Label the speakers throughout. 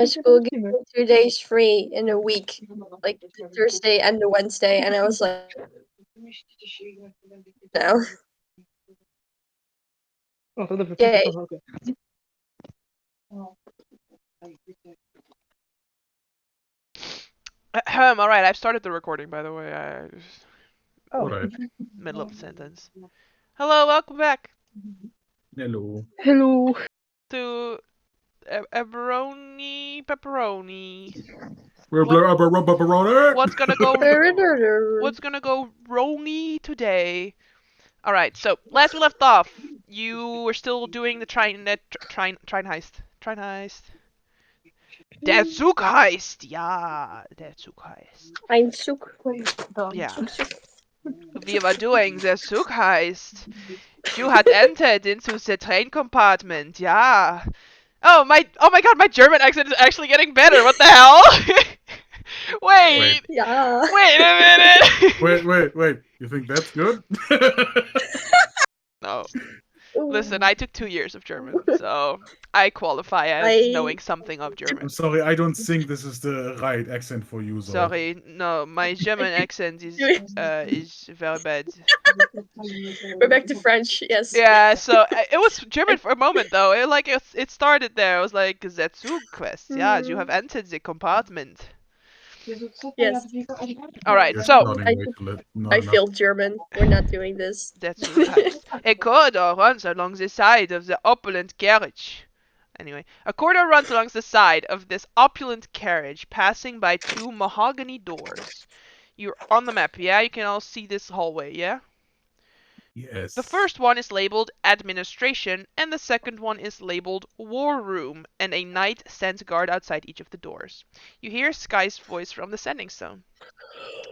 Speaker 1: My school gave me 2 days free in a week, like the Thursday and the Wednesday, and I was like, no,
Speaker 2: Oh, dat heb ik
Speaker 1: yay.
Speaker 2: van oké.
Speaker 3: Alright, I've started the recording, by the way.
Speaker 2: Oh.
Speaker 4: Alright.
Speaker 3: Middle of the sentence. Hello, welcome back
Speaker 4: Hello.
Speaker 2: Hello.
Speaker 3: to Eberron Pepperoni.
Speaker 4: We're
Speaker 3: What- What's gonna go
Speaker 1: What's
Speaker 3: What's gonna go wrongy today? Alright, so last we left off, you were still doing the train heist. Train heist. Der Zug heist! Ja, der Zug heist.
Speaker 1: Ein Zug.
Speaker 3: Yeah. We were doing the Zug heist. You had entered into the train compartment, yeah. Oh my god, my German accent is actually getting better, what the hell? Wait,
Speaker 1: Yeah.
Speaker 3: wait a minute!
Speaker 4: Wait. You think that's good?
Speaker 3: No. Listen, I took 2 years of German, so I qualify as knowing something of German.
Speaker 4: I'm sorry, I don't think this is the right accent for you.
Speaker 3: Sorry, no, my German accent is very bad.
Speaker 1: We're back to French, yes.
Speaker 3: Yeah, so it was German for a moment though. It started there. I was like, "The Zug quest, yeah, you have entered the compartment."
Speaker 1: Yes.
Speaker 3: All right,
Speaker 4: You're
Speaker 3: so
Speaker 4: sounding way too not
Speaker 1: I
Speaker 4: enough.
Speaker 1: feel German. We're not doing this.
Speaker 3: the Zug heist. A corridor runs along the side of the opulent carriage. Anyway, a corridor runs along the side of this opulent carriage, passing by 2 mahogany doors. You're on the map, yeah? You can all see this hallway, yeah?
Speaker 4: Yes.
Speaker 3: The first one is labeled Administration, and the second one is labeled War Room, and a knight stands guard outside each of the doors. You hear Sky's voice from the sending stone.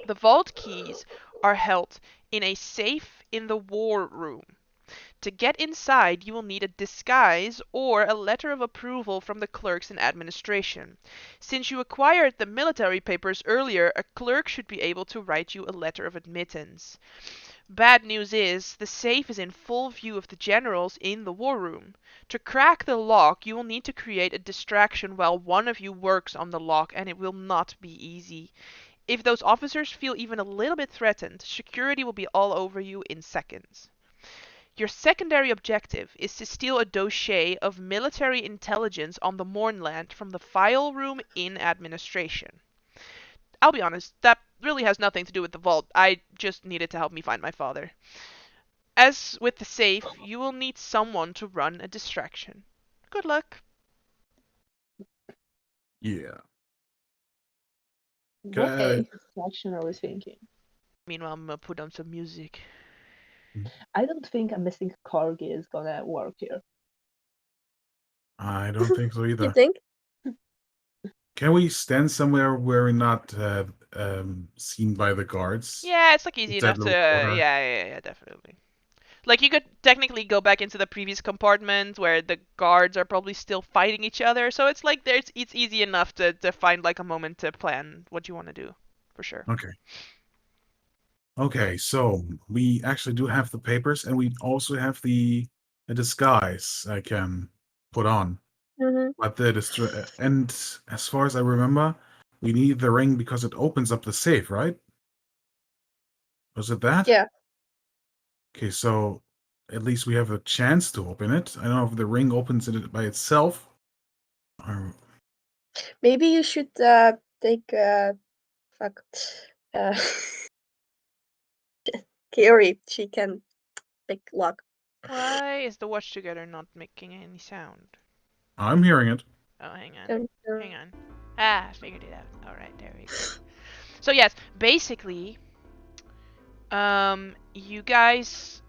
Speaker 3: The vault keys are held in a safe in the War Room. To get inside, you will need a disguise or a letter of approval from the clerks in administration. Since you acquired the military papers earlier, a clerk should be able to write you a letter of admittance. Bad news is, the safe is in full view of the generals in the war room. To crack the lock, you will need to create a distraction while one of you works on the lock, and it will not be easy. If those officers feel even a little bit threatened, security will be all over you in seconds. Your secondary objective is to steal a dossier of military intelligence on the Mournland from the file room in administration. I'll be honest, that really has nothing to do with the vault. I just needed to help me find my father. As with the safe, you will need someone to run a distraction. Good luck.
Speaker 4: Yeah.
Speaker 2: What
Speaker 4: Okay.
Speaker 2: distraction are we thinking?
Speaker 3: Meanwhile, I'm gonna put on some music.
Speaker 2: I don't think a missing corgi is gonna work here.
Speaker 4: I don't think so
Speaker 1: You
Speaker 4: either.
Speaker 1: think?
Speaker 4: Can we stand somewhere where we're not seen by the guards?
Speaker 3: Yeah, it's like easy
Speaker 4: It's that
Speaker 3: enough to.
Speaker 4: little corner.
Speaker 3: Yeah, definitely. Like you could technically go back into the previous compartment where the guards are probably still fighting each other. So it's like it's easy enough to find like a moment to plan what you want to do, for sure.
Speaker 4: Okay. Okay, so we actually do have the papers, and we also have the disguise I can put on.
Speaker 1: Mm-hmm.
Speaker 4: But and as far as I remember, we need the ring because it opens up the safe, right? Was it that?
Speaker 1: Yeah.
Speaker 4: Okay, so at least we have a chance to open it. I don't know if the ring opens it by itself. Or...
Speaker 1: Maybe you should take fuck. Kiori, she can pick lock.
Speaker 3: Why is the watch together not making any sound?
Speaker 4: I'm hearing it.
Speaker 3: Oh, hang on. Hang on. I figured it out. Alright, there we go. So yes, basically, you guys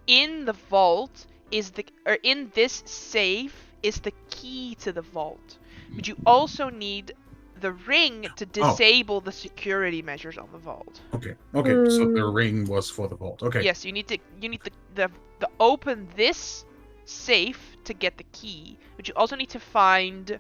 Speaker 3: in the vault in this safe is the key to the vault. But you also need the ring to disable the security measures on the vault.
Speaker 4: Okay. So the ring was for the vault. Okay.
Speaker 3: Yes, you need the open this safe to get the key, but you also need to find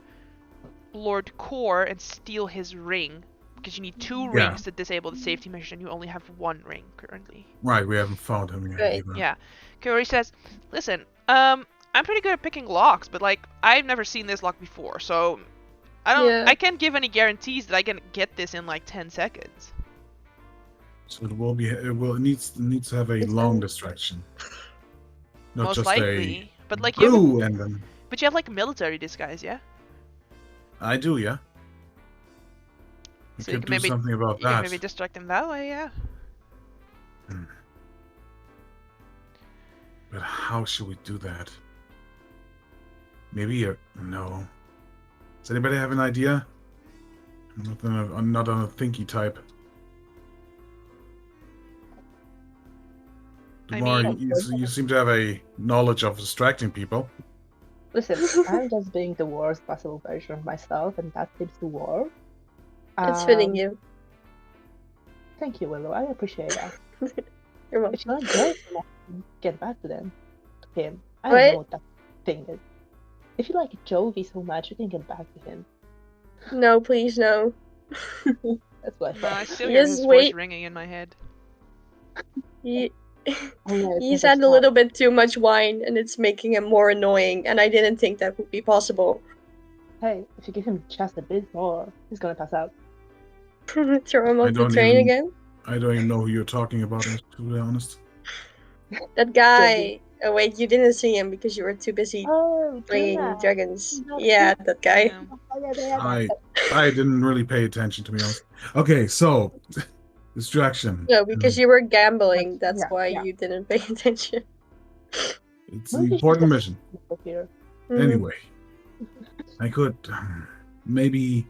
Speaker 3: Lord Core and steal his ring, because you need 2 rings to disable the safety measures, and you only have 1 ring currently.
Speaker 4: Right, we haven't found him yet.
Speaker 1: Right.
Speaker 4: Either.
Speaker 3: Yeah. Kaori says, listen, I'm pretty good at picking locks, but like I've never seen this lock before, so
Speaker 1: Yeah.
Speaker 3: I can't give any guarantees that I can get this in like 10 seconds.
Speaker 4: So it needs to have a
Speaker 2: It's
Speaker 4: long
Speaker 2: all-
Speaker 4: distraction. Not
Speaker 3: Most
Speaker 4: just
Speaker 3: likely. But like you have
Speaker 4: boo and then
Speaker 3: but you have like military disguise, yeah?
Speaker 4: I do, yeah. We
Speaker 3: So you
Speaker 4: could
Speaker 3: can
Speaker 4: do
Speaker 3: maybe
Speaker 4: something about
Speaker 3: you can
Speaker 4: that.
Speaker 3: maybe distract him that way, yeah.
Speaker 4: But how should we do that? Maybe no. Does anybody have an idea? I'm not on a thinky type.
Speaker 3: I
Speaker 4: Dumar,
Speaker 3: mean-
Speaker 4: you seem to have a knowledge of distracting people.
Speaker 2: Listen, I'm just being the worst possible version of myself, and that seems to work.
Speaker 1: It's fitting
Speaker 2: Um,
Speaker 1: you.
Speaker 2: Thank you, Willow. I appreciate that.
Speaker 1: You're welcome.
Speaker 2: If you like Joey so much, get back to them. To him. I
Speaker 1: What?
Speaker 2: don't know what that thing is. If you like Jovi so much, you can get back to him.
Speaker 1: No, please, no.
Speaker 2: That's what I
Speaker 3: No,
Speaker 2: thought.
Speaker 3: I still hear
Speaker 1: Just
Speaker 3: his voice
Speaker 1: wait.
Speaker 3: ringing in my head.
Speaker 1: He,
Speaker 2: Oh, yeah, it's
Speaker 1: he's
Speaker 2: never
Speaker 1: had a
Speaker 2: stopped.
Speaker 1: little bit too much wine, and it's making him more annoying, and I didn't think that would be possible.
Speaker 2: Hey, if you give him just a bit more, he's gonna pass out.
Speaker 1: Throw him
Speaker 4: I
Speaker 1: off the
Speaker 4: don't
Speaker 1: train
Speaker 4: even-
Speaker 1: again?
Speaker 4: I don't even know who you're talking about, to be honest.
Speaker 1: That guy. Oh, wait, you didn't see him because you were too busy
Speaker 2: Oh,
Speaker 1: playing
Speaker 2: Tuna.
Speaker 1: dragons.
Speaker 2: Not
Speaker 1: Yeah, that guy.
Speaker 3: Yeah.
Speaker 2: Oh, yeah.
Speaker 4: I didn't really pay attention, to be honest. Okay, so distraction.
Speaker 1: No, because you were gambling.
Speaker 2: That's-
Speaker 1: That's
Speaker 2: yeah,
Speaker 1: why
Speaker 2: yeah.
Speaker 1: you didn't pay attention.
Speaker 4: It's
Speaker 2: Maybe
Speaker 4: an
Speaker 2: you should
Speaker 4: important
Speaker 2: just-
Speaker 4: mission.
Speaker 2: Here.
Speaker 1: Mhm.
Speaker 4: Anyway, I could maybe.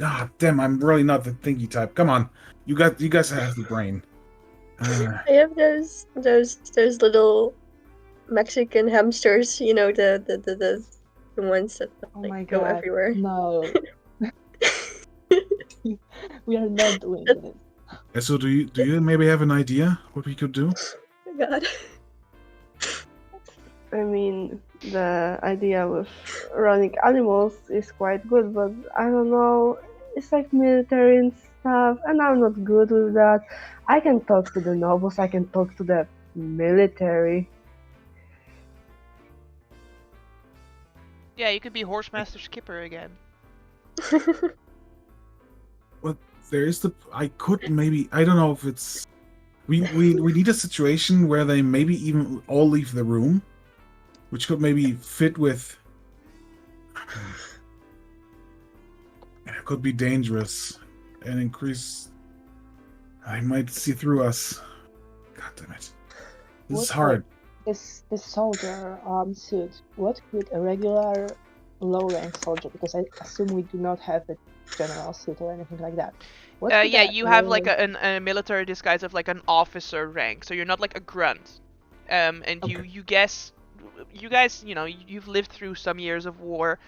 Speaker 4: Ah, damn! I'm really not the thinky type. Come on, you guys have the brain.
Speaker 1: I have those little Mexican hamsters. You know the ones that
Speaker 2: Oh
Speaker 1: like
Speaker 2: my
Speaker 1: go
Speaker 2: god.
Speaker 1: everywhere.
Speaker 2: No. We are not doing this.
Speaker 4: So do you maybe have an idea what we could do?
Speaker 1: Oh my God.
Speaker 5: I mean, the idea with running animals is quite good, but I don't know. It's like military and stuff, and I'm not good with that. I can talk to the nobles, I can talk to the military.
Speaker 3: Yeah, you could be Horsemaster Skipper again.
Speaker 4: Well, there is I could maybe. I don't know if it's. We need a situation where they maybe even all leave the room, which could maybe fit with. It could be dangerous and increase. I might see through us. God damn it! This is
Speaker 2: What
Speaker 4: hard.
Speaker 2: This soldier suit, what could a regular low rank soldier, because I assume we do not have the general suit or anything like that. What could
Speaker 3: Yeah,
Speaker 2: a
Speaker 3: you have like
Speaker 2: low-rank-
Speaker 3: a military disguise of like an officer rank, so you're not like a grunt. And
Speaker 4: Okay.
Speaker 3: you guess, you guys, you've lived through some years of war.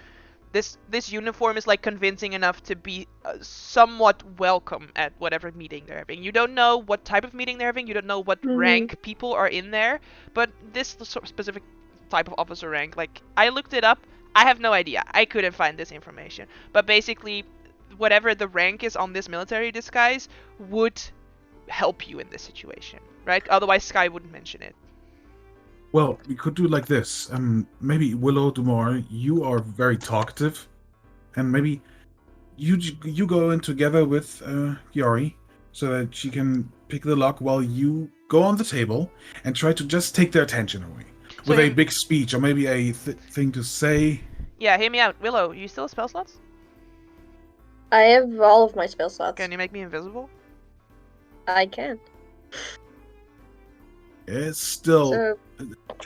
Speaker 3: This uniform is like convincing enough to be somewhat welcome at whatever meeting they're having. You don't know what type of meeting they're having. You don't know what
Speaker 1: Mhm.
Speaker 3: rank people are in there, but this specific type of officer rank, like I looked it up. I have no idea. I couldn't find this information. But basically, whatever the rank is on this military disguise would help you in this situation, right? Otherwise, Sky wouldn't mention it.
Speaker 4: Well, we could do it like this. Maybe Willow Dumar, you are very talkative, and maybe you go in together with Yari, so that she can pick the lock while you go on the table and try to just take their attention away
Speaker 3: So
Speaker 4: with a
Speaker 3: him-
Speaker 4: big speech or maybe a thing to say.
Speaker 3: Yeah, hear me out. Willow, you still have spell slots?
Speaker 1: I have all of my spell slots.
Speaker 3: Can you make me invisible?
Speaker 1: I can.
Speaker 4: It's still
Speaker 1: So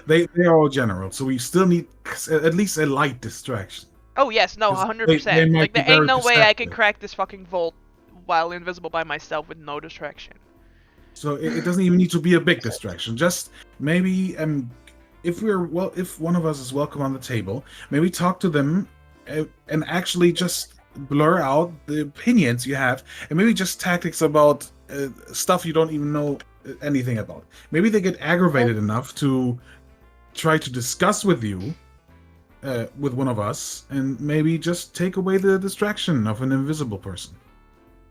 Speaker 4: they are all general, so we still need at least a light distraction.
Speaker 3: Oh yes, no,
Speaker 4: 'Cause
Speaker 3: 100%.
Speaker 4: they might
Speaker 3: Like
Speaker 4: be
Speaker 3: there ain't
Speaker 4: very
Speaker 3: no way I can
Speaker 4: perceptive.
Speaker 3: crack this fucking vault while invisible by myself with no distraction.
Speaker 4: So it doesn't even need to be a big distraction. Just maybe if one of us is welcome on the table, maybe talk to them and actually just blur out the opinions you have, and maybe just tactics about stuff you don't even know anything about. Maybe they get aggravated enough to try to discuss with you, with one of us, and maybe just take away the distraction of an invisible person.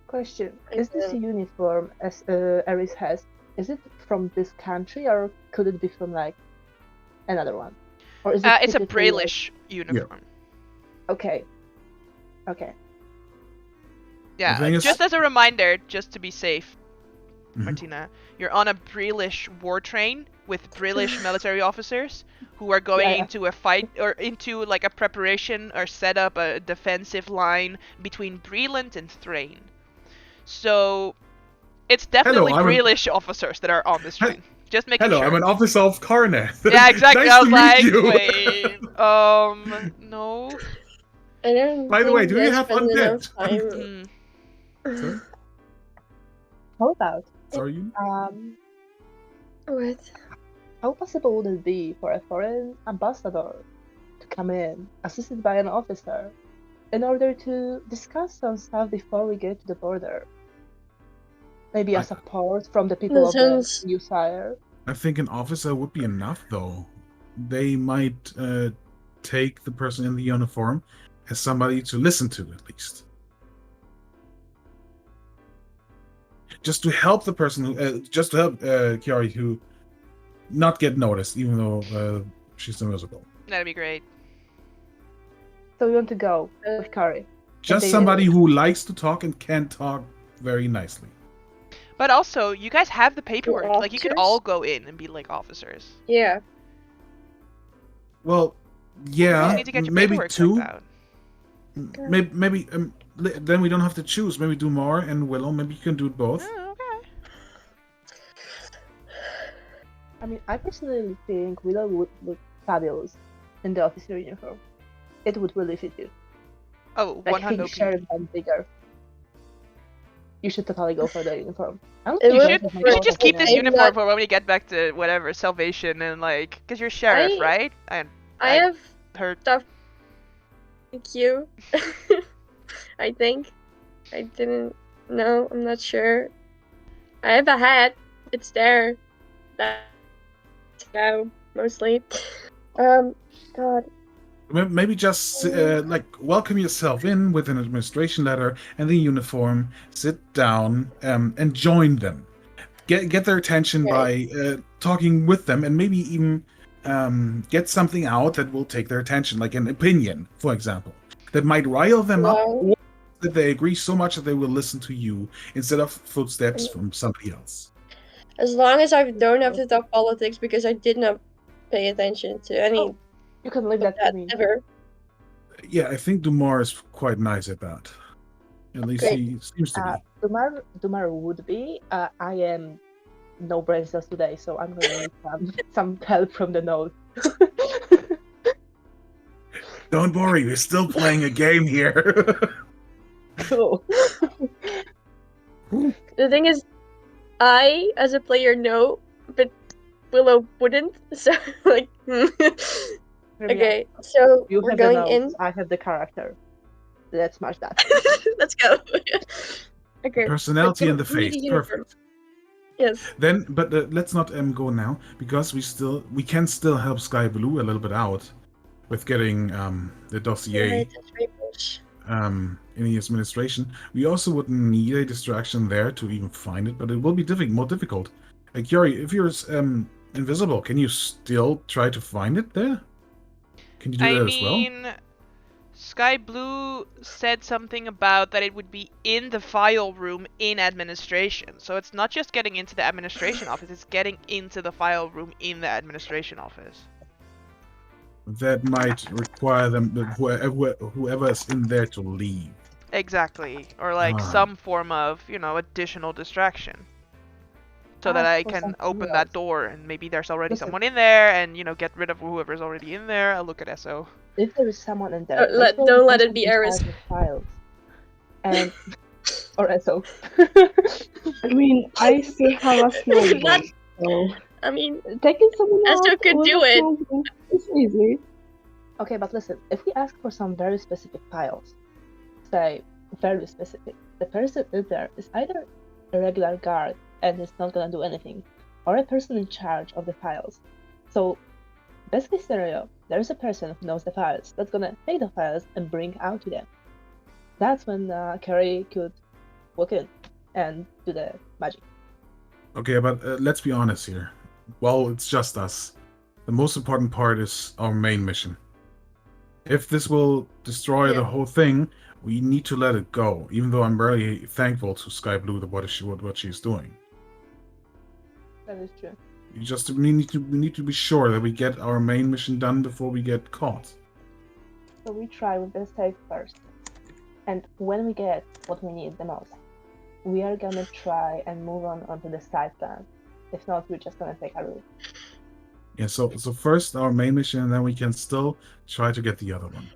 Speaker 2: Question: is this uniform as Ares has? Is it from this country, or could it be from like another one? Or is it
Speaker 3: It's a
Speaker 2: typically like-
Speaker 3: Braillish uniform.
Speaker 2: Okay. Okay.
Speaker 3: Yeah,
Speaker 4: thing is-
Speaker 3: just as a reminder, just to be safe,
Speaker 4: Mhm.
Speaker 3: Martina, you're on a Braillish war train with Braillish military officers who are going
Speaker 2: Yeah.
Speaker 3: into a fight or into like a preparation or set up a defensive line between Breland and Thrain. So it's definitely
Speaker 4: I'm an-
Speaker 3: Braillish officers that are on this
Speaker 4: He-
Speaker 3: train. Just making
Speaker 4: Hello,
Speaker 3: sure.
Speaker 4: I'm an officer of Karnath.
Speaker 3: Yeah, exactly.
Speaker 4: Nice
Speaker 3: I was
Speaker 4: to
Speaker 3: like,
Speaker 4: meet you.
Speaker 3: wait, no.
Speaker 1: I don't
Speaker 4: By the
Speaker 1: think
Speaker 4: way, do you
Speaker 1: there's
Speaker 4: have
Speaker 1: been enough
Speaker 4: undead?
Speaker 1: time.
Speaker 3: Hmm.
Speaker 4: Sorry?
Speaker 2: How about
Speaker 4: Sorry, you?
Speaker 1: What?
Speaker 2: how possible would it be for a foreign ambassador to come in, assisted by an officer, in order to discuss some stuff before we get to the border? Maybe a support from the people of the
Speaker 1: sounds-
Speaker 2: new sire.
Speaker 4: I think an officer would be enough, though. They might take the person in the uniform as somebody to listen to, at least. Just to help the person, just to help Kiari who not get noticed, even though she's invisible.
Speaker 3: That'd be great.
Speaker 2: So we want to go with Kari.
Speaker 4: Just
Speaker 2: they-
Speaker 4: somebody who likes to talk and can talk very nicely.
Speaker 3: But also, you guys have the paperwork. Like, you could
Speaker 1: officers?
Speaker 3: all go in and be like officers.
Speaker 1: Yeah.
Speaker 4: Well,
Speaker 3: You
Speaker 4: yeah,
Speaker 3: just need to get your
Speaker 4: maybe
Speaker 3: paperwork
Speaker 4: two.
Speaker 3: checked out.
Speaker 4: Maybe then we don't have to choose. Maybe do more and Willow. Maybe you can do both.
Speaker 3: Oh, okay.
Speaker 2: I mean, I personally think Willow would look fabulous in the officer uniform. It would really fit you.
Speaker 3: Oh,
Speaker 2: Like
Speaker 3: 100
Speaker 2: pink shirt and bigger. You should totally go for the uniform. I don't
Speaker 1: It
Speaker 2: think
Speaker 3: You
Speaker 1: would-
Speaker 2: that's
Speaker 3: should,
Speaker 2: my
Speaker 3: you should
Speaker 2: fault
Speaker 3: just
Speaker 2: at
Speaker 3: keep
Speaker 2: all.
Speaker 3: this
Speaker 1: I'm
Speaker 3: uniform
Speaker 1: not-
Speaker 3: for when we get back to whatever, Salvation, and like, because you're sheriff,
Speaker 1: I-
Speaker 3: right? And
Speaker 1: I have
Speaker 3: heard.
Speaker 1: thank you. I think. I didn't know. I'm not sure. I have a hat. It's there. That's now mostly. God.
Speaker 4: Maybe just like welcome yourself in with an administration letter and the uniform. Sit down and join them. Get their attention by talking with them, and maybe even get something out that will take their attention, like an opinion, for example, that might rile them up,
Speaker 1: Wow.
Speaker 4: or that they agree so much that they will listen to you instead of footsteps from somebody else.
Speaker 1: As long as I don't have to talk politics, because I did not pay attention to any
Speaker 2: Oh, you can leave
Speaker 1: of
Speaker 2: that to
Speaker 1: that
Speaker 2: me.
Speaker 1: ever.
Speaker 4: Yeah, I think Dumar is quite nice at that. At least
Speaker 1: Great.
Speaker 4: he seems to be.
Speaker 2: Dumar would be. I am no brain cells today, so I'm gonna need some help from the nose.
Speaker 4: Don't worry, we're still playing a game here.
Speaker 2: Cool.
Speaker 1: The thing is, I, as a player, know, but Willow wouldn't. So, like, okay. So
Speaker 2: You
Speaker 1: we're
Speaker 2: have the
Speaker 1: going
Speaker 2: nose.
Speaker 1: in.
Speaker 2: I have the character. Let's smash that.
Speaker 1: Let's go. Okay.
Speaker 4: Personality in the
Speaker 1: we need a
Speaker 4: face,
Speaker 1: uniform.
Speaker 4: perfect.
Speaker 1: Yes.
Speaker 4: Then, but let's not go now because we can still help Sky Blue a little bit out with getting the dossier
Speaker 1: Right, that's right, Bush.
Speaker 4: in the administration. We also wouldn't need a distraction there to even find it, but it will be more difficult. Like Yuri, if you're invisible, can you still try to find it there? Can you do
Speaker 3: I
Speaker 4: that as well?
Speaker 3: mean, Sky Blue said something about that it would be in the file room in administration. So it's not just getting into the administration office, it's getting into the file room in the administration office.
Speaker 4: That might require them, whoever is in there, to leave.
Speaker 3: Exactly. Or like
Speaker 4: Ah.
Speaker 3: some form of, additional distraction. So that
Speaker 2: Ask
Speaker 3: I
Speaker 2: for
Speaker 3: can
Speaker 2: something
Speaker 3: open
Speaker 2: else.
Speaker 3: that door and maybe there's already
Speaker 2: Listen.
Speaker 3: someone in there and, get rid of whoever's already in there. I'll look at SO.
Speaker 2: If there is someone in there,
Speaker 1: Don't let-
Speaker 2: let's
Speaker 1: don't let
Speaker 2: person
Speaker 1: it be
Speaker 2: in
Speaker 1: Eris.
Speaker 2: charge of Files. And or SO.
Speaker 5: I mean, I still have a small
Speaker 1: Not-
Speaker 5: brain, so
Speaker 1: I mean,
Speaker 5: taking someone
Speaker 1: Esther
Speaker 5: out
Speaker 1: could
Speaker 5: with
Speaker 1: do
Speaker 5: a
Speaker 1: it.
Speaker 5: small brain is easy.
Speaker 2: Okay, but listen, if we ask for some very specific files, say very specific, the person in there is either a regular guard and is not gonna do anything, or a person in charge of the files. So, best case scenario, there is a person who knows the files that's gonna take the files and bring out to them. That's when Carrie could walk in and do the magic.
Speaker 4: Okay, but let's be honest here. Well, it's just us. The most important part is our main mission. If this will destroy the whole thing, we need to let it go. Even though I'm very thankful to Sky Blue what she's doing.
Speaker 2: That is true.
Speaker 4: We need to be sure that we get our main mission done before we get caught.
Speaker 2: So we try with the safe first. And when we get what we need the most, we are gonna try and move on onto the side plan. If not, we're just gonna take a route.
Speaker 4: Yeah, so first our main mission, and then we can still try to get the other one.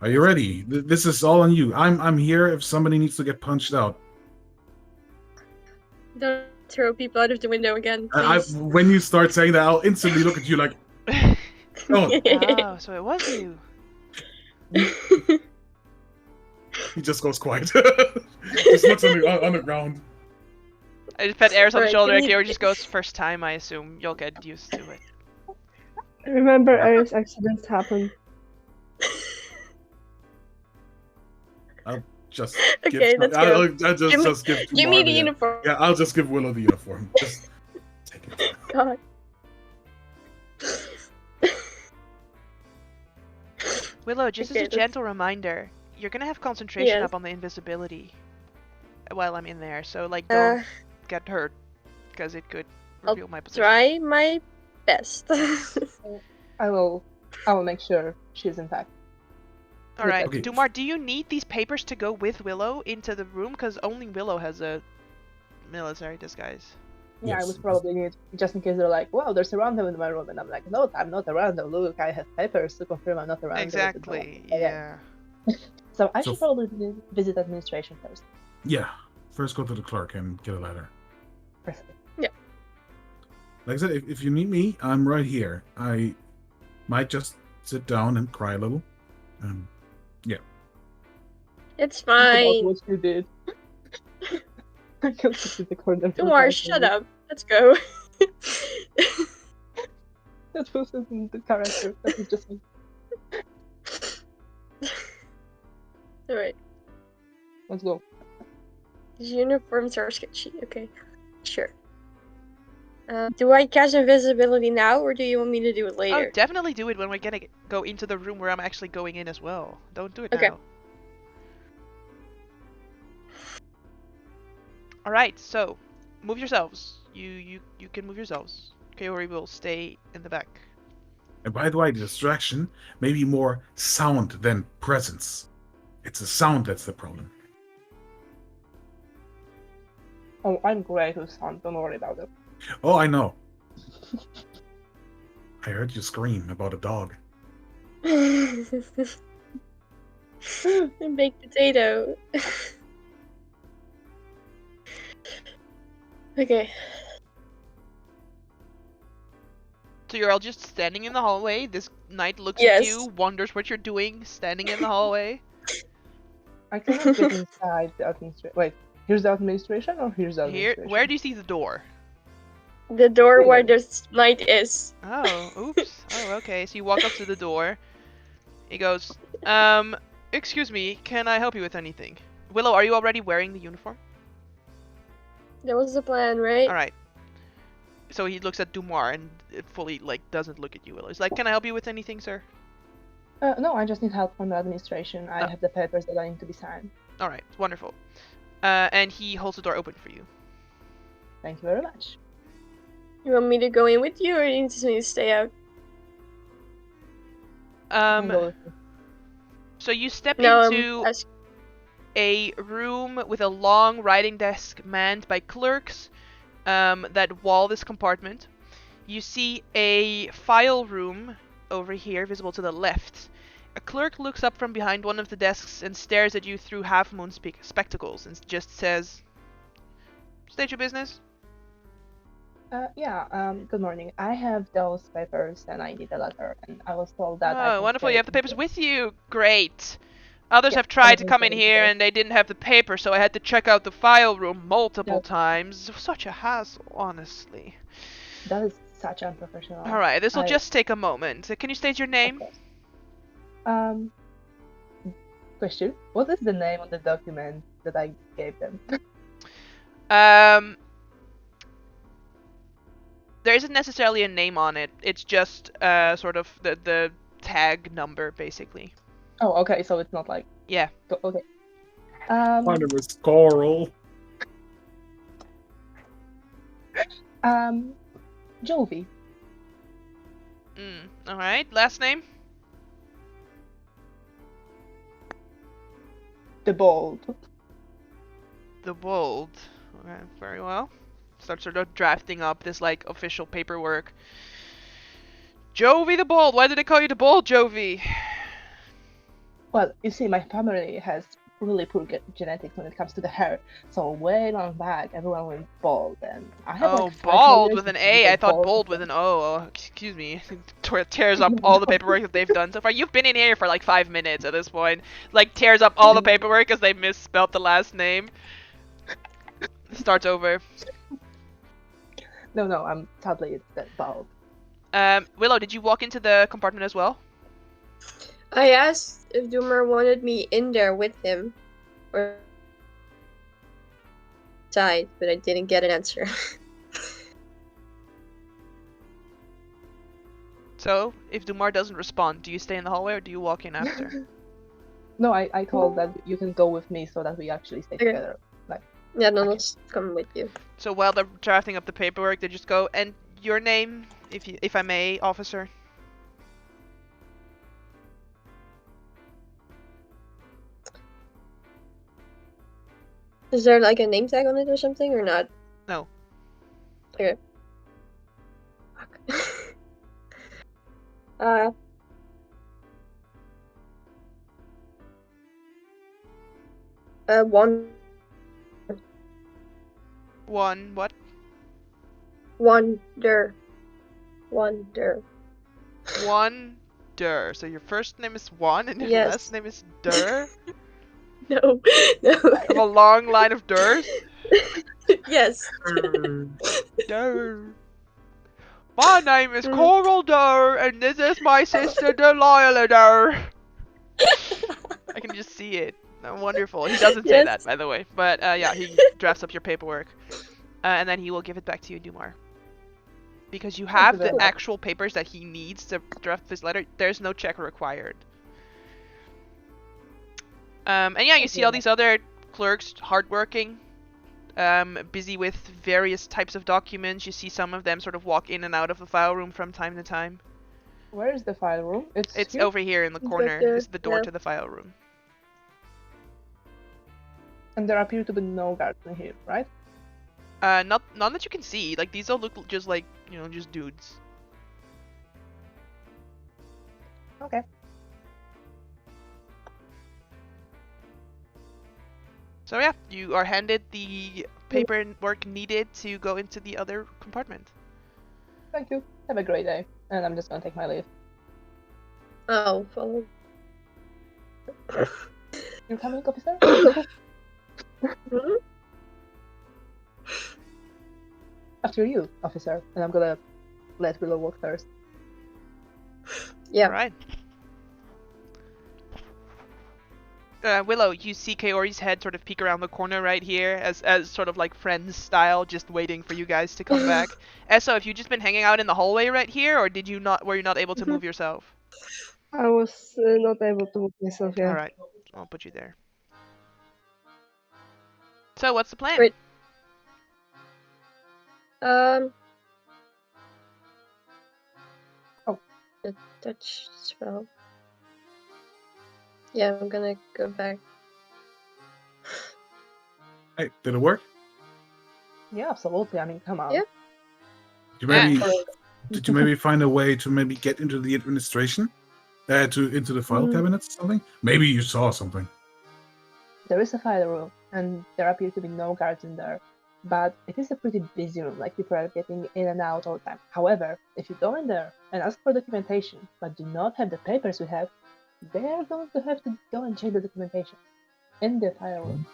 Speaker 4: Are you ready? This is all on you. I'm here if somebody needs to get punched out.
Speaker 1: Don't throw people out of the window again, please.
Speaker 4: When you start saying that, I'll instantly look at you like, oh.
Speaker 3: Oh, so it was you.
Speaker 4: He just goes quiet. Just looks on the ground.
Speaker 3: I just pet Eris on the
Speaker 1: Alright,
Speaker 3: shoulder,
Speaker 1: can
Speaker 3: and
Speaker 1: you-
Speaker 3: Gary just goes, first time, I assume. You'll get used to it.
Speaker 5: Remember, Eris accidents happen.
Speaker 4: Just
Speaker 1: Okay,
Speaker 4: give,
Speaker 1: let's go.
Speaker 4: I'll just give
Speaker 1: Give me
Speaker 4: Kumar
Speaker 1: the uniform.
Speaker 4: Yeah, I'll just give Willow the uniform. Just take it.
Speaker 1: God.
Speaker 3: Willow, just
Speaker 1: Okay,
Speaker 3: as a gentle reminder, you're gonna have concentration
Speaker 1: Yes.
Speaker 3: up on the invisibility while I'm in there, so like don't get hurt, because it could reveal my position.
Speaker 1: Try my best.
Speaker 2: I will make sure she's intact.
Speaker 3: Alright,
Speaker 4: Okay.
Speaker 3: Dumar, do you need these papers to go with Willow into the room? Because only Willow has a military disguise.
Speaker 2: Yeah, I
Speaker 4: Yes.
Speaker 2: would probably need, just in case they're like, well, there's a random in my room, and I'm like, no, I'm not a random. Look, I have papers to confirm I'm not a random.
Speaker 3: Exactly,
Speaker 2: Okay.
Speaker 3: yeah.
Speaker 2: So I
Speaker 4: So-
Speaker 2: should probably visit administration first.
Speaker 4: Yeah. First go to the clerk and get a letter.
Speaker 2: Perfect.
Speaker 4: Like I said, if you need me, I'm right here. I might just sit down and cry a little.
Speaker 1: It's
Speaker 2: Think about
Speaker 1: fine.
Speaker 2: what you did. I can sit in the corner.
Speaker 1: Dumar, shut up. Let's go.
Speaker 2: That wasn't the character. That was just me.
Speaker 1: Alright.
Speaker 2: Let's go.
Speaker 1: These uniforms are sketchy. Okay. Sure. Do I cast invisibility now, or do you want me to do it
Speaker 3: Oh,
Speaker 1: later?
Speaker 3: definitely do it when we're gonna go into the room where I'm actually going in as well. Don't do it
Speaker 1: Okay.
Speaker 3: now. Alright, so move yourselves. You can move yourselves. Kaori will stay in the back.
Speaker 4: And by the way, the distraction may be more sound than presence. It's the sound that's the problem.
Speaker 2: Oh, I'm great with sound. Don't worry about it.
Speaker 4: Oh, I know. I heard you scream about a dog.
Speaker 1: Baked potato. Okay.
Speaker 3: So you're all just standing in the hallway. This knight looks
Speaker 1: Yes.
Speaker 3: at you, wonders what you're doing, standing in the hallway.
Speaker 2: I cannot get inside the administration. Wait, here's the administration or here's the
Speaker 3: Here,
Speaker 2: administration?
Speaker 3: where do you see the door?
Speaker 1: The door where
Speaker 2: Here.
Speaker 1: the light is.
Speaker 3: Oh, oops. Oh, okay. So you walk up to the door. He goes, excuse me, can I help you with anything? Willow, are you already wearing the uniform?
Speaker 1: That was the plan, right?
Speaker 3: Alright. So he looks at Dumar and it fully, like, doesn't look at you, Willow. He's like, can I help you with anything, sir?
Speaker 2: No, I just need help from the administration. I
Speaker 3: Oh.
Speaker 2: have the papers that I need to be signed.
Speaker 3: Alright, wonderful. And he holds the door open for you.
Speaker 2: Thank you very much.
Speaker 1: You want me to go in with you, or you just need to stay out?
Speaker 2: I'll go with you.
Speaker 3: So you step
Speaker 1: No,
Speaker 3: into a room with a long writing desk manned by clerks that wall this compartment. You see a file room over here, visible to the left. A clerk looks up from behind one of the desks and stares at you through half-moon spectacles and just says, "State your business."
Speaker 2: Good morning. I have those papers and I need a letter, and I was told that I
Speaker 3: Oh,
Speaker 2: can
Speaker 3: wonderful,
Speaker 2: stay
Speaker 3: you have the papers
Speaker 2: until-
Speaker 3: with you. Great. Others
Speaker 2: Yeah,
Speaker 3: have tried to
Speaker 2: everything's
Speaker 3: come in
Speaker 2: ready
Speaker 3: here
Speaker 2: today.
Speaker 3: and they didn't have the paper, so I had to check out the file room multiple
Speaker 2: Yep.
Speaker 3: times. Such a hassle, honestly.
Speaker 2: That is such unprofessional.
Speaker 3: Alright, this will
Speaker 2: I-
Speaker 3: just take a moment. Can you state your
Speaker 2: Of
Speaker 3: name?
Speaker 2: course. Question: what is the name of the document that I gave them?
Speaker 3: There isn't necessarily a name on it. It's just sort of the tag number, basically.
Speaker 2: Oh, okay. So it's not like.
Speaker 3: Yeah.
Speaker 2: Okay.
Speaker 4: My name is Coral.
Speaker 2: Jovi.
Speaker 3: All right. Last name?
Speaker 2: The Bold.
Speaker 3: The Bold. Okay, very well. Start sort of drafting up this like official paperwork. Jovi the Bold. Why did they call you the Bold, Jovi?
Speaker 2: Well, you see, my family has really poor genetics when it comes to the hair. So way long back, everyone went bald, and I have like
Speaker 3: bald with an A. I thought bold with an O. Oh, excuse me. Tears up all the paperwork that they've done so far. You've been in here for like 5 minutes at this point. Like tears up all the paperwork because they misspelled the last name. Starts over.
Speaker 2: No, I'm sadly it's bald.
Speaker 3: Willow, did you walk into the compartment as well?
Speaker 1: I asked if Doomer wanted me in there with him or side, but I didn't get an answer.
Speaker 3: So, if Dumar doesn't respond, do you stay in the hallway or do you walk in after?
Speaker 2: No, I told that you can go with me so that we actually stay together. Like.
Speaker 1: Yeah, no, let's come with you.
Speaker 3: So while they're drafting up the paperwork, they just go, and your name, if I may, officer?
Speaker 1: Is there like a name tag on it or something, or not?
Speaker 3: No.
Speaker 1: Okay. One.
Speaker 3: One, what?
Speaker 1: Wonder.
Speaker 3: Wonder. So your first name is One and your
Speaker 1: Yes.
Speaker 3: last name is Der?
Speaker 1: No.
Speaker 3: Of a long line of Durs?
Speaker 1: Yes.
Speaker 3: Der. My name is Coral Der, and this is my sister Delilah Der. I can just see it. Wonderful. He doesn't say that, by the way. But yeah, he drafts up your paperwork. And then he will give it back to you, Dumar. Because you have the actual papers that he needs to draft this letter. There's no check required. And yeah, you see all these other clerks hardworking, busy with various types of documents. You see some of them sort of walk in and out of the file room from time to time.
Speaker 2: Where is the file room?
Speaker 3: It's
Speaker 2: here?
Speaker 3: over here in the corner. It's the door to the file room.
Speaker 2: And there appear to be no guards in here, right?
Speaker 3: None that you can see. Like these all look just like, you know, just dudes.
Speaker 2: Okay.
Speaker 3: So yeah, you are handed the paperwork needed to go into the other compartment.
Speaker 2: Thank you. Have a great day. And I'm just gonna take my leave.
Speaker 1: Oh, follow.
Speaker 2: You're coming, officer? After you, officer. And I'm gonna let Willow walk first.
Speaker 1: Yeah.
Speaker 3: Alright. Willow, you see Kaori's head sort of peek around the corner right here, as sort of like Friends style, just waiting for you guys to come back. Esso, have you just been hanging out in the hallway right here, or were you not able to move yourself?
Speaker 5: I was not able to move myself yet.
Speaker 3: Alright, I'll put you there. So, what's the plan?
Speaker 1: Great. The touch spell. Yeah, I'm gonna go back.
Speaker 4: Hey, did it work?
Speaker 2: Yeah, absolutely. I mean, come on.
Speaker 1: Yeah.
Speaker 4: Did you maybe find a way to maybe get into the administration? Into the file cabinets or something? Maybe you saw something.
Speaker 2: There is a file room, and there appear to be no guards in there. But it is a pretty busy room, like people are getting in and out all the time. However, if you go in there and ask for documentation, but do not have the papers we have, they are going to have to go and check the documentation in the file room.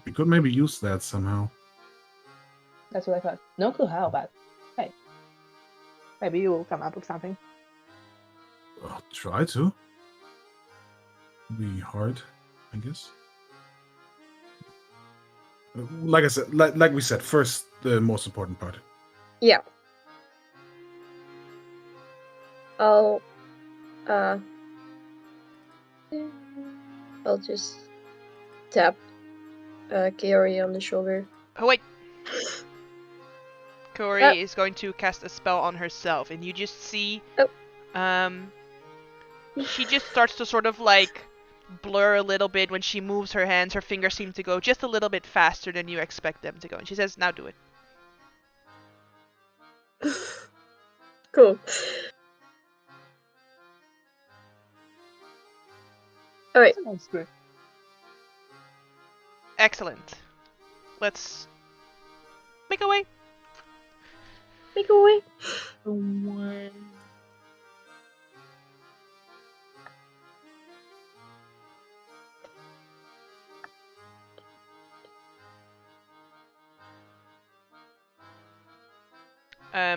Speaker 4: We could maybe use that somehow.
Speaker 2: That's what I thought. No clue how, but hey, maybe you will come up with something.
Speaker 4: I'll try to. Be hard, I guess. Like I said, like we said, first the most important part.
Speaker 1: Yeah. I'll just tap Kaori on the shoulder.
Speaker 3: Oh wait. Kaori is going to cast a spell on herself, and you just see, she just starts to sort of like blur a little bit when she moves her hands. Her fingers seem to go just a little bit faster than you expect them to go, and she says, "Now do it."
Speaker 1: Cool. All right.
Speaker 2: Sounds good.
Speaker 3: Excellent. Let's make a way.
Speaker 1: Make a way.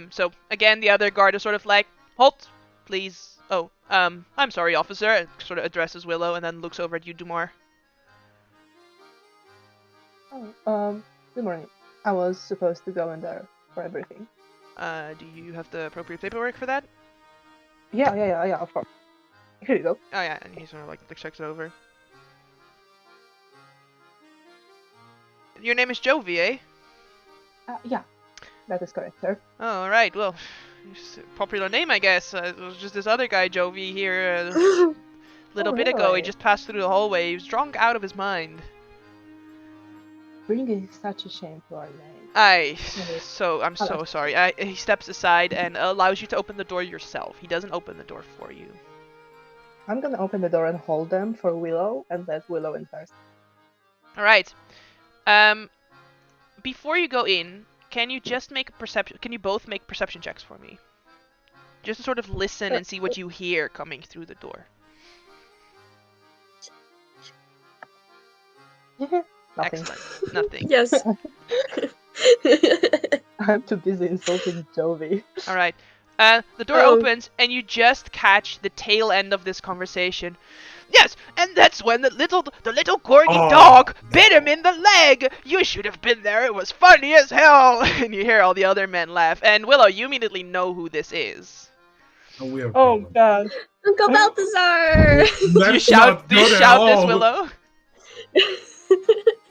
Speaker 3: So again, the other guard is sort of like, "Halt, please." Oh, I'm sorry, officer. And sort of addresses Willow, and then looks over at you, Dumar.
Speaker 2: Oh, good morning. I was supposed to go in there for everything.
Speaker 3: Do you have the appropriate paperwork for that?
Speaker 2: Yeah, of course. Here you go.
Speaker 3: Oh yeah, and he sort of like checks it over. Your name is Jovi, eh?
Speaker 2: Yeah, that is correct, sir.
Speaker 3: Oh, alright, well, it's a popular name, I guess. It was just this other guy, Jovi, here a little bit ago. He
Speaker 2: really?
Speaker 3: just passed through the hallway. He was drunk out of his mind.
Speaker 2: Bringing such a shame to our name.
Speaker 3: I'm
Speaker 2: Hello.
Speaker 3: so sorry. He steps aside and allows you to open the door yourself. He doesn't open the door for you.
Speaker 2: I'm gonna open the door and hold them for Willow and let Willow in first.
Speaker 3: Alright. Before you go in, can you just make a perception? Can you both make perception checks for me? Just to sort of listen and see what you hear coming through the door.
Speaker 2: Nothing.
Speaker 3: Excellent. Nothing.
Speaker 1: Yes.
Speaker 2: I'm too busy insulting Jovi.
Speaker 3: Alright. The door opens and you just catch the tail end of this conversation. Yes, and that's when the little corgi dog bit him in the leg. You should have been there. It was funny as hell. And you hear all the other men laugh. And Willow, you immediately know who this is.
Speaker 2: Oh god.
Speaker 1: Uncle Balthazar!
Speaker 3: Do you shout this, Willow?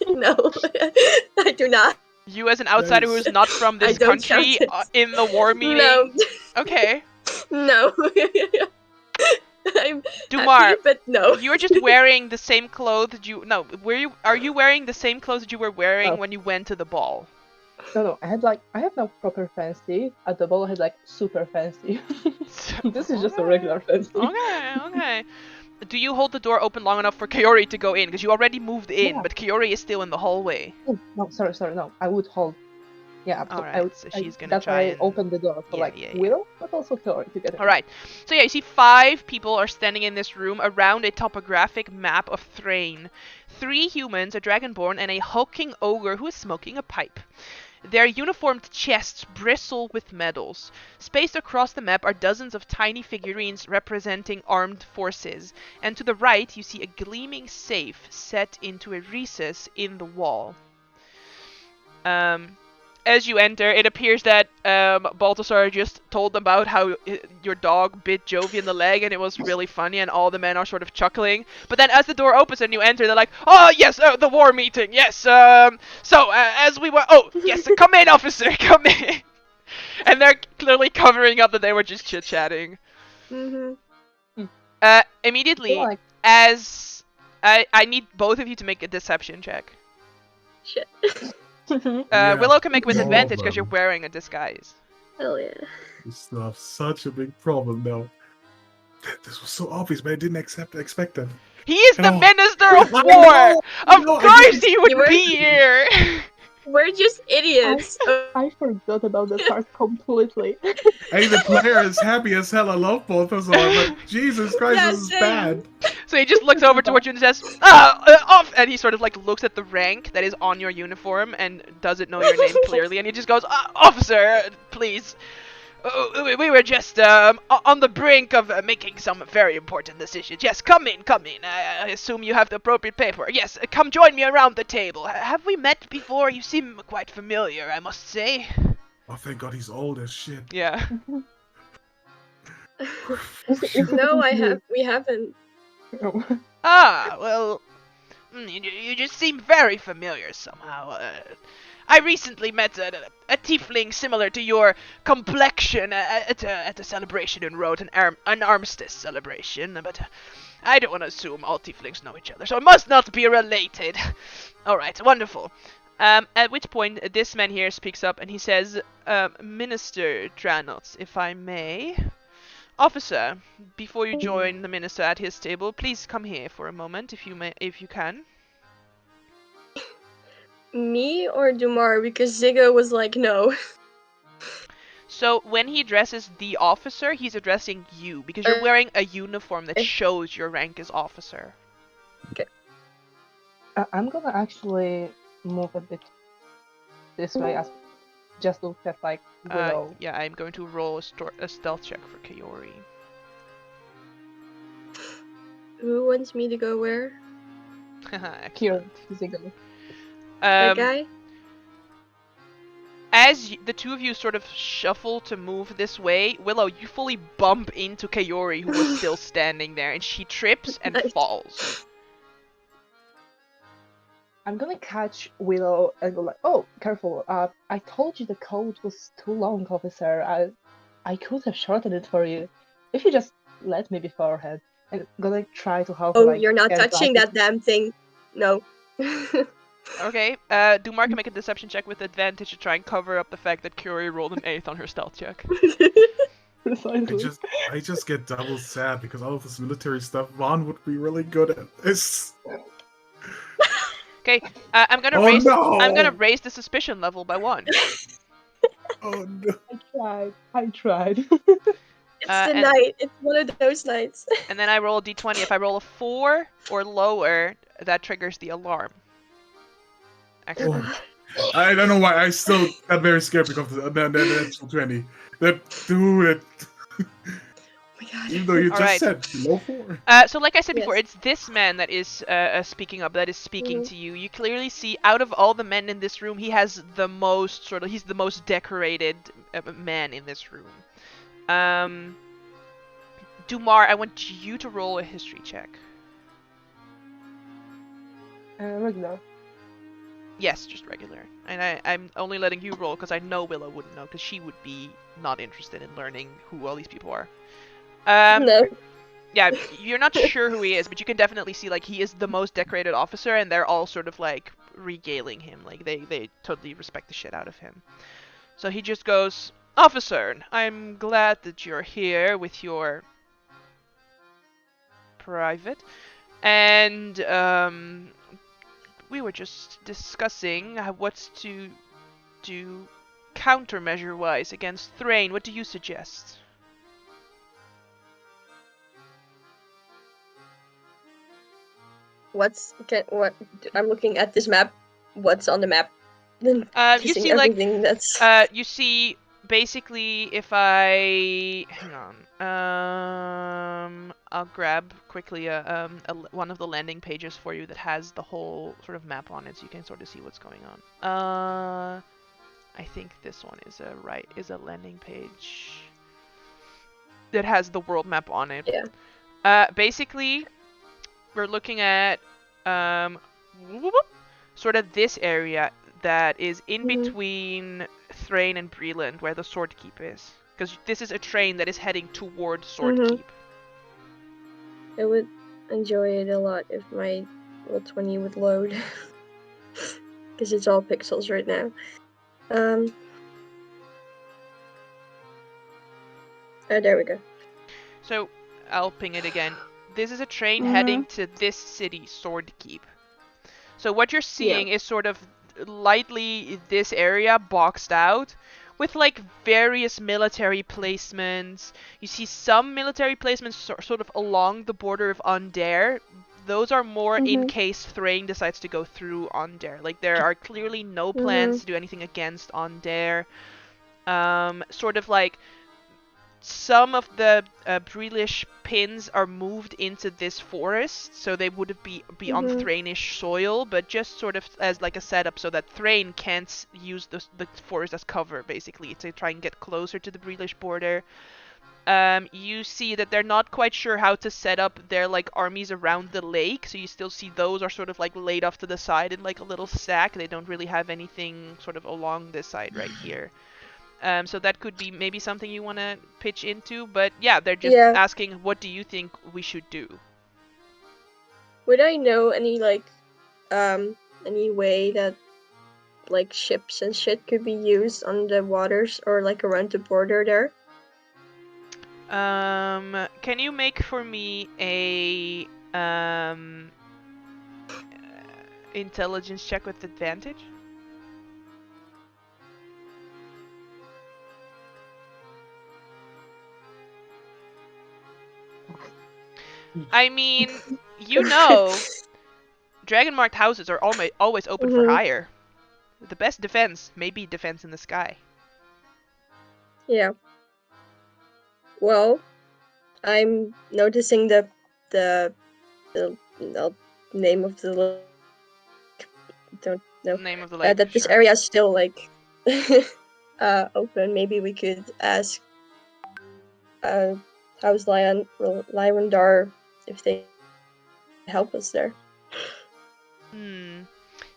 Speaker 1: No, I do not.
Speaker 3: You as an outsider who is not from this country in the war meeting?
Speaker 1: No.
Speaker 3: Okay.
Speaker 1: No. I'm
Speaker 3: Dumar,
Speaker 1: happy, but no.
Speaker 3: you're just wearing the same clothes are you wearing the same clothes that you were wearing when you went to the ball?
Speaker 2: No, I have no proper fancy. At the ball I had like super fancy. This is just a regular fancy.
Speaker 3: Okay. Do you hold the door open long enough for Kaori to go in? Because you already moved in, but Kaori is still in the hallway.
Speaker 2: Oh, no, sorry, no. I would hold. Yeah,
Speaker 3: alright, so she's gonna
Speaker 2: that's
Speaker 3: try
Speaker 2: why I
Speaker 3: and
Speaker 2: opened the door for Will, but also Kaori to get in.
Speaker 3: Alright, so yeah, you see 5 people are standing in this room around a topographic map of Thrain. 3 humans, a dragonborn, and a hulking ogre who is smoking a pipe. Their uniformed chests bristle with medals. Spaced across the map are dozens of tiny figurines representing armed forces, and to the right you see a gleaming safe set into a recess in the wall. As you enter, it appears that Balthasar just told them about how your dog bit Jovi in the leg, and it was really funny, and all the men are sort of chuckling. But then as the door opens and you enter, they're like, "Oh, yes, the war meeting, yes, as we were, oh, yes, come in, officer, come in." And they're clearly covering up that they were just chit-chatting.
Speaker 1: Mm-hmm.
Speaker 3: Immediately, as I need both of you to make a deception check.
Speaker 1: Shit.
Speaker 3: Willow can make with advantage because you're wearing a disguise.
Speaker 1: Hell yeah.
Speaker 4: We still have such a big problem now. This was so obvious, but I didn't expect that.
Speaker 3: He is the Minister of War! Of course he would be here!
Speaker 1: We're just idiots.
Speaker 2: I forgot about that part completely.
Speaker 4: Hey, the player is happy as hell. I love Balthazar, but Jesus Christ, this is bad.
Speaker 3: So he just looks over towards you and says, off! And he sort of like looks at the rank that is on your uniform and doesn't know your name clearly, and he just goes, officer, please. We were just on the brink of making some very important decisions. Yes, come in. I assume you have the appropriate paper. Yes, come join me around the table. Have we met before? You seem quite familiar, I must say.
Speaker 4: Oh, thank God he's old as shit.
Speaker 3: Yeah.
Speaker 1: No, we haven't.
Speaker 3: Ah, well, you just seem very familiar somehow. I recently met a tiefling similar to your complexion at a celebration in Rhodes, an armistice celebration, but I don't want to assume all tieflings know each other, so it must not be related. Alright, wonderful. At which point, this man here speaks up and he says, Minister Dranots, if I may. Officer, before you join the minister at his table, please come here for a moment, if you can.
Speaker 1: Me or Dumar? Because Ziggo was like, no.
Speaker 3: So when he addresses the officer, he's addressing you because you're wearing a uniform that shows your rank as officer.
Speaker 1: Okay.
Speaker 2: I'm gonna actually move a bit this way, as just look at like Willow.
Speaker 3: Yeah, I'm going to roll a stealth check for Kaori.
Speaker 1: Who wants me to go where?
Speaker 2: Here,
Speaker 3: Excellent.
Speaker 2: Ziggo.
Speaker 1: That guy?
Speaker 3: As the two of you sort of shuffle to move this way, Willow, you fully bump into Kaori, who was still standing there, and she trips and falls.
Speaker 2: I'm gonna catch Willow and go like, "Oh, careful! I told you the code was too long, officer. I could have shortened it for you if you just let me beforehand." And gonna try to help.
Speaker 1: Oh, you're not touching that damn thing. No.
Speaker 3: Okay, Dumar can make a deception check with advantage to try and cover up the fact that Kaori rolled an 8th on her stealth check.
Speaker 4: I just get double sad because all of this military stuff, Vaughn would be really good at this.
Speaker 3: Okay, I'm gonna raise the suspicion level by 1.
Speaker 4: Oh no!
Speaker 2: I tried.
Speaker 1: It's the night. It's one of those nights.
Speaker 3: And then I roll a d20. If I roll a 4 or lower, that triggers the alarm. Excellent.
Speaker 4: Oh, I don't know why I still got very scared because of that natural 20. Do it.
Speaker 1: Oh my god.
Speaker 4: Even though you just said below 4.
Speaker 3: So like I said before, it's this man that is speaking up, that is speaking to you. You clearly see, out of all the men in this room, he has the most he's the most decorated man in this room. Dumar, I want you to roll a history check.
Speaker 2: Regular.
Speaker 3: Yes, just regular. And I'm only letting you roll because I know Willow wouldn't know, because she would be not interested in learning who all these people are.
Speaker 1: No.
Speaker 3: Yeah, you're not sure who he is, but you can definitely see, like, he is the most decorated officer, and they're all sort of, like, regaling him. Like, they totally respect the shit out of him. So he just goes, Officer, I'm glad that you're here with your private. And, we were just discussing what to do countermeasure-wise against Thrain. What do you suggest?
Speaker 1: What? I'm looking at this map. What's on the map?
Speaker 3: You see,
Speaker 1: everything that's...
Speaker 3: you see, basically, if I... Hang on. I'll grab quickly one of the landing pages for you that has the whole sort of map on it, so you can sort of see what's going on. I think this one is a landing page that has the world map on it.
Speaker 1: Yeah.
Speaker 3: Basically, we're looking at sort of this area that is in between Thrain and Breland, where the Sword Keep is. Because this is a train that is heading toward Sword Keep.
Speaker 1: I would enjoy it a lot if my roll 20 would load. Because it's all pixels right now. Oh, there we go.
Speaker 3: So, I'll ping it again. This is a train heading to this city, Sword Keep. So what you're seeing is sort of lightly this area boxed out with like various military placements. You see some military placements sort of along the border of Undair. Those are more in case Thrain decides to go through Undair. Like, there are clearly no plans to do anything against Undair. Sort of like some of the Brelish pins are moved into this forest, so they would be on Thrainish soil, but just sort of as like a setup so that Thrain can't use the forest as cover, basically, to try and get closer to the Brelish border. you see that they're not quite sure how to set up their like armies around the lake, so you still see those are sort of like laid off to the side in like a little stack. They don't really have anything sort of along this side right here. So that could be maybe something you want to pitch into, but yeah, they're just
Speaker 1: Yeah.
Speaker 3: asking, what do you think we should do?
Speaker 1: Would I know any any way that like ships and shit could be used on the waters or like around the border there?
Speaker 3: Can you make for me a intelligence check with advantage? I mean, you know, dragon marked houses are always open for
Speaker 1: Mhm.
Speaker 3: hire. The best defense may be defense in the sky.
Speaker 1: Yeah. Well, I'm noticing the name of the don't know
Speaker 3: Name of the lake,
Speaker 1: that this
Speaker 3: sure.
Speaker 1: area is still like open. Maybe we could ask House Lyrandar if they help us there.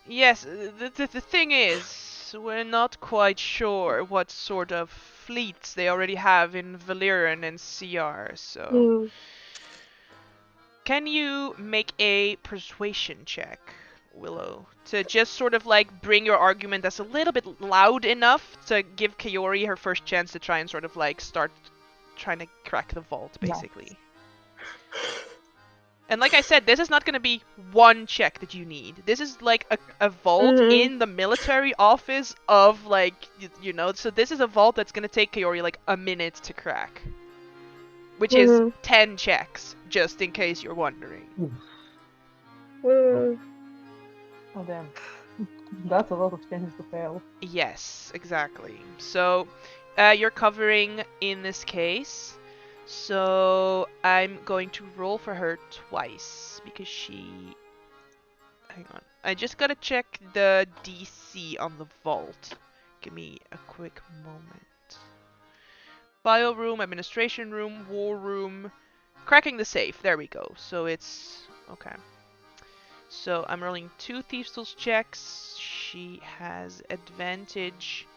Speaker 3: Yes, the thing is, we're not quite sure what sort of fleets they already have in Valyrian and CR, so...
Speaker 1: Hmm.
Speaker 3: Can you make a persuasion check, Willow, to just sort of like bring your argument that's a little bit loud enough to give Kaori her first chance to try and sort of like start trying to crack the vault, basically. And like I said, this is not going to be one check that you need. This is like a vault in the military office of like, you know, so this is a vault that's going to take Kaori like a minute to crack. Which is 10 checks, just in case you're wondering.
Speaker 5: Mm.
Speaker 2: Oh damn. That's a lot of chances to fail.
Speaker 3: Yes, exactly. So, you're covering in this case. So, I'm going to roll for her twice because she... Hang on. I just gotta check the DC on the vault. Give me a quick moment. Bio room, administration room, war room, cracking the safe. There we go. So it's okay. So I'm rolling 2 Thieves' Tools checks. She has advantage.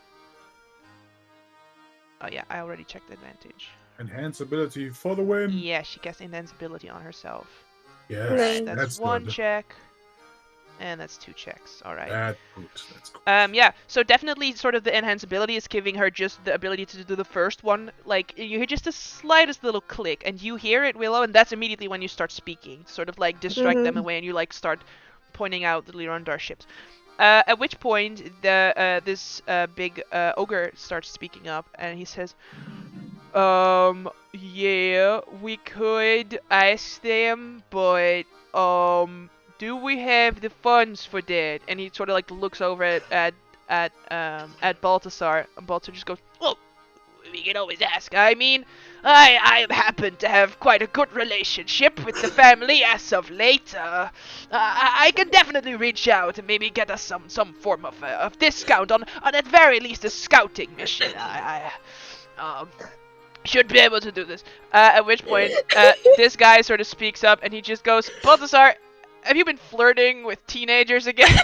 Speaker 3: Oh yeah, I already checked advantage.
Speaker 4: Enhance ability for the win.
Speaker 3: Yeah, she gets enhance ability on herself.
Speaker 4: Yes,
Speaker 3: That's one
Speaker 4: good.
Speaker 3: check. And that's 2 checks. All right.
Speaker 4: That's good. That's good.
Speaker 3: Yeah. So definitely, sort of the enhanceability is giving her just the ability to do the first one. Like you hear just the slightest little click, and you hear it, Willow, and that's immediately when you start speaking, sort of like distract them away, and you like start pointing out the Lyrandar ships. At which point, this big ogre starts speaking up, and he says, yeah, we could ask them, but do we have the funds for that? And he sort of like looks over at Baltasar, and Baltasar just goes, well, we can always ask. I mean, I happen to have quite a good relationship with the family as of late. I can definitely reach out and maybe get us some form of discount on at very least a scouting mission. I should be able to do this. At which point, this guy sort of speaks up and he just goes, Balthasar, have you been flirting with teenagers again?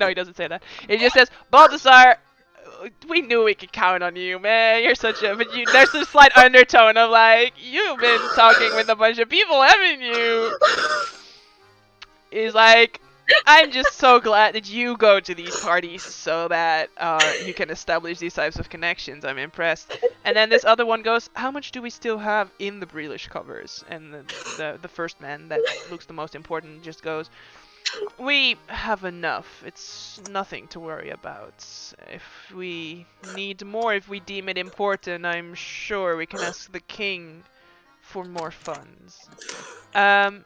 Speaker 3: No, he doesn't say that. He just says, Balthasar, we knew we could count on you, man. You're such a... But there's a slight undertone of like, you've been talking with a bunch of people, haven't you? He's like, I'm just so glad that you go to these parties so that you can establish these types of connections. I'm impressed. And then this other one goes, how much do we still have in the Breelish covers? And the first man that looks the most important just goes, we have enough. It's nothing to worry about. If we need more, if we deem it important, I'm sure we can ask the king for more funds. Can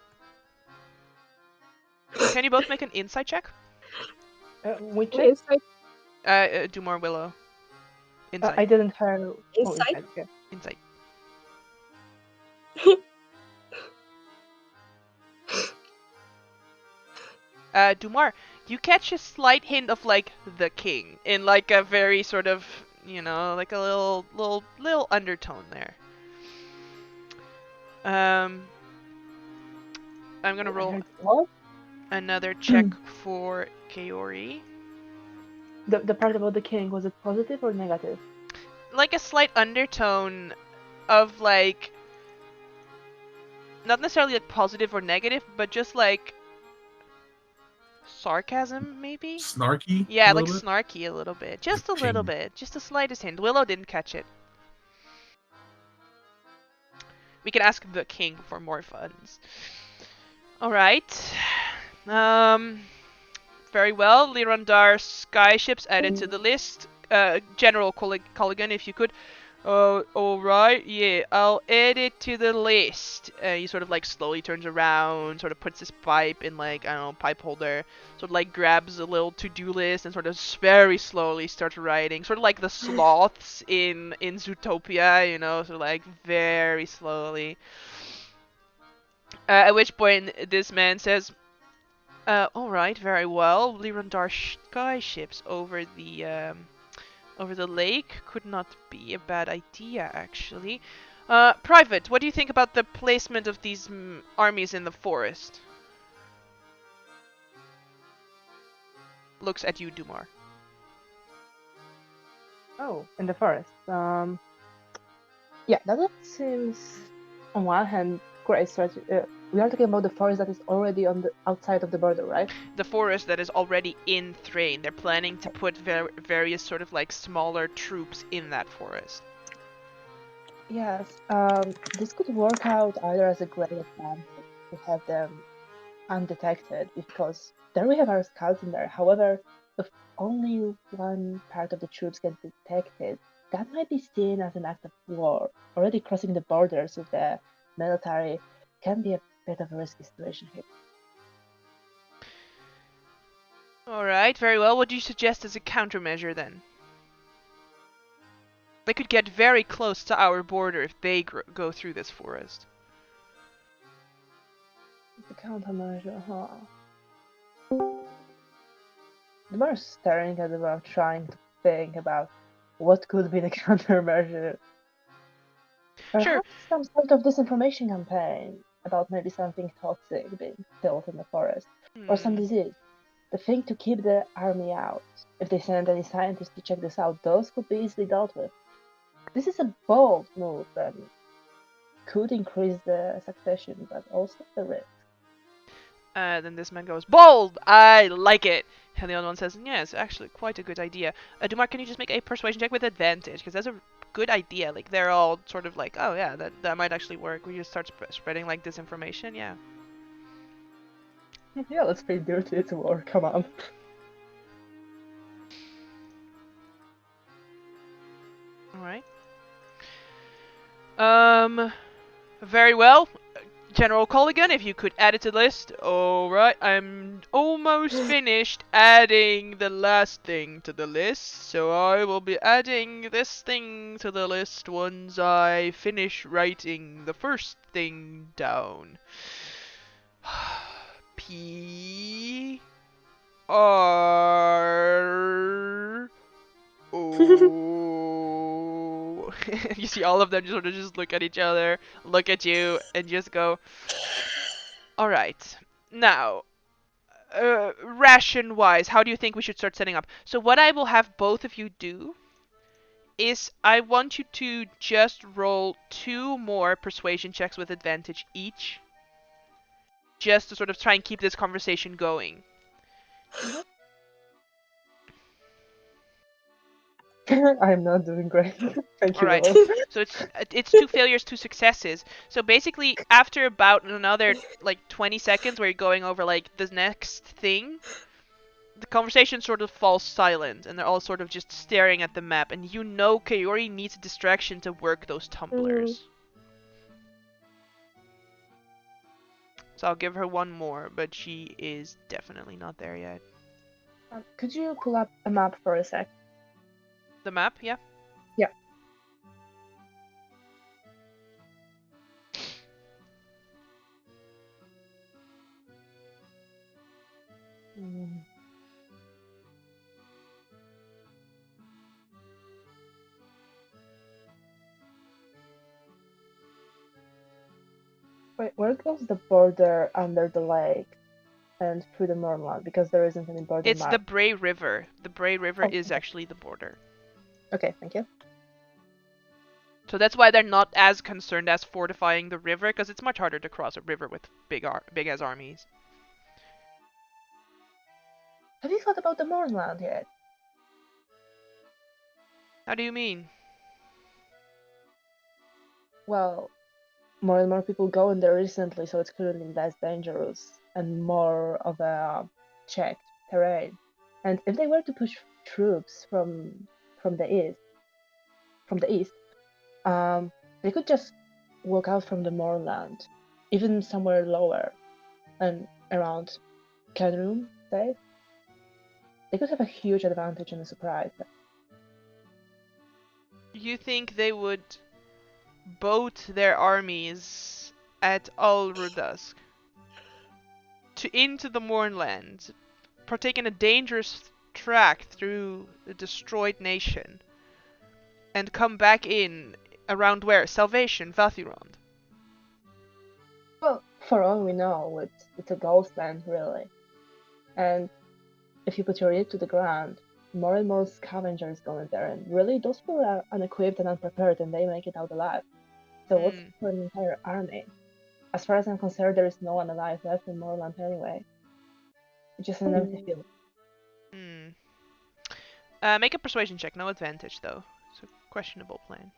Speaker 3: you both make an insight check?
Speaker 2: Which check?
Speaker 1: Insight.
Speaker 3: Do more, Willow. Insight.
Speaker 2: I didn't hear.
Speaker 1: Insight?
Speaker 2: Oh, okay.
Speaker 3: Insight. Dumar, you catch a slight hint of like the king in like a very sort of, you know, like a little undertone there. I'm gonna
Speaker 2: I
Speaker 3: roll
Speaker 2: heard what?
Speaker 3: another check for Kaori.
Speaker 2: The part about the king, was it positive or negative?
Speaker 3: Like a slight undertone of like, not necessarily like positive or negative, but just like sarcasm, maybe?
Speaker 4: Snarky a
Speaker 3: Yeah, like
Speaker 4: little bit.
Speaker 3: snarky a little bit.
Speaker 4: The
Speaker 3: Just a little
Speaker 4: king.
Speaker 3: bit. Just the slightest hint. Willow didn't catch it. We can ask the king for more funds. Alright. Very well. Lirandar skyships added to the list. General Colligan, if you could. Alright, yeah, I'll add it to the list. He sort of like slowly turns around, sort of puts his pipe in like, I don't know, pipe holder, sort of like grabs a little to-do list and sort of very slowly starts writing. Sort of like the sloths in Zootopia, you know, sort of like very slowly. At which point this man says, alright, very well. Lirandar skyships over the lake could not be a bad idea, actually. Private, what do you think about the placement of these armies in the forest? Looks at you, Dumar.
Speaker 2: Oh, in the forest. Yeah, that seems on one hand great strategy. We are talking about the forest that is already on the outside of the border, right?
Speaker 3: The forest that is already in Thrain. They're planning to put various sort of like smaller troops in that forest.
Speaker 2: Yes. This could work out either as a great advantage to have them undetected, because there we have our scouts in there. However, if only one part of the troops gets detected, that might be seen as an act of war. Already crossing the borders with the military can be a bit of a risky situation here.
Speaker 3: Alright, very well. What do you suggest as a countermeasure then? They could get very close to our border if they go through this forest.
Speaker 2: The countermeasure, huh? The more staring at the ground, trying to think about what could be the countermeasure.
Speaker 3: Sure.
Speaker 2: Perhaps some sort of disinformation campaign about maybe something toxic being killed in the forest, or some disease. The thing to keep the army out. If they send any scientists to check this out, those could be easily dealt with. This is a bold move and could increase the succession, but also the risk.
Speaker 3: Then this man goes, bold! I like it! And the other one says, yeah, it's actually quite a good idea. Dumar, can you just make a persuasion check with advantage? Because that's a good idea. Like, they're all sort of like, oh yeah, that might actually work. We just start spreading, like, disinformation, yeah.
Speaker 2: Yeah, let's pay dirty to war, come on.
Speaker 3: Alright. Very well. General Colligan, if you could add it to the list. Alright, I'm almost finished adding the last thing to the list, so I will be adding this thing to the list once I finish writing the first thing down. P R O. You see all of them sort of just look at each other, look at you, and just go, alright. Now, ration-wise, how do you think we should start setting up? So what I will have both of you do is I want you to just roll 2 more persuasion checks with advantage each, just to sort of try and keep this conversation going.
Speaker 2: I'm not doing great. Thank you,
Speaker 3: Alright,
Speaker 2: Willow.
Speaker 3: so it's 2 failures, 2 successes. So basically, after about another, like, 20 seconds where you're going over, like, the next thing, the conversation sort of falls silent, and they're all sort of just staring at the map, and you know Kaori needs a distraction to work those tumblers. So I'll give her one more, but she is definitely not there yet.
Speaker 2: Could you pull up a map for a sec?
Speaker 3: The map, yeah?
Speaker 2: Yeah. Wait, where goes the border under the lake and through the Moorland? Because there isn't any border
Speaker 3: It's the
Speaker 2: mark.
Speaker 3: Bray River. The Bray River
Speaker 2: Oh,
Speaker 3: is
Speaker 2: okay.
Speaker 3: actually the border.
Speaker 2: Okay, thank you.
Speaker 3: So that's why they're not as concerned as fortifying the river, because it's much harder to cross a river with big as armies.
Speaker 2: Have you thought about the Moorland yet?
Speaker 3: How do you mean?
Speaker 2: Well, more and more people go in there recently, so it's clearly less dangerous and more of a checked terrain. And if they were to push troops from the east, they could just walk out from the moorland, even somewhere lower and around Kenroom, say. They could have a huge advantage and a surprise.
Speaker 3: You think they would boat their armies at Alrudask into the Mournland, partake in a dangerous track through a destroyed nation, and come back in around where? Salvation, Vathirond.
Speaker 2: Well, for all we know, it's a ghost land, really. And if you put your ear to the ground, more and more scavengers go in there, and really, those people are unequipped and unprepared, and they make it out alive. So what's for an entire army? As far as I'm concerned, there is no one alive left in Moorland anyway. It's just an empty field.
Speaker 3: Make a persuasion check, no advantage though. It's a questionable plan.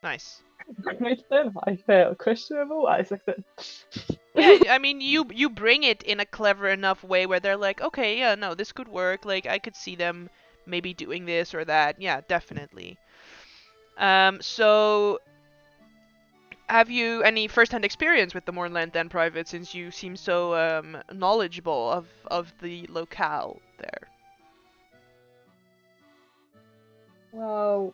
Speaker 3: Nice.
Speaker 2: Great then, I fail. Questionable, I succeed.
Speaker 3: Yeah, I mean, you bring it in a clever enough way where they're like, okay, yeah, no, this could work. Like, I could see them maybe doing this or that. Yeah, definitely. So have you any first-hand experience with the Moorland then, Private, since you seem so knowledgeable of the locale there?
Speaker 2: Well,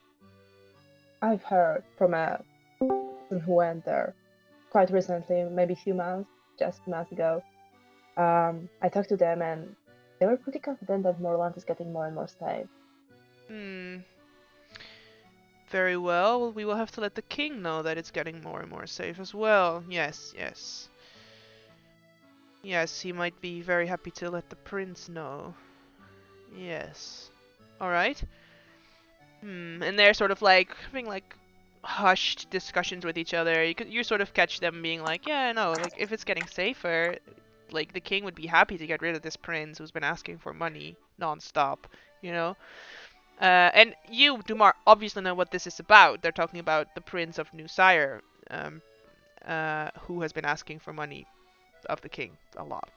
Speaker 2: I've heard from a person who went there quite recently, maybe a few months, just months ago. I talked to them and they were pretty confident that Moorland is getting more and more safe.
Speaker 3: Very well. We will have to let the king know that it's getting more and more safe as well. Yes, yes. Yes, he might be very happy to let the prince know. Yes. Alright. And they're sort of like having like hushed discussions with each other. You sort of catch them being like, yeah, no, like if it's getting safer, like the king would be happy to get rid of this prince who's been asking for money non-stop, you know? And you, Dumar, obviously know what this is about. They're talking about the Prince of New Sire, who has been asking for money of the king a lot.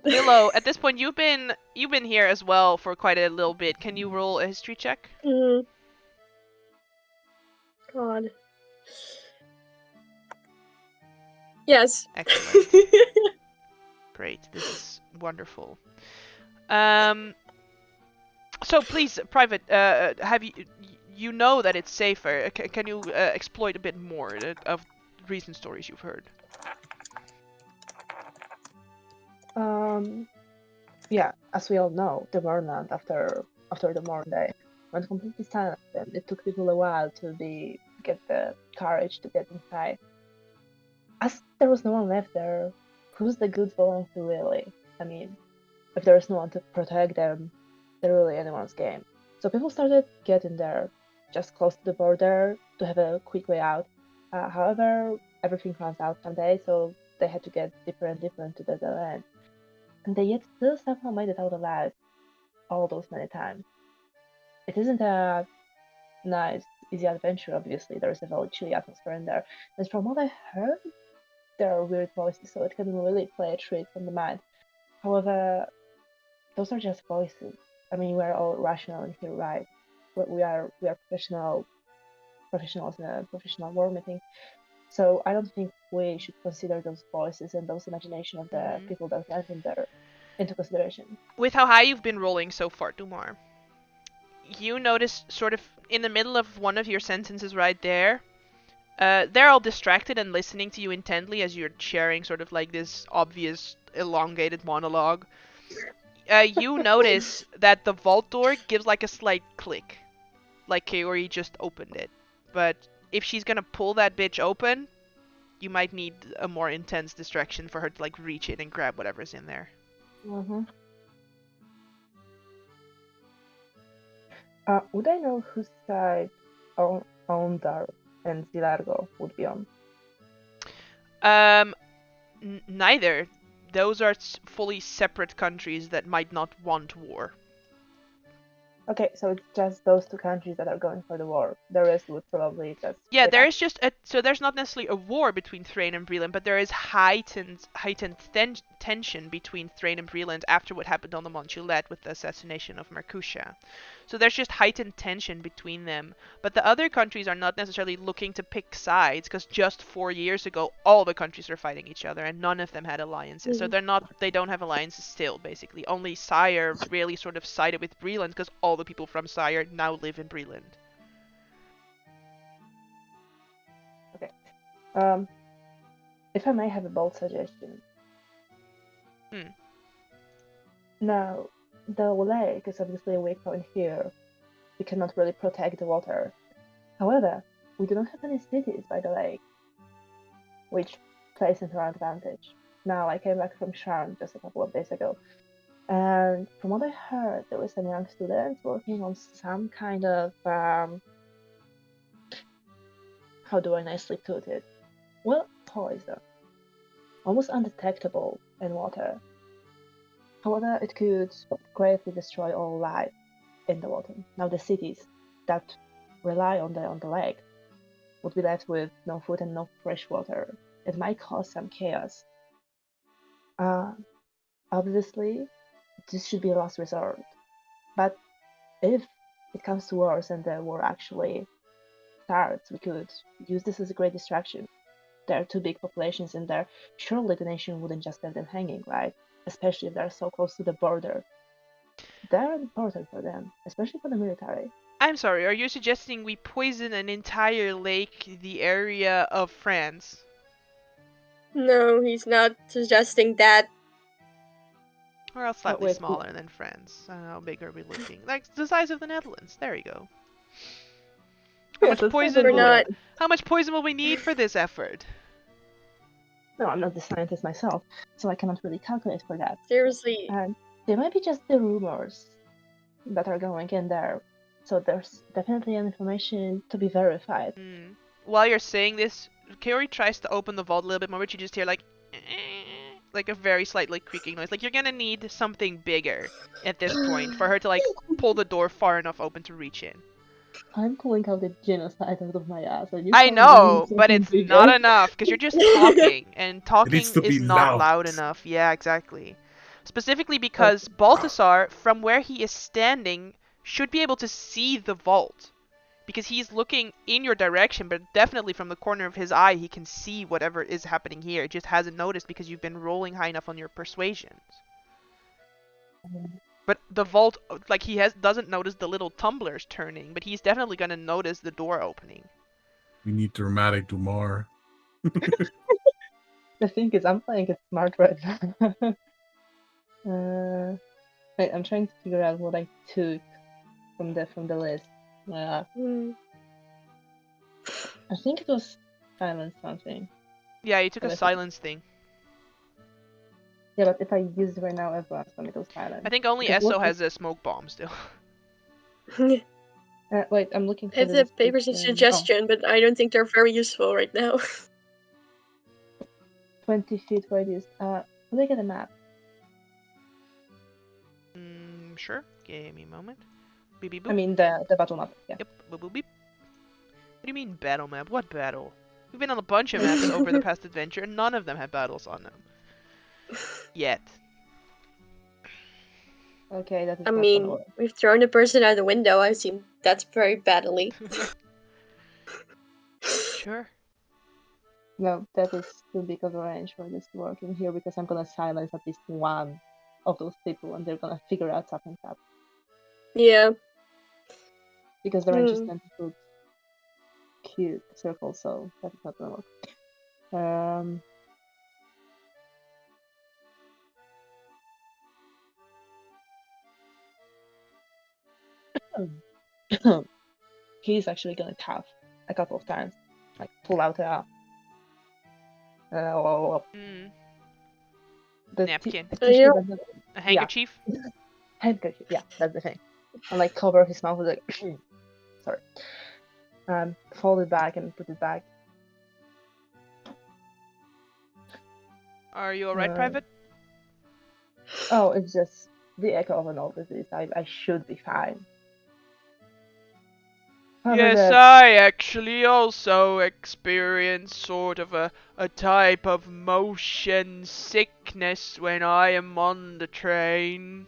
Speaker 3: Willow, at this point you've been here as well for quite a little bit. Can you roll a history check?
Speaker 1: God. Yes.
Speaker 3: Excellent. Great. This is wonderful. So please, Private, have you know that it's safer? Can you exploit a bit more of recent stories you've heard?
Speaker 2: Yeah, as we all know, the Moorland after the Morn Day went completely silent, and it took people a while to get the courage to get inside. As there was no one left there, who's the goods belong to really? I mean, if there is no one to protect them, they're really anyone's game. So people started getting there, just close to the border, to have a quick way out. However, everything runs out someday, so they had to get deeper and deeper into the land. And they yet still somehow made it out alive all those many times. It isn't a nice, easy adventure, obviously. There's a very chilly atmosphere in there. And from what I heard, there are weird voices, so it can really play a trick on the mind. However, those are just voices. I mean, we're all rational in here, right? We are professionals in a professional war meeting. So I don't think we should consider those voices and those imagination of the people that went in there into consideration.
Speaker 3: With how high you've been rolling so far, Dumar, you notice sort of in the middle of one of your sentences right there, they're all distracted and listening to you intently as you're sharing sort of like this obvious elongated monologue. You notice that the vault door gives like a slight click, like Kaori just opened it. But if she's gonna pull that bitch open, you might need a more intense distraction for her to like reach in and grab whatever's in there.
Speaker 2: Mm-hmm. Would I know whose side Ondar and Zilargo would be on?
Speaker 3: Neither. Those are fully separate countries that might not want war.
Speaker 2: Okay, so it's just those two countries that are going for the war. The rest would probably just...
Speaker 3: Yeah, there is just so there's not necessarily a war between Thrain and Breland, but there is heightened tension between Thrain and Breland after what happened on the Montulette with the assassination of Mercusha. So there's just heightened tension between them. But the other countries are not necessarily looking to pick sides, because just 4 years ago all the countries were fighting each other and none of them had alliances. So they don't have alliances still, basically. Only Sire really sort of sided with Breland because all the people from Sire now live in Breland.
Speaker 2: If I may have a bold suggestion. Now, the lake is obviously a weak point here. We cannot really protect the water. However, we do not have any cities by the lake, which plays into our advantage. Now, I came back from Sharn just a couple of days ago, and from what I heard, there were some young students working on some kind of, how do I nicely put it? Well, poison. Almost undetectable in water. However, it could greatly destroy all life in the water. Now, the cities that rely on the lake would be left with no food and no fresh water. It might cause some chaos. Obviously, this should be a last resort. But if it comes to worse and the war actually starts, we could use this as a great distraction. There are two big populations in there. Surely the nation wouldn't just let them hanging, right? Especially if they're so close to the border. They're important for them, especially for the military.
Speaker 3: I'm sorry, are you suggesting we poison an entire lake, the area of France?
Speaker 1: No, he's not suggesting that.
Speaker 3: Or else slightly
Speaker 2: wait,
Speaker 3: smaller than France. How big are we looking? Like the size of the Netherlands. There you go. How
Speaker 2: Yes,
Speaker 3: much
Speaker 2: it's
Speaker 3: poison?
Speaker 1: We're not.
Speaker 3: How much poison will we need for this effort?
Speaker 2: No, I'm not the scientist myself, so I cannot really calculate for that.
Speaker 1: Seriously.
Speaker 2: And they might be just the rumors that are going in there. So there's definitely an information to be verified.
Speaker 3: While you're saying this, Kaori tries to open the vault a little bit more, but you just hear like a very slightly creaking noise. Like you're gonna need something bigger at this point for her to like pull the door far enough open to reach in.
Speaker 2: I'm pulling out the genocide out of my ass. And you
Speaker 3: I
Speaker 2: tell me you
Speaker 3: know,
Speaker 2: need
Speaker 3: but
Speaker 2: something
Speaker 3: it's
Speaker 2: bigger.
Speaker 3: not enough because you're just talking, and
Speaker 4: It
Speaker 3: talking
Speaker 4: needs to be
Speaker 3: is not
Speaker 4: loud.
Speaker 3: loud enough. Yeah, exactly. Specifically because Balthasar, from where he is standing, should be able to see the vault. Because he's looking in your direction, but definitely from the corner of his eye, he can see whatever is happening here. Just hasn't noticed because you've been rolling high enough on your persuasions. But the vault, like doesn't notice the little tumblers turning, but he's definitely gonna notice the door opening.
Speaker 4: We need dramatic do more.
Speaker 2: The thing is, I'm playing it smart right now. Wait, I'm trying to figure out what I took from the list. I think it was silence something.
Speaker 3: Yeah, you took a silence thing.
Speaker 2: Yeah, but if I use it right now, everyone's gonna go silent.
Speaker 3: I think only Esso has a smoke bomb still.
Speaker 2: Wait, I'm looking for
Speaker 1: I have the papers of suggestion, but I don't think they're very useful right now.
Speaker 2: 20 feet radius. Look at the map.
Speaker 3: Sure. Give me a moment. Beep, beep, boop.
Speaker 2: I mean the battle map. Yeah.
Speaker 3: Yep. Boop, boop, beep. What do you mean battle map? What battle? We've been on a bunch of maps over the past adventure, and none of them have battles on them. Yet.
Speaker 2: Okay, that is.
Speaker 1: I mean, we've thrown a person out the window. I assume that's very badly.
Speaker 3: Sure.
Speaker 2: No, that is too big of a range for this to work in here because I'm gonna silence at least one of those people and they're gonna figure out something's up.
Speaker 1: Yeah.
Speaker 2: Because the range is 20 foot cube circle, so that is not gonna work. He's actually gonna cough a couple of times, like pull out
Speaker 3: Mm.
Speaker 2: the
Speaker 3: Napkin.
Speaker 2: the
Speaker 1: Oh,
Speaker 2: tissue
Speaker 1: yeah.
Speaker 2: that
Speaker 3: A handkerchief?
Speaker 2: handkerchief. Yeah, that's the thing. And like cover his mouth with like sorry. Fold it back and put it back.
Speaker 3: Are you alright, Private?
Speaker 2: Oh, it's just the echo of an old disease. I should be fine. However,
Speaker 3: Yes, I actually also experience sort of a type of motion sickness when I am on the train.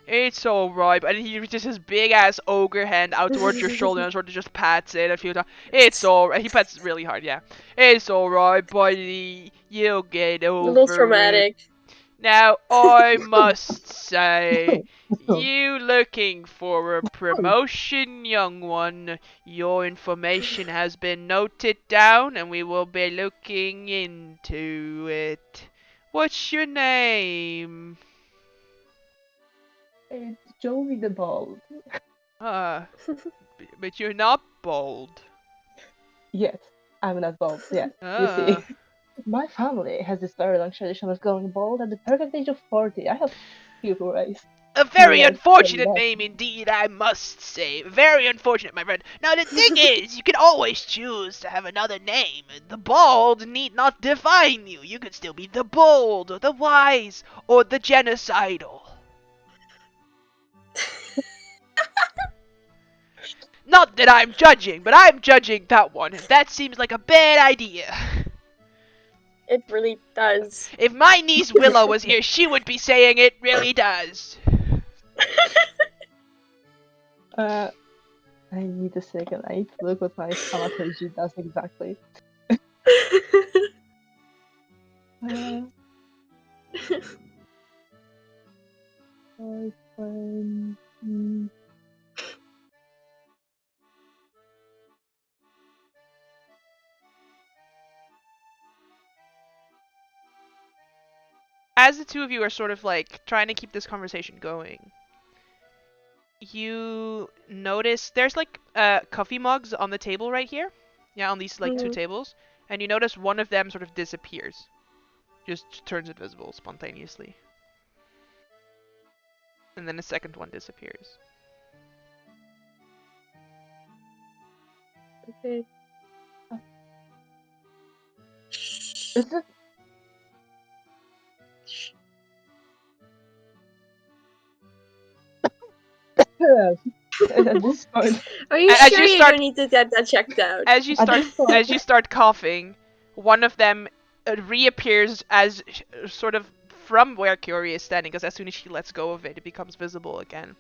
Speaker 3: It's alright, and he just his big ass ogre hand out towards your shoulder and sort of just pats it a few times. It's alright. He pats really hard, yeah. It's alright, buddy. You'll get
Speaker 1: A little
Speaker 3: over it.
Speaker 1: traumatic.
Speaker 3: Now, I must say, you looking for a promotion, young one? Your information has been noted down, and we will be looking into it. What's your name?
Speaker 2: it's Joey the Bald.
Speaker 3: But you're not bald.
Speaker 2: Yes, I'm not bald. Yeah, you see.
Speaker 3: Ah.
Speaker 2: My family has this very long tradition of going bald at the perfect age of 40. I have beautiful rays.
Speaker 3: A very
Speaker 2: Yes,
Speaker 3: unfortunate
Speaker 2: yes.
Speaker 3: name indeed, I must say. Very unfortunate, my friend. Now, the thing is, you can always choose to have another name. The bald need not define you. You could still be the bold, or the wise, or the genocidal. Not that I'm judging, but I'm judging that one. That seems like a bad idea.
Speaker 1: It really does.
Speaker 3: If my niece Willow was here, she would be saying it really does.
Speaker 2: I need a second. I need to look what my thaumaturgy does exactly.
Speaker 3: As the two of you are sort of like trying to keep this conversation going, you notice there's like coffee mugs on the table right here. Yeah, on these like two tables. And you notice one of them sort of disappears. Just turns invisible spontaneously. And then the second one disappears.
Speaker 1: Okay.
Speaker 2: Is it? At this point,
Speaker 1: Are you
Speaker 3: As
Speaker 1: sure
Speaker 3: you
Speaker 1: you
Speaker 3: start-
Speaker 1: don't need to get that checked out?
Speaker 3: As you
Speaker 2: At
Speaker 3: start
Speaker 2: this point-
Speaker 3: as you start coughing, one of them reappears as sort of from where Curie is standing, because as soon as she lets go of it, it becomes visible again.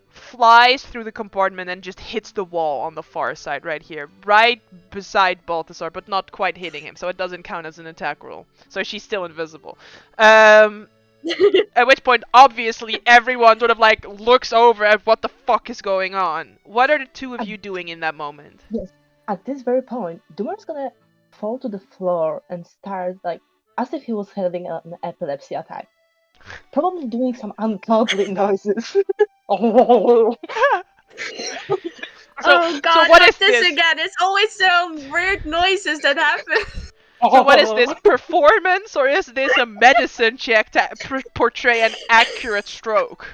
Speaker 3: Flies through the compartment and just hits the wall on the far side right here, right beside Balthasar, but not quite hitting him, so it doesn't count as an attack roll. So she's still invisible. At which point, obviously, everyone sort of like looks over at what the fuck is going on. What are the two of you doing in that moment?
Speaker 2: yes. At this very point, Dumar's gonna fall to the floor and start like as if he was having an epilepsy attack. Probably doing some ungodly noises.
Speaker 1: Oh god,
Speaker 3: so what
Speaker 1: not
Speaker 3: is
Speaker 1: this
Speaker 3: this?
Speaker 1: again. It's always some weird noises that happen.
Speaker 3: So what is this, performance, or is this a medicine check to portray an accurate stroke?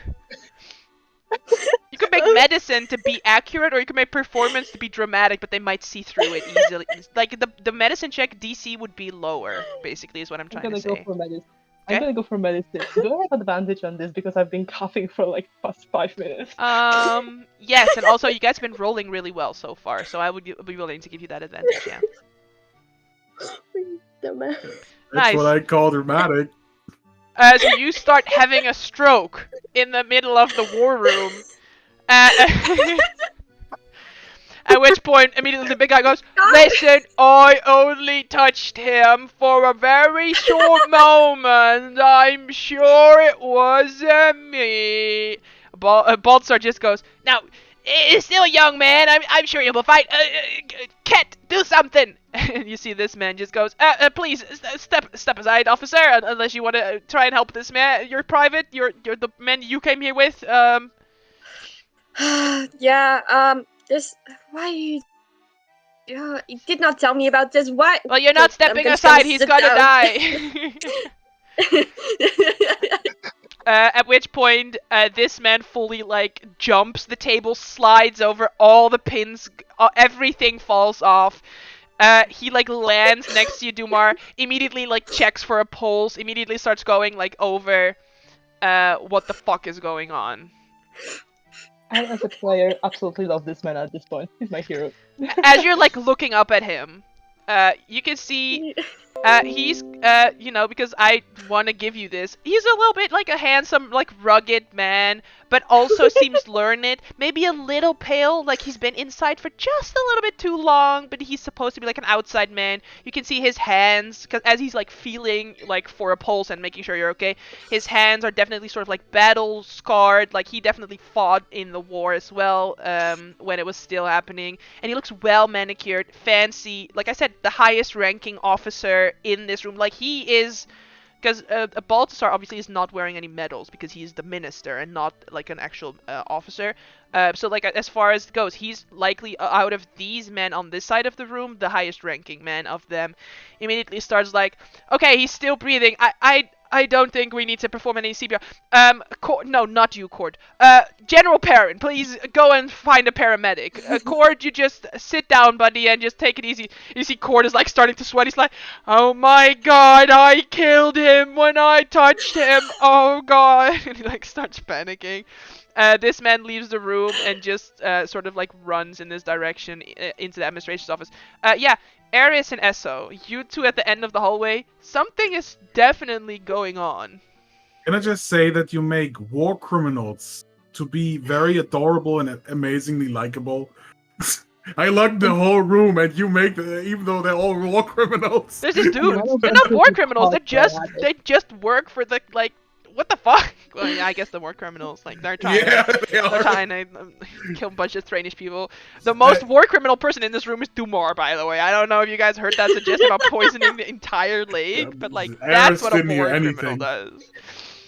Speaker 3: You can make medicine to be accurate, or you can make performance to be dramatic, but they might see through it easily. Like, the medicine check DC would be lower, basically, is what I'm
Speaker 2: I'm
Speaker 3: trying to
Speaker 2: gonna
Speaker 3: say.
Speaker 2: go for medicine.
Speaker 3: Okay.
Speaker 2: I'm gonna go for medicine. Do I have advantage on this because I've been coughing for like past 5 minutes?
Speaker 3: Yes, and also you guys have been rolling really well so far, so I would be willing to give you that advantage, yeah.
Speaker 1: Dumbass.
Speaker 4: That's
Speaker 3: Nice.
Speaker 4: what I call dramatic.
Speaker 3: So you start having a stroke in the middle of the war room. At which point, immediately the big guy goes, "Listen, I only touched him for a very short moment. I'm sure it wasn't me." Baltzar just goes, "Now, it's still a young man. I'm sure you will fight. Ket, do something." And you see this man just goes, "Please step aside, officer, unless you want to try and help this man. You're private. You're the men you came here with.
Speaker 1: Yeah. This. Why you? You did not tell me about this. Why?
Speaker 3: Well, you're not
Speaker 1: I'm
Speaker 3: stepping
Speaker 1: just gonna
Speaker 3: aside. He's
Speaker 1: sit
Speaker 3: gonna
Speaker 1: down.
Speaker 3: die. At which point, this man fully like jumps the table, slides over all the pins, everything falls off. He like lands next to you, Dumar. Immediately like checks for a pulse. Immediately starts going like over, what the fuck is going on.
Speaker 2: I, as a player, absolutely love this man at this point. He's my hero.
Speaker 3: As you're like looking up at him, you can see he's, because I want to give you this. He's a little bit like a handsome, like rugged man, but also seems learned. Maybe a little pale, like he's been inside for just a little bit too long, but he's supposed to be like an outside man. You can see his hands, because as he's like feeling like for a pulse and making sure you're okay, his hands are definitely sort of like battle scarred. Like he definitely fought in the war as well, when it was still happening. And he looks well manicured, fancy. Like I said, the highest ranking officer in this room. Like he is, because Baltasar obviously is not wearing any medals because he's the minister and not like an actual officer. So like as far as it goes, he's likely out of these men on this side of the room, the highest ranking man of them. Immediately starts like, okay, he's still breathing. I don't think we need to perform any CPR. No, not you, Cord. General Perrin, please go and find a paramedic. Cord, you just sit down, buddy, and just take it easy. You see Cord is like starting to sweat. He's like, oh my god, I killed him when I touched him. Oh god. And he like starts panicking. This man leaves the room and just sort of like runs in this direction into the administration's office. Yeah, Arius and Esso, you two at the end of the hallway, something is definitely going on.
Speaker 4: Can I just say that you make war criminals to be very adorable and amazingly likable? I locked the whole room, and you make even though they're all war criminals.
Speaker 3: There's this dude.
Speaker 2: None of
Speaker 3: They're
Speaker 2: them
Speaker 3: not
Speaker 2: could
Speaker 3: war
Speaker 2: be
Speaker 3: criminals.
Speaker 2: caught
Speaker 3: They just work for the like. What the fuck? Well, yeah, I guess the war criminals. Like they're trying.
Speaker 4: Yeah,
Speaker 3: to,
Speaker 4: they
Speaker 3: they're
Speaker 4: are.
Speaker 3: trying to kill a bunch of Thrainish people. The most war criminal person in this room is Dumar, by the way. I don't know if you guys heard that suggestion about poisoning the entire lake, but like that's what a
Speaker 4: didn't hear
Speaker 3: war criminal
Speaker 4: anything.
Speaker 3: does.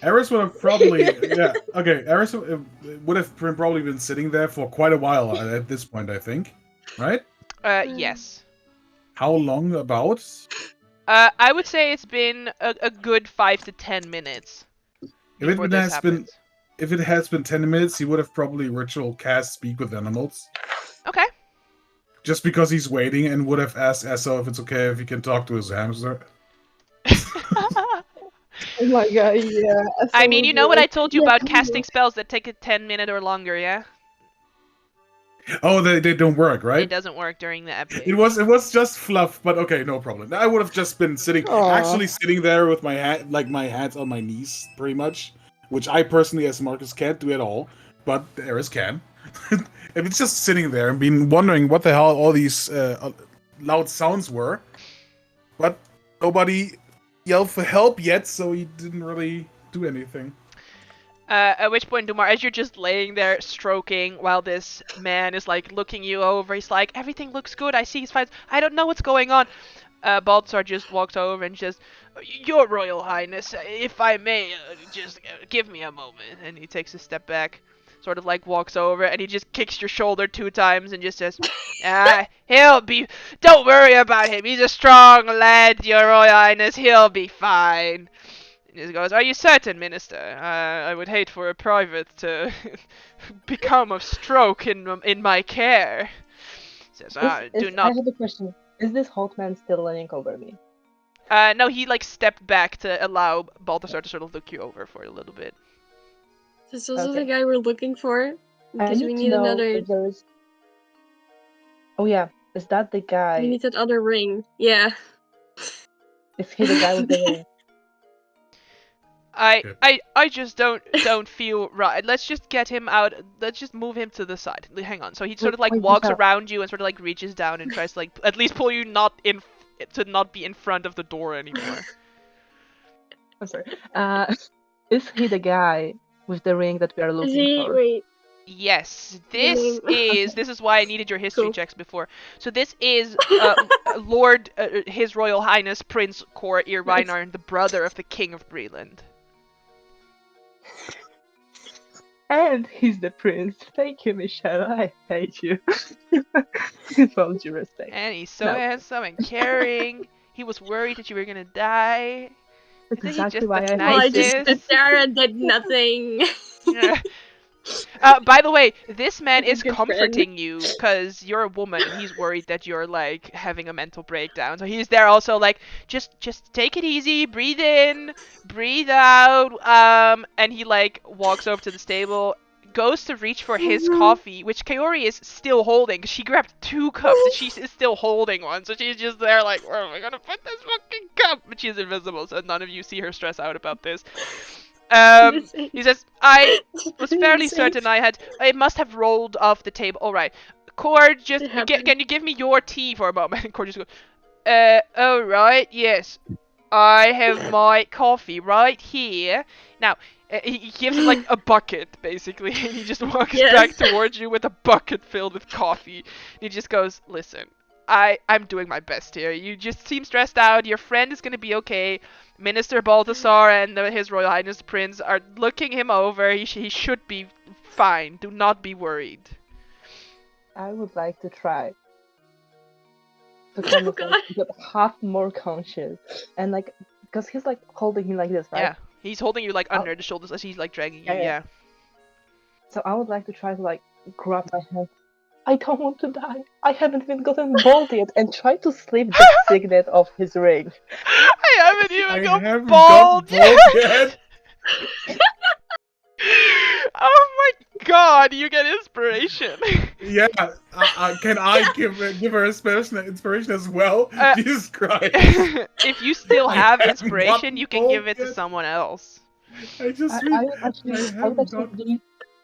Speaker 4: Eris would have probably, yeah, okay. Eris would have probably been sitting there for quite a while at this point, I think, right?
Speaker 3: Yes.
Speaker 4: How long about?
Speaker 3: I would say it's been a good 5 to 10 minutes.
Speaker 4: If
Speaker 3: before
Speaker 4: it
Speaker 3: this
Speaker 4: has been,
Speaker 3: happens.
Speaker 4: if it has been 10 minutes, he would have probably ritual cast Speak with Animals.
Speaker 3: Okay.
Speaker 4: Just because he's waiting, and would have asked Esso if it's okay if he can talk to his hamster.
Speaker 5: Oh my god, yeah.
Speaker 3: I mean, you know what I told you
Speaker 5: Yeah,
Speaker 3: about casting spells that take a 10 minute or longer, yeah?
Speaker 4: Oh, they don't work, right?
Speaker 3: It doesn't work during the epic.
Speaker 4: It was just fluff, but okay, no problem. I would have just been actually sitting there with my hands on my knees, pretty much, which I personally, as Marcus, can't do at all, but Eris can. And it's just sitting there and been wondering what the hell all these loud sounds were, but nobody yelled for help yet, so he didn't really do anything.
Speaker 3: At which point, Dumar, as you're just laying there stroking while this man is like looking you over, he's like, everything looks good, I see he's fine, I don't know what's going on. Baltzar just walks over and just, Your Royal Highness, if I may, just give me a moment. And he takes a step back, sort of like walks over, and he just kicks your shoulder 2 times and just says, don't worry about him, he's a strong lad, Your Royal Highness, he'll be fine. And he goes, are you certain, Minister? I would hate for a private to become of stroke in my care. He says, do not...
Speaker 2: I have a question. Is this Holtman still leaning over me?
Speaker 3: No, he like stepped back to allow Balthasar to sort of look you over for a little bit.
Speaker 1: This is the guy we're looking for? Because we need another...
Speaker 2: Oh yeah, is that the guy?
Speaker 1: We need that other ring. Yeah.
Speaker 2: Is he the guy with the ring?
Speaker 3: I just don't feel right. Let's just get him out. Let's just move him to the side. Hang on. So he sort of like walks around you and sort of like reaches down and tries to like at least pull you not be in front of the door anymore.
Speaker 2: I'm sorry. Is he the guy with the ring that we are looking for?
Speaker 1: Wait.
Speaker 3: Yes, this is why I needed your history checks before. So this is Lord, His Royal Highness Prince Cor Irvinar, the brother of the King of Breland.
Speaker 2: And he's the prince. Thank you, Michelle. I hate you. With all due respect.
Speaker 3: And he's so
Speaker 2: No.
Speaker 3: handsome and caring. He was worried that you were gonna die.
Speaker 2: That's
Speaker 3: Isn't he
Speaker 2: exactly
Speaker 3: just
Speaker 2: why
Speaker 3: the
Speaker 2: I
Speaker 1: Well, I
Speaker 2: hate
Speaker 1: just
Speaker 2: you.
Speaker 1: stood
Speaker 3: nicest?
Speaker 1: there and did nothing.
Speaker 3: By the way, this man
Speaker 1: He's
Speaker 3: is
Speaker 1: a good friend.
Speaker 3: comforting you because you're a woman and he's worried that you're like having a mental breakdown. So he's there also like, just take it easy, breathe in, breathe out. And he like walks over to the table, goes to reach for his coffee, which Kaori is still holding. 'Cause she grabbed 2 cups and she is still holding one. So she's just there like, where am I gonna put this fucking cup? But she's invisible, so none of you see her stress out about this. He says, I was fairly certain I must have rolled off the table. All right, Cord, just can you give me your tea for a moment? And Cord just goes, all right, yes, I have my coffee right here. Now, he gives him like a bucket basically, and he just walks back towards you with a bucket filled with coffee. And he just goes, listen, I'm doing my best here. You just seem stressed out. Your friend is gonna be okay. Minister Balthasar and His Royal Highness the Prince are looking him over. He should be fine. Do not be worried.
Speaker 2: I would like to try to kind of like get half more conscious and like because he's like holding him like this, right?
Speaker 3: Yeah, he's holding you like under the shoulders as he's like dragging you. Yeah.
Speaker 2: So I would like to try to like grab my hand. I don't want to die. I haven't even gotten bald yet, and try to slip the signet of his ring.
Speaker 3: I haven't even
Speaker 4: haven't
Speaker 3: bald
Speaker 4: gotten bald
Speaker 3: yet. Oh my god, you get inspiration.
Speaker 4: Yeah, can I give her inspiration as well? Jesus Christ!
Speaker 3: If you still have
Speaker 4: haven't
Speaker 3: inspiration,
Speaker 4: gotten
Speaker 3: you can give
Speaker 4: bald
Speaker 3: it to
Speaker 4: yet.
Speaker 3: someone else.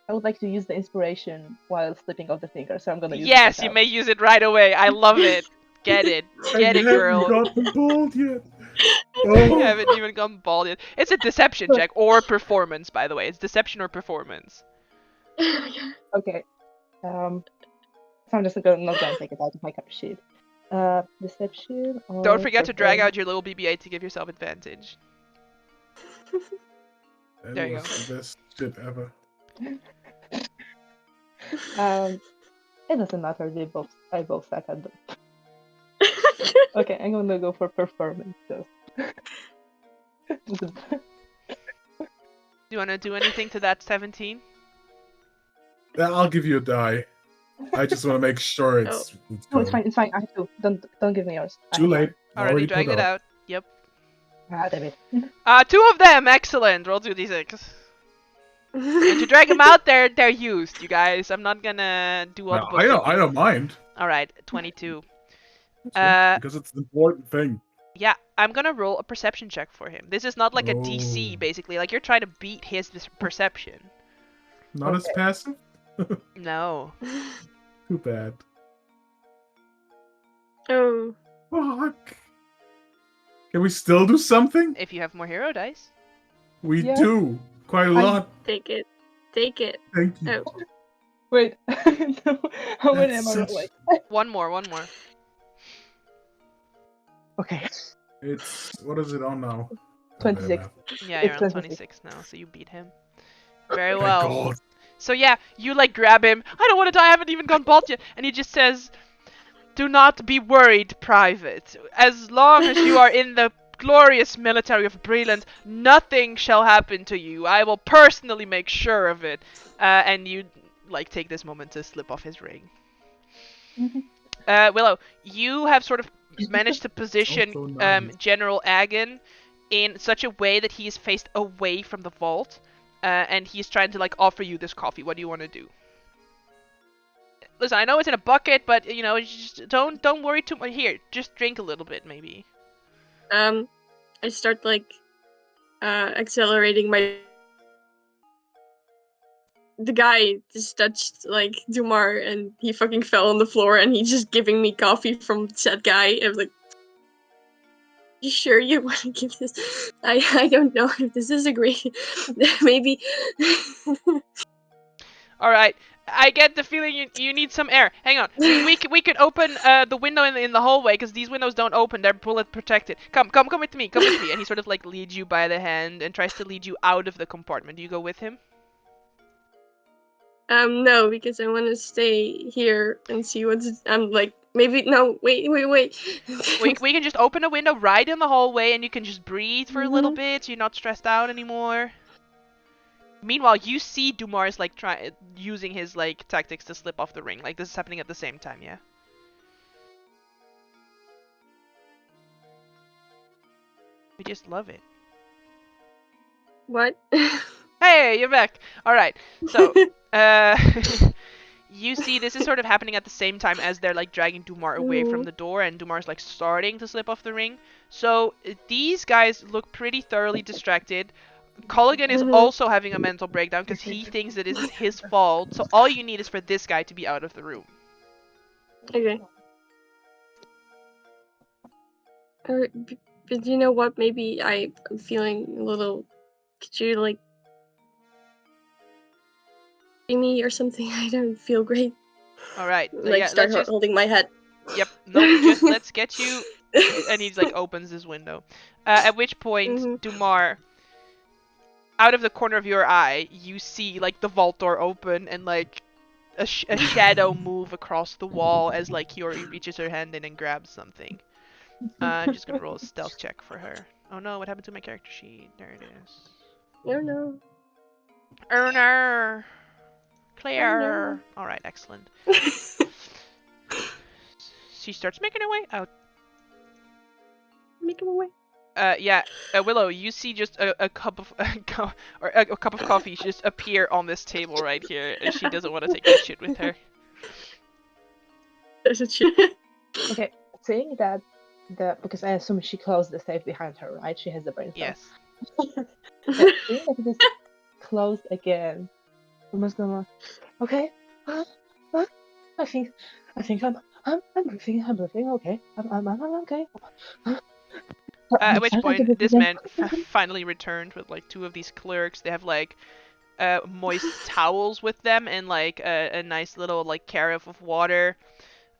Speaker 2: I would like to use the inspiration while slipping off the finger, so I'm gonna use it.
Speaker 3: Yes, you may use it right away. I love it. Get it. Get it, girl.
Speaker 4: I haven't gotten bald yet.
Speaker 3: You haven't even gone bald yet. It's a deception check or performance, by the way. It's deception or performance.
Speaker 2: Okay. So I'm just not gonna take it out of my cover sheet. Deception or
Speaker 3: Don't forget to drag
Speaker 2: performance.
Speaker 3: out your little BB-8 to give yourself advantage.
Speaker 4: That
Speaker 3: There you
Speaker 4: was the best shit ever.
Speaker 2: It doesn't matter. I both suck at them. Okay, I'm gonna go for performance. So.
Speaker 3: Do you want to do anything to that 17?
Speaker 4: I'll give you a die. I just want to make sure it's.
Speaker 2: No, it's fine. It's fine. I have to. Don't give me yours.
Speaker 4: Too late.
Speaker 3: Already dragged it out. Yep.
Speaker 2: Ah, damn it.
Speaker 3: 2 of them. Excellent. Roll 2d6. And to drag them out, they're used, you guys. I'm not gonna do all the booking.
Speaker 4: I don't mind.
Speaker 3: All right, 22.
Speaker 4: Because it's an important thing.
Speaker 3: Yeah, I'm gonna roll a perception check for him. This is not like a DC, basically. Like you're trying to beat his perception.
Speaker 4: Not as passive.
Speaker 3: No.
Speaker 4: Too bad.
Speaker 1: Oh.
Speaker 4: Fuck. Can we still do something?
Speaker 3: If you have more hero dice.
Speaker 4: We do. Quite a lot.
Speaker 1: Take it. Take it.
Speaker 4: Thank you.
Speaker 1: Oh.
Speaker 2: Wait. No, how many am I rolling?
Speaker 3: One more.
Speaker 2: Okay.
Speaker 4: It's what is it on now?
Speaker 2: 26.
Speaker 3: Yeah,
Speaker 2: It's
Speaker 3: you're on
Speaker 2: 26.
Speaker 3: 26 now, so you beat him. Very
Speaker 4: Thank
Speaker 3: well.
Speaker 4: God.
Speaker 3: So yeah, you like grab him. I don't want to die. I haven't even gone bald yet. And he just says, "Do not be worried, Private. As long as you are in the glorious military of Breland, nothing shall happen to you. I will personally make sure of it." And you like take this moment to slip off his ring. Willow, you have sort of managed to position
Speaker 4: so nice.
Speaker 3: General Agon in such a way that he is faced away from the vault, and he's trying to like offer you this coffee. What do you want to do? Listen, I know it's in a bucket, but you know, just don't worry too much. Here, just drink a little bit, maybe.
Speaker 1: I start like accelerating my. The guy just touched like Dumar and he fucking fell on the floor and he's just giving me coffee from said guy. I was like, "You sure you want to give this?" I don't know if this is a great. Maybe.
Speaker 3: All right. I get the feeling you need some air. Hang on. We could open the window in the hallway because these windows don't open. They're bullet protected. Come with me. Come with me. And he sort of like leads you by the hand and tries to lead you out of the compartment. Do you go with him?
Speaker 1: No, because I want to stay here and see what's. I'm like, maybe no. Wait.
Speaker 3: We can just open a window right in the hallway, and you can just breathe for a little
Speaker 1: Mhm.
Speaker 3: bit, so you're not stressed out anymore. Meanwhile, you see Dumar's like using his like tactics to slip off the ring. Like this is happening at the same time, yeah. We just love it.
Speaker 1: What?
Speaker 3: Hey, you're back. All right. So, you see this is sort of happening at the same time as they're like dragging Dumar away from the door, and Dumar's like starting to slip off the ring. So these guys look pretty thoroughly distracted. Colligan is also having a mental breakdown because he thinks that this is his fault. So all you need is for this guy to be out of the room.
Speaker 1: Okay. But you know what? Maybe I'm feeling a little. Could you like see me or something? I don't feel great.
Speaker 3: All right. So
Speaker 1: Like
Speaker 3: yeah,
Speaker 1: start
Speaker 3: let's just.
Speaker 1: holding my head.
Speaker 3: Yep. Nope. Just let's get you. And he's like opens his window. At which point, Dumar, out of the corner of your eye, you see like the vault door open and like a shadow move across the wall as like Hiyori reaches her hand in and grabs something. I'm just gonna roll a stealth check for her. Oh no, what happened to my character sheet? There it is.
Speaker 1: No.
Speaker 3: Erner! Claire!
Speaker 1: Oh, no.
Speaker 3: Alright, excellent. She starts making her way out.
Speaker 1: Make him away.
Speaker 3: Yeah, Willow, you see just a cup of a cup of coffee just appear on this table right here, and she doesn't want to take that shit with her.
Speaker 1: There's a shit.
Speaker 2: Okay, saying that because I assume she closed the safe behind her, right? She has the brain cell.
Speaker 3: Yes.
Speaker 2: Saying that it is closed again. I'm just gonna. Okay. I think I'm breathing. I'm breathing. Okay. I'm okay.
Speaker 3: At which point, this man finally returned with like two of these clerks. They have like moist towels with them and like a nice little like carafe of water.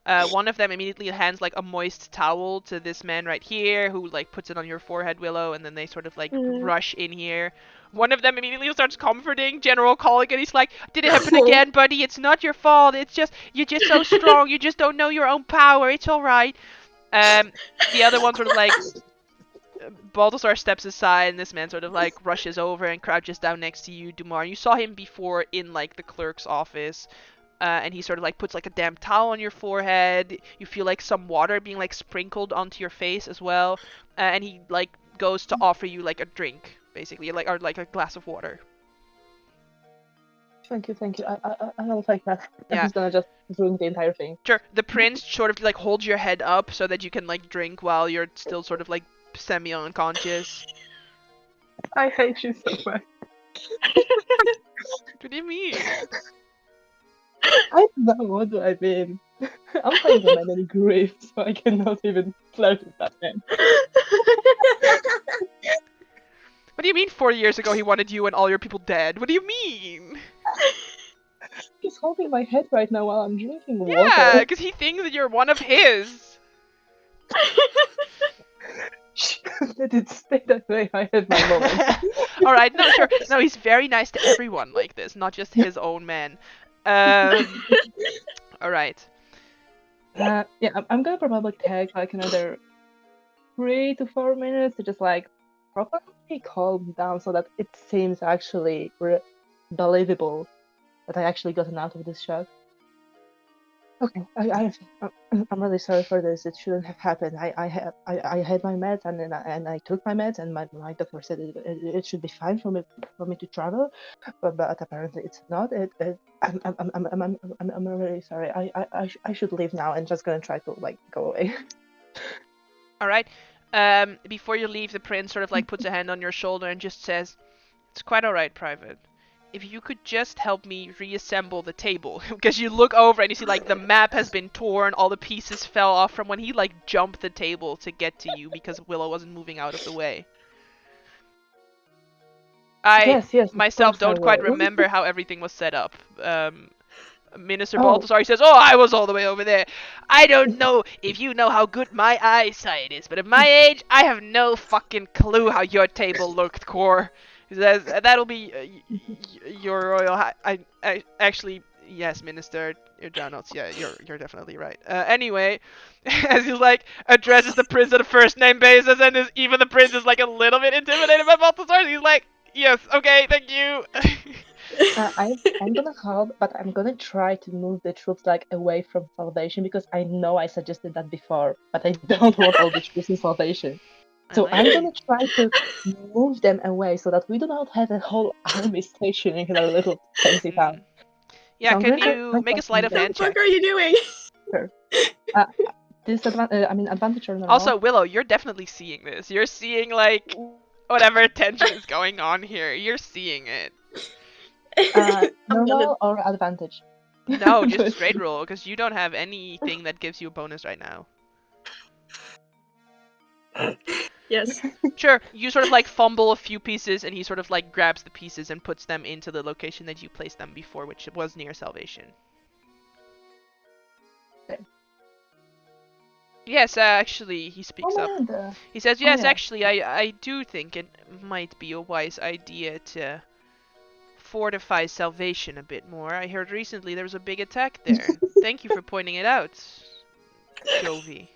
Speaker 3: One of them immediately hands like a moist towel to this man right here, who like puts it on your forehead, Willow, and then they sort of like rush in here. One of them immediately starts comforting General Colligan. He's like, "Did it happen again, buddy? It's not your fault. It's just you're just so strong. You just don't know your own power. It's all right." The other one sort of like Balthazar steps aside, and this man sort of like rushes over and crouches down next to you, Dumar. You saw him before in like the clerk's office. And he sort of like puts like a damp towel on your forehead. You feel like some water being like sprinkled onto your face as well. And he like goes to offer you like a drink, basically, like or like a glass of water.
Speaker 2: Thank you. I will take that.
Speaker 3: Yeah.
Speaker 2: I'm just gonna just drink the entire thing.
Speaker 3: Sure. The prince sort of like holds your head up so that you can like drink while you're still sort of like semi-unconscious.
Speaker 2: I hate you so much.
Speaker 3: What do you mean?
Speaker 2: I don't know what do I mean. I'm playing the man in grief, so I cannot even flirt with that man.
Speaker 3: What do you mean 4 years ago he wanted you and all your people dead? What do you mean?
Speaker 2: He's holding my head right now while I'm drinking water.
Speaker 3: Yeah, because he thinks that you're one of his.
Speaker 2: Let it stay that way. I had my moment.
Speaker 3: Alright, no, sure. No, he's very nice to everyone like this, not just his own men. Alright.
Speaker 2: Yeah, I'm gonna probably take like another 3 to 4 minutes to just like properly calm down so that it seems actually believable that I actually gotten out of this shock. Okay, I'm really sorry for this. It shouldn't have happened. I had my meds and I took my meds and my doctor said it should be fine for me to travel, but apparently it's not. I'm really sorry. I should leave now and just gonna try to like go away.
Speaker 3: All right. Before you leave, the prince sort of like puts a hand on your shoulder and just says, "It's quite all right, Private. If you could just help me reassemble the table," because you look over and you see like the map has been torn, all the pieces fell off from when he like jumped the table to get to you because Willow wasn't moving out of the way. I
Speaker 2: Yes,
Speaker 3: myself
Speaker 2: of course I
Speaker 3: don't quite
Speaker 2: will.
Speaker 3: remember how everything was set up. Minister Balthazar says, "Oh, I was all the way over there. I don't know if you know how good my eyesight is, but at my age, I have no fucking clue how your table looked, Core." He says, that'll be your royal I actually, yes, Minister Donalds, yeah, you're definitely right. Anyway, as he like addresses the prince on a first name basis, and even the prince is like a little bit intimidated by Balthazar, he's like, yes, okay, thank you.
Speaker 2: I'm gonna help, but I'm gonna try to move the troops like away from Salvation because I know I suggested that before, but I don't want all the troops in Salvation. So I'm gonna try to move them away so that we do not have a whole army stationing in our little fancy town.
Speaker 3: Yeah,
Speaker 2: So I'm
Speaker 3: can
Speaker 2: gonna
Speaker 3: you
Speaker 2: try
Speaker 3: make a
Speaker 2: to
Speaker 3: sleight of
Speaker 2: move
Speaker 3: hand
Speaker 1: What the fuck
Speaker 3: check?
Speaker 1: are you doing?
Speaker 2: Sure. Advantage or normal?
Speaker 3: Also, Willow, you're definitely seeing this. You're seeing like whatever tension is going on here. You're seeing it.
Speaker 1: I'm gonna.
Speaker 2: Normal or advantage?
Speaker 3: No, just straight roll, because you don't have anything that gives you a bonus right now.
Speaker 1: Yes.
Speaker 3: Sure, you sort of like fumble a few pieces, and he sort of like grabs the pieces and puts them into the location that you placed them before, which was near Salvation.
Speaker 2: Okay.
Speaker 3: Yes, actually, he speaks up.
Speaker 2: Amanda.
Speaker 3: He says, yes,
Speaker 2: yeah.
Speaker 3: actually, I do think it might be a wise idea to fortify Salvation a bit more. I heard recently there was a big attack there. Thank you for pointing it out, Jovi.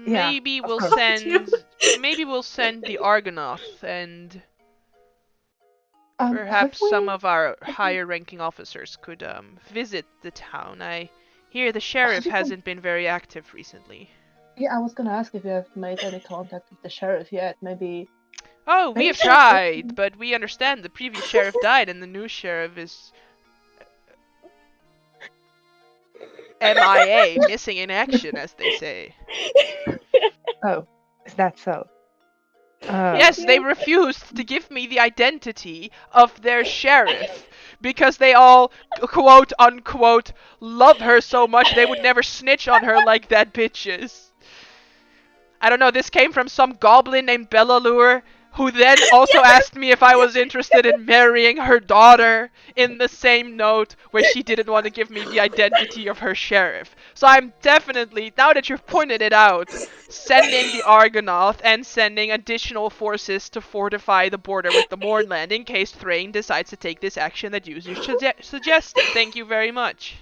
Speaker 2: Yeah,
Speaker 3: Maybe
Speaker 2: of
Speaker 3: we'll
Speaker 2: course.
Speaker 3: send the Argonath and
Speaker 2: Have
Speaker 3: perhaps
Speaker 2: we-
Speaker 3: some of our higher ranking officers could visit the town. I hear the sheriff hasn't been very active recently.
Speaker 2: Yeah, I was gonna ask if you have made any contact with the sheriff yet. Maybe.
Speaker 3: Oh, we
Speaker 2: Maybe
Speaker 3: have
Speaker 2: sheriff-
Speaker 3: tried, but we understand the previous sheriff died and the new sheriff is MIA, missing in action, as they say.
Speaker 2: Oh, is that so?
Speaker 3: Yes, they refused to give me the identity of their sheriff because they all, quote unquote, love her so much they would never snitch on her like that, bitches. I don't know, this came from some goblin named Bellalure, who then also asked me if I was interested in marrying her daughter in the same note where she didn't want to give me the identity of her sheriff. So I'm definitely, now that you've pointed it out, sending the Argonath and sending additional forces to fortify the border with the Mournland in case Thrain decides to take this action that you suggested. Thank you very much.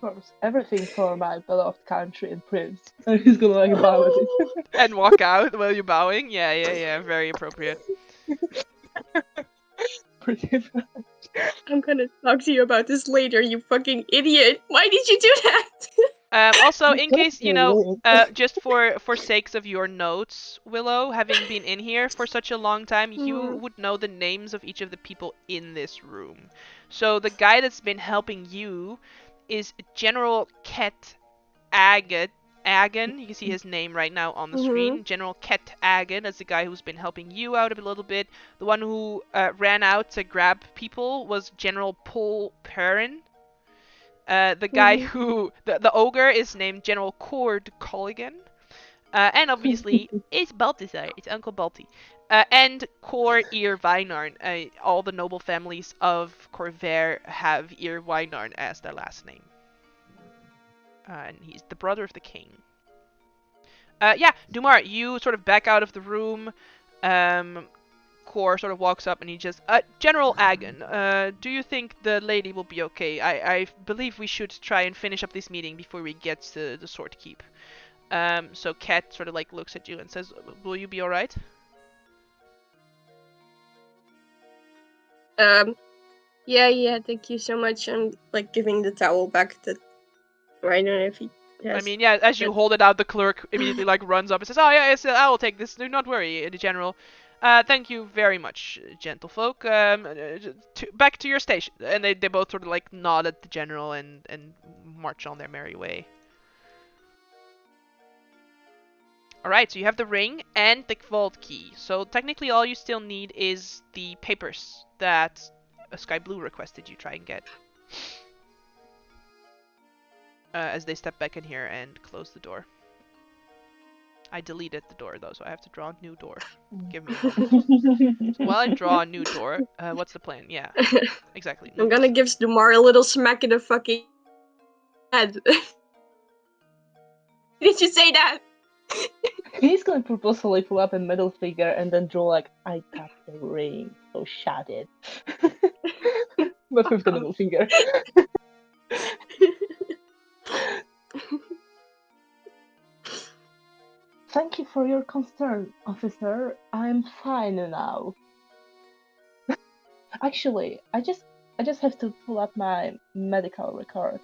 Speaker 2: Of course, everything for my beloved country and prince. And he's gonna like bow at it.
Speaker 3: And walk out while you're bowing? Yeah, very appropriate.
Speaker 2: Pretty much.
Speaker 1: I'm gonna talk to you about this later, you fucking idiot. Why did you do that?
Speaker 3: Also, in case, you know,
Speaker 2: Weird.
Speaker 3: just for sakes of your notes, Willow, having been in here for such a long time, you would know the names of each of the people in this room. So the guy that's been helping you is General Ket Agan. You can see his name right now on the screen. General Ket Agan is the guy who's been helping you out a little bit. The one who ran out to grab people was General Paul Perrin. The guy who... The ogre is named General Cord Colligan. And obviously, it's Balthazar. It's Uncle Balti. And Cor Ir Weinarn. All the noble families of Corvair have Ir Weinarn as their last name. And he's the brother of the king. Yeah, Dumar, you sort of back out of the room. Cor sort of walks up and he just... General Agan, do you think the lady will be okay? I believe we should try and finish up this meeting before we get to the Sword Keep. So Kat sort of like looks at you and says, will you be alright?
Speaker 1: Yeah, thank you so much. I'm like giving the towel back to... I don't know if he has...
Speaker 3: I mean, yeah, as you hold it out, the clerk immediately like runs up and says, oh yeah, yes, I will take this. Do not worry, the general. Thank you very much, gentlefolk. Back to your station. And they both sort of like nod at the general and march on their merry way. Alright, so you have the ring and the vault key. So technically all you still need is the papers that Sky Blue requested you try and get. As they step back in here and close the door. I deleted the door though, so I have to draw a new door. Give me a moment. So while I draw a new door, what's the plan? Yeah, exactly.
Speaker 1: I'm gonna give Dumar a little smack in the fucking head. Did you say that?
Speaker 2: He's gonna purposefully pull up a middle finger and then draw like, I got the ring, so shut it. But with the middle finger. Thank you for your concern, officer. I'm fine now. Actually, I just have to pull up my medical record.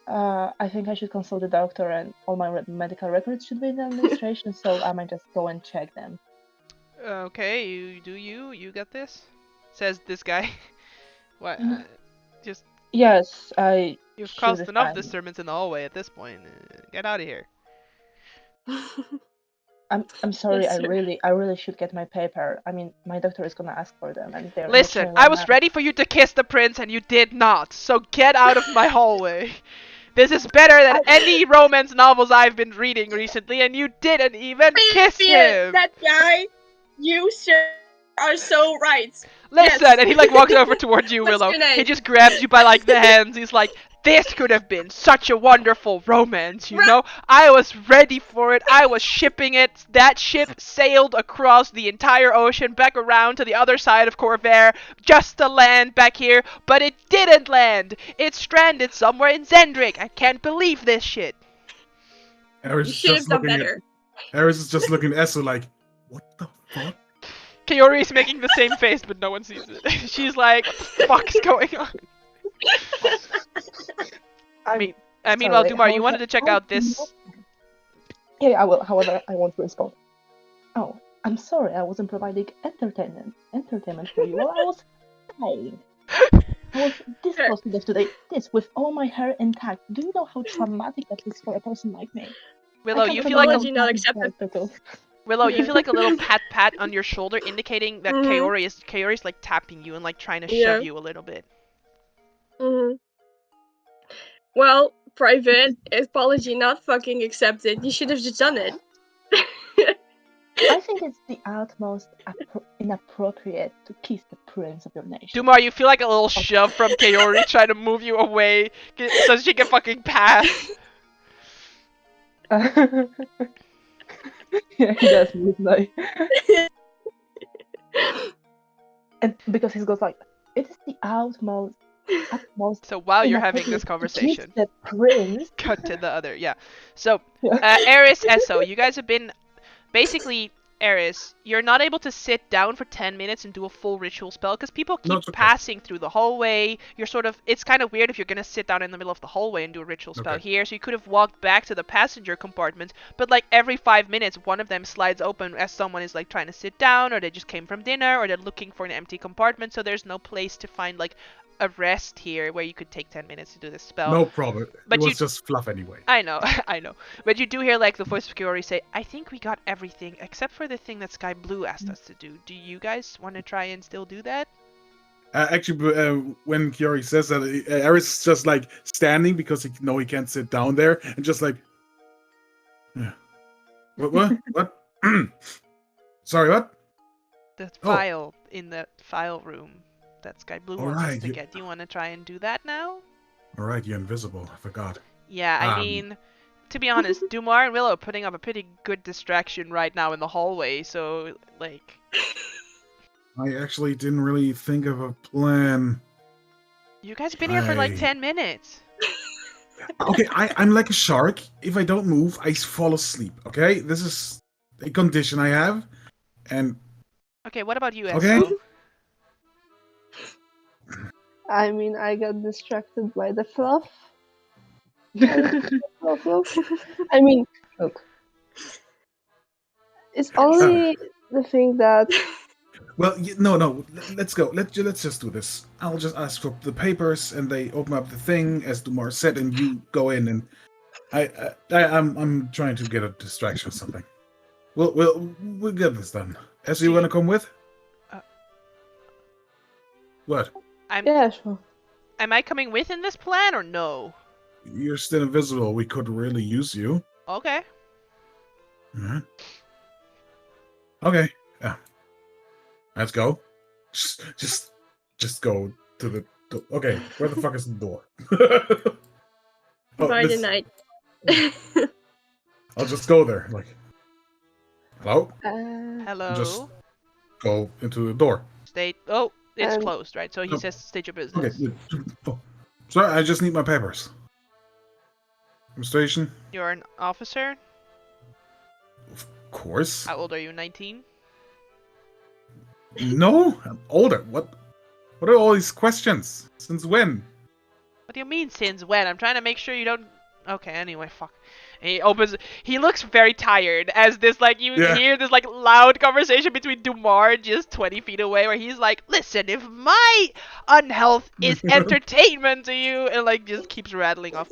Speaker 2: I think I should consult the doctor, and all my medical records should be in the administration, so I might just go and check them.
Speaker 3: Okay, you got this? Says this guy. What? Just
Speaker 2: Yes,
Speaker 3: you've
Speaker 2: should
Speaker 3: caused
Speaker 2: be
Speaker 3: enough
Speaker 2: fine.
Speaker 3: disturbance in the hallway at this point. Get out of here.
Speaker 2: I'm sorry.
Speaker 1: Yes,
Speaker 2: I really should get my paper. I mean, my doctor is gonna ask for them, and they're in the
Speaker 3: Listen,
Speaker 2: chair
Speaker 3: I
Speaker 2: right
Speaker 3: was
Speaker 2: now.
Speaker 3: ready for you to kiss the prince and you did not. So get out of my hallway. This is better than any romance novels I've been reading recently, and you didn't even kiss him.
Speaker 1: That guy, you sir are so right.
Speaker 3: Listen,
Speaker 1: Yes.
Speaker 3: and he like walks over towards you,
Speaker 1: What's
Speaker 3: Willow.
Speaker 1: your name?
Speaker 3: He just grabs you by like the hands. He's like, "This could have been such a wonderful romance, you know? I was ready for it. I was shipping it. That ship sailed across the entire ocean back around to the other side of Corvair just to land back here, but it didn't land. It's stranded somewhere in Zendrick. I can't believe this shit."
Speaker 4: Eris
Speaker 1: You
Speaker 4: is
Speaker 1: should have
Speaker 4: just
Speaker 1: done
Speaker 4: looking
Speaker 1: better.
Speaker 4: Eris is just looking at Esso like, what the fuck?
Speaker 3: Kaori is making the same face, but no one sees it. She's like, "What the fuck's going on?" Meanwhile,
Speaker 2: Sorry,
Speaker 3: Dumar, you
Speaker 2: however,
Speaker 3: wanted to check out this.
Speaker 2: Yeah, I will. However, I want to respond. Oh, I'm sorry, I wasn't providing entertainment for you while I was dying. I was this close to death today. This with all my hair intact. Do you know how traumatic that is for a person like me?
Speaker 3: Willow,
Speaker 2: I can't
Speaker 3: you feel like a
Speaker 1: Apology not accepted.
Speaker 3: Willow, you
Speaker 1: Yeah.
Speaker 3: feel like a little pat on your shoulder, indicating that
Speaker 1: Mhm.
Speaker 3: Kaori's like tapping you and like trying to
Speaker 1: Yeah.
Speaker 3: shove you a little bit.
Speaker 1: Mhm. Well, private apology not fucking accepted. You should have just done it.
Speaker 2: I think it's the utmost inappropriate to kiss the prince of your nation.
Speaker 3: Dumar, you feel like a little shove from Kaori trying to move you away so she can fucking pass.
Speaker 2: Yeah, he does move like. And because he goes like, it is the utmost.
Speaker 3: So while you're having
Speaker 2: inappropriate
Speaker 3: this
Speaker 2: to
Speaker 3: conversation,
Speaker 2: kiss the prince.
Speaker 3: cut to the other. Yeah. So,
Speaker 2: Yeah.
Speaker 3: Eris, Esso, you guys have been basically. Eris, you're not able to sit down for 10 minutes and do a full ritual spell because people keep
Speaker 4: No, it's okay.
Speaker 3: passing through the hallway. You're sort of, it's kind of weird if you're gonna sit down in the middle of the hallway and do a ritual spell
Speaker 4: Okay.
Speaker 3: here. So you could have walked back to the passenger compartment, but like every 5 minutes, one of them slides open as someone is like trying to sit down, or they just came from dinner, or they're looking for an empty compartment. So there's no place to find like a rest here where you could take 10 minutes to do this spell.
Speaker 4: No problem.
Speaker 3: But
Speaker 4: It was
Speaker 3: you-
Speaker 4: just fluff anyway.
Speaker 3: I know, I know. But you do hear like the voice of Kiori say, "I think we got everything except for the thing that Sky Blue asked us to do. Do you guys want to try and still do that?"
Speaker 4: Actually, when Kiori says that, Eris is just like standing because he can't sit down there, and just like, yeah. What? Sorry, what?
Speaker 3: The
Speaker 4: Oh.
Speaker 3: file in the file room that Sky Blue wants us
Speaker 4: Alright,
Speaker 3: to
Speaker 4: you-
Speaker 3: get. Do you want to try and do that now?
Speaker 4: All right, you're invisible. I forgot.
Speaker 3: Yeah, I
Speaker 4: Um.
Speaker 3: mean, to be honest, Dumar and Willow are putting up a pretty good distraction right now in the hallway, so, like...
Speaker 4: I actually didn't really think of a plan.
Speaker 3: You guys have been here for like
Speaker 4: I-
Speaker 3: 10 minutes.
Speaker 4: Okay, I'm like a shark. If I don't move, I fall asleep. Okay, this is a condition I have, and
Speaker 3: Okay, what about you,
Speaker 4: Okay.
Speaker 3: Esso?
Speaker 5: I mean, I got distracted by the fluff. Fluff. I mean,
Speaker 2: Look,
Speaker 5: it's only the thing that
Speaker 4: well, no. Let's go. Let's just do this. I'll just ask for the papers, and they open up the thing as Dumar said, and you go in, and I'm trying to get a distraction or something. We'll get this done. As you wanna come with?
Speaker 3: Uh.
Speaker 4: What?
Speaker 5: yeah, sure.
Speaker 3: Am I coming with in this plan or no?
Speaker 4: You're still invisible. We could really use you.
Speaker 3: Okay.
Speaker 4: Mhm. Okay. Yeah. Let's go. Just go to the. Okay. Where the fuck is the door? Oh,
Speaker 1: By the
Speaker 4: this-
Speaker 1: night.
Speaker 4: I'll just go there. Like. Hello?
Speaker 3: Hello.
Speaker 4: Just go into the door.
Speaker 3: State. Oh, it's
Speaker 5: And-
Speaker 3: closed, right? So he
Speaker 4: Oh.
Speaker 3: says, "State your
Speaker 4: Okay.
Speaker 3: business."
Speaker 4: Oh. Sorry, I just need my papers. Administration?
Speaker 3: You're an officer.
Speaker 4: Of course.
Speaker 3: How old are you? 19.
Speaker 4: No, I'm older. What are all these questions? Since when?
Speaker 3: What do you mean since when? I'm trying to make sure you don't. Okay. Anyway, fuck. And he opens. He looks very tired as this you
Speaker 4: Yeah.
Speaker 3: hear this loud conversation between Dumar just 20 feet away, where he's like, "Listen, if my unhealth is entertainment to you," and just keeps rattling off.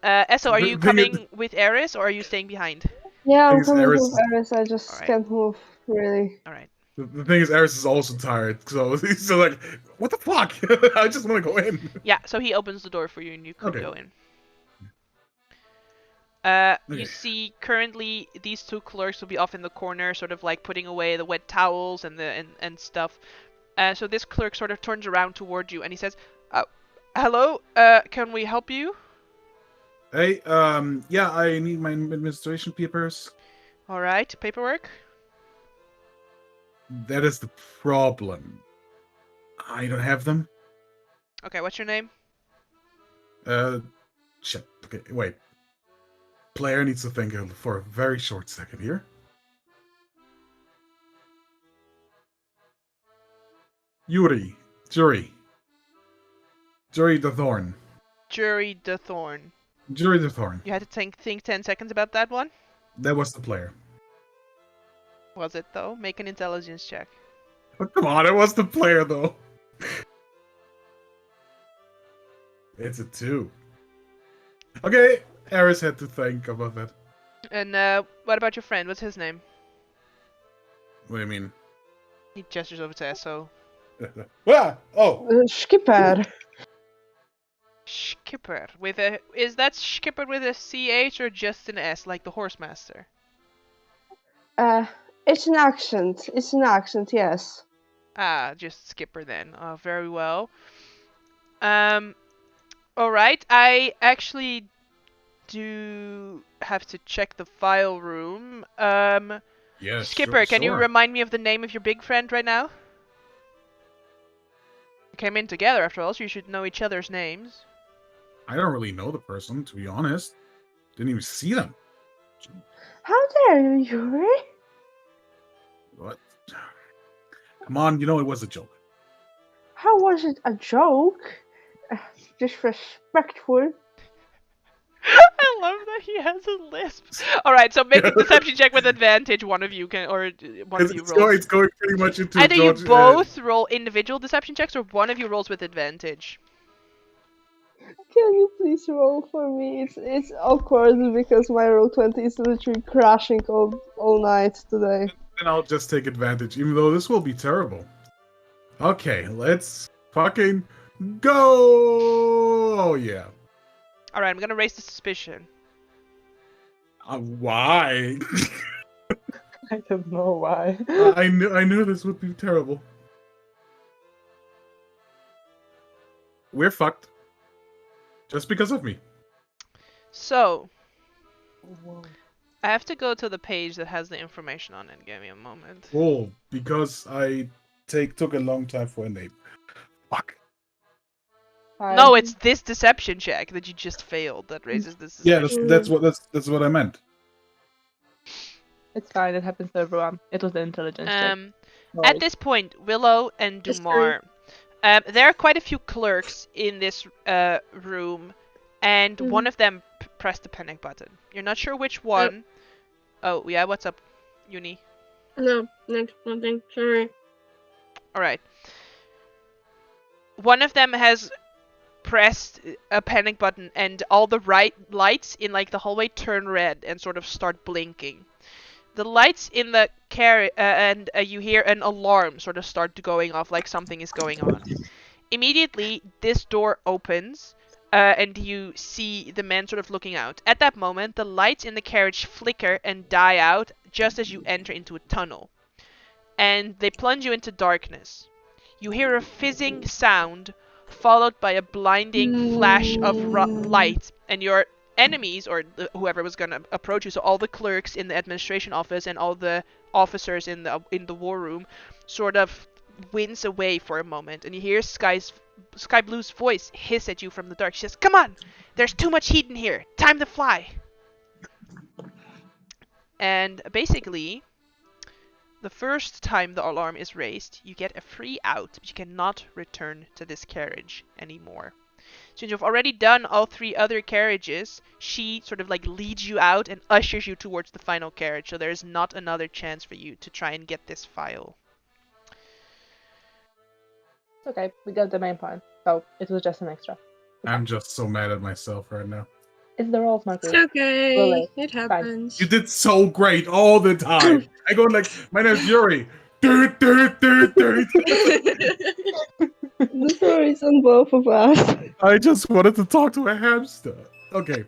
Speaker 3: Esso, are
Speaker 4: The
Speaker 3: you
Speaker 4: thing is-
Speaker 3: coming with Eris or are you staying behind?
Speaker 5: Yeah, I'm
Speaker 4: Because
Speaker 5: coming
Speaker 4: Eris
Speaker 5: with
Speaker 4: is-
Speaker 5: Eris. I just
Speaker 3: Alright.
Speaker 5: can't move, really.
Speaker 3: All right.
Speaker 4: The thing is, Eris is also tired, so he's still like, what the fuck? I just want to go in.
Speaker 3: Yeah. So he opens the door for you, and you could
Speaker 4: Okay.
Speaker 3: go in. You
Speaker 4: Okay.
Speaker 3: see currently these two clerks will be off in the corner, sort of putting away the wet towels and stuff. So this clerk sort of turns around toward you and he says, "Hello, can we help you?"
Speaker 4: Hey, yeah, I need my administration papers.
Speaker 3: All right, paperwork.
Speaker 4: That is the problem. I don't have them.
Speaker 3: Okay, what's your name?
Speaker 4: Shit. Okay, wait. Player needs to think for a very short second here. Yuri. Jury the Thorn.
Speaker 3: Jury de Thorn.
Speaker 4: Jury the Thorn.
Speaker 3: You had to think 10 seconds about that one.
Speaker 4: That was the player.
Speaker 3: Was it though? Make an intelligence check.
Speaker 4: Oh, come on, it was the player though. It's a 2. Okay, Eris had to think about that.
Speaker 3: And what about your friend? What's his name?
Speaker 4: What do you mean?
Speaker 3: He gestures over to Esso.
Speaker 4: Ah! Oh!
Speaker 5: Skipper.
Speaker 3: Skipper with a is that Skipper with a CH or just an S like the horse master?
Speaker 5: It's an accent. It's an accent, yes.
Speaker 3: Ah, just Skipper then. Very well. All right. I actually do have to check the file room.
Speaker 4: Yes,
Speaker 3: Skipper, can you
Speaker 4: sure.
Speaker 3: remind me of the name of your big friend right now? You came in together after all, so you should know each other's names.
Speaker 4: I don't really know the person, to be honest. Didn't even see them.
Speaker 5: How dare you, Yuri?
Speaker 4: What? Come on, you know it was a joke.
Speaker 5: How was it a joke? Disrespectful.
Speaker 3: I love that he has a lisp. All right, so make a deception check with advantage. One of you can, or one of you rolls.
Speaker 4: It's going pretty much into
Speaker 3: Either
Speaker 4: George,
Speaker 3: you both roll individual deception checks, or one of you rolls with advantage.
Speaker 5: Can you please roll for me? It's awkward because my roll 20 is literally crashing all night today.
Speaker 4: And I'll just take advantage, even though this will be terrible. Okay, let's fucking go! Oh, yeah.
Speaker 3: All right, I'm gonna raise the suspicion.
Speaker 4: Why?
Speaker 2: I don't know why.
Speaker 4: I knew this would be terrible. We're fucked. Just because of me.
Speaker 3: So, I have to go to the page that has the information on it. Give me a moment.
Speaker 4: Oh, because I took a long time for a name. Fuck.
Speaker 3: No, it's this deception check that you just failed that raises this
Speaker 4: Yeah,
Speaker 3: suspicion.
Speaker 4: that's what I meant.
Speaker 2: It's fine. It happens to everyone. It was the intelligence check.
Speaker 3: At this point, Willow and Dumar, there are quite a few clerks in this room, and one of them pressed the panic button. You're not sure which one. Oh, yeah, what's up, Uni?
Speaker 1: No, nothing. Sorry.
Speaker 3: All right. One of them has pressed a panic button, and all the lights in the hallway turn red and sort of start blinking. The lights in the and you hear an alarm sort of start going off, like something is going on. Immediately, this door opens, and you see the men sort of looking out. At that moment, the lights in the carriage flicker and die out just as you enter into a tunnel. And they plunge you into darkness. You hear a fizzing sound, followed by a blinding flash of light, and you're enemies, or whoever was going to approach you, so all the clerks in the administration office and all the officers in the war room, sort of wince away for a moment, and you hear Sky Blue's voice hiss at you from the dark. She says, "Come on! There's too much heat in here. Time to fly." And basically, the first time the alarm is raised, you get a free out, but you cannot return to this carriage anymore. Since you've already done all 3 other carriages, she sort of like leads you out and ushers you towards the final carriage, so there's not another chance for you to try and get this file.
Speaker 2: It's okay, we got the main point, so it was just an extra.
Speaker 4: I'm just so mad at myself right now.
Speaker 2: It's the rolls, Marcus.
Speaker 1: It's okay.
Speaker 2: Really?
Speaker 1: It happens.
Speaker 4: You did so great all the time. I go like, my name's Yuri.
Speaker 5: The story is on both of us.
Speaker 4: I just wanted to talk to a hamster. Okay.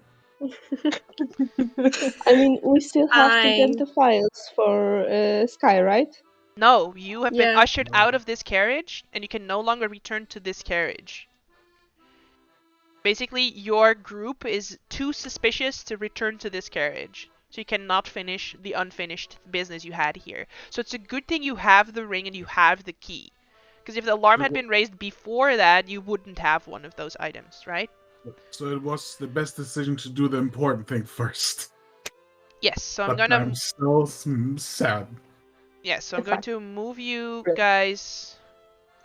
Speaker 5: I mean, we still have to
Speaker 1: Fine.
Speaker 5: get the files for Sky, right?
Speaker 3: No, you have been
Speaker 1: Yeah.
Speaker 3: ushered out of this carriage, and you can no longer return to this carriage. Basically, your group is too suspicious to return to this carriage. So you cannot finish the unfinished business you had here. So it's a good thing you have the ring and you have the key. Because if the alarm had been raised before that, you wouldn't have one of those items, right?
Speaker 4: So it was the best decision to do the important thing first.
Speaker 3: Yes, so I'm
Speaker 4: But
Speaker 3: gonna...
Speaker 4: I'm so sad.
Speaker 3: Yes, so I'm
Speaker 2: It's
Speaker 3: going
Speaker 2: fine.
Speaker 3: to move you
Speaker 2: Great.
Speaker 3: guys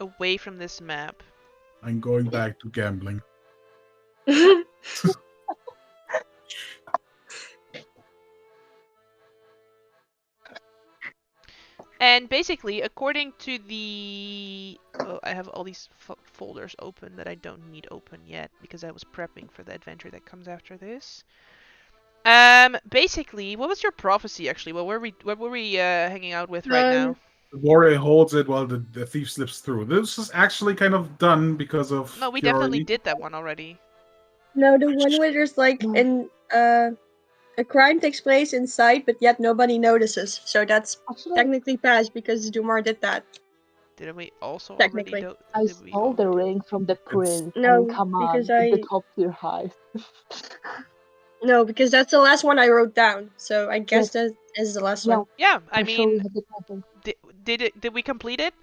Speaker 3: away from this map.
Speaker 4: I'm going back to gambling.
Speaker 3: And basically, according to the... Oh, I have all these folders open that I don't need open yet because I was prepping for the adventure that comes after this. Basically, what was your prophecy actually? What were we hanging out with right now?
Speaker 4: The warrior holds it while the thief slips through. This is actually kind of done because of...
Speaker 3: No, we
Speaker 4: your-
Speaker 3: definitely did that one already.
Speaker 1: No, the one where there's like a crime takes place inside, but yet nobody notices. So that's
Speaker 2: Actually,
Speaker 1: technically passed because Dumar did that.
Speaker 3: Didn't we also
Speaker 1: Technically.
Speaker 3: already do?
Speaker 2: I
Speaker 3: did we
Speaker 2: stole the
Speaker 3: already-
Speaker 2: ring from the prince.
Speaker 1: No,
Speaker 2: I mean, come on,
Speaker 1: because
Speaker 2: it's the
Speaker 1: I-
Speaker 2: top tier heist.
Speaker 1: No, because that's the last one I wrote down. So I guess
Speaker 2: Yes.
Speaker 1: that is the last
Speaker 2: Yeah,
Speaker 1: one.
Speaker 3: Yeah, I
Speaker 2: for sure we
Speaker 3: mean,
Speaker 2: have the content.
Speaker 3: did we complete it?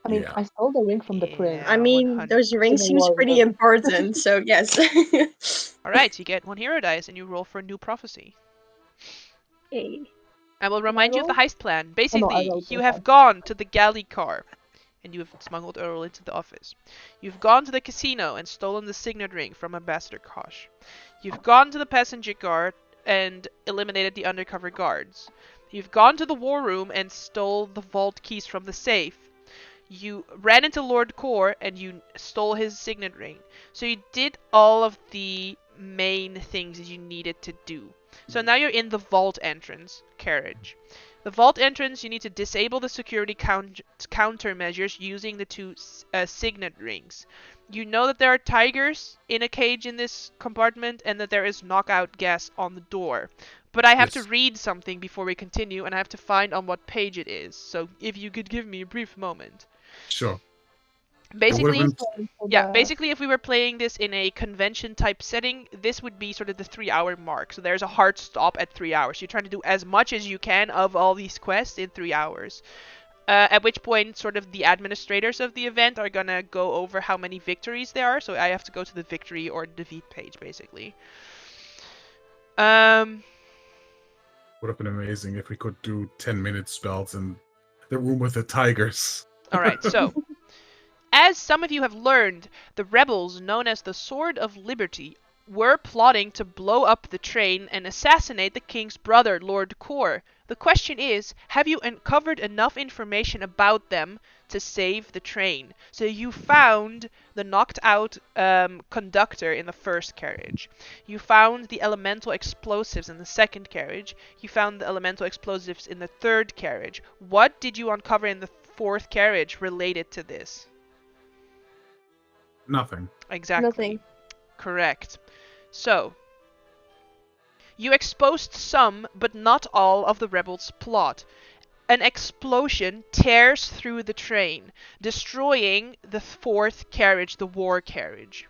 Speaker 2: I mean,
Speaker 4: Yeah.
Speaker 2: I stole the ring from the prince.
Speaker 3: Yeah.
Speaker 1: I mean,
Speaker 3: 100.
Speaker 1: those rings
Speaker 2: Don't
Speaker 1: seems
Speaker 2: worry
Speaker 1: pretty
Speaker 2: about it.
Speaker 1: important, so yes.
Speaker 3: All right, you get 1 hero dice and you roll for a new prophecy.
Speaker 1: Hey.
Speaker 3: I will remind you of the
Speaker 2: roll?
Speaker 3: heist plan.
Speaker 2: I
Speaker 3: Basically,
Speaker 2: rolled
Speaker 3: you
Speaker 2: so
Speaker 3: have
Speaker 2: far.
Speaker 3: gone to the galley car, and you have smuggled Earl into the office. You've gone to the casino and stolen the signet ring from Ambassador Kosh. You've gone to the passenger car and eliminated the undercover guards. You've gone to the war room and stole the vault keys from the safe. You ran into Lord Kor and you stole his signet ring. So you did all of the main things that you needed to do. So now you're in the vault entrance carriage. The vault entrance, you need to disable the security countermeasures using the 2 signet rings. You know that there are tigers in a cage in this compartment and that there is knockout gas on the door. But I have to
Speaker 4: Yes.
Speaker 3: read something before we continue, and I have to find on what page it is. So if you could give me a brief moment.
Speaker 4: Sure.
Speaker 3: Basically,
Speaker 4: would've
Speaker 3: yeah, basically if we were playing this in a convention type setting, this would be sort of the 3-hour mark. So there's a hard stop at 3 hours. You're trying to do as much as you can of all these quests in 3 hours. At which point, sort of the administrators of the event are gonna go over how many victories there are. So I have to go to the victory or defeat page, basically.
Speaker 4: Would have been amazing if we could do 10-minute spells in the room with the tigers.
Speaker 3: Alright, so... As some of you have learned, the rebels known as the Sword of Liberty were plotting to blow up the train and assassinate the king's brother, Lord Kor. The question is, have you uncovered enough information about them to save the train? So you found the knocked out conductor in the first carriage. You found the elemental explosives in the second carriage. You found the elemental explosives in the third carriage. What did you uncover in the fourth carriage related to this?
Speaker 4: Nothing.
Speaker 3: Exactly.
Speaker 1: Nothing.
Speaker 3: Correct. So, you exposed some, but not all, of the rebels' plot. An explosion tears through the train, destroying the fourth carriage, the war carriage.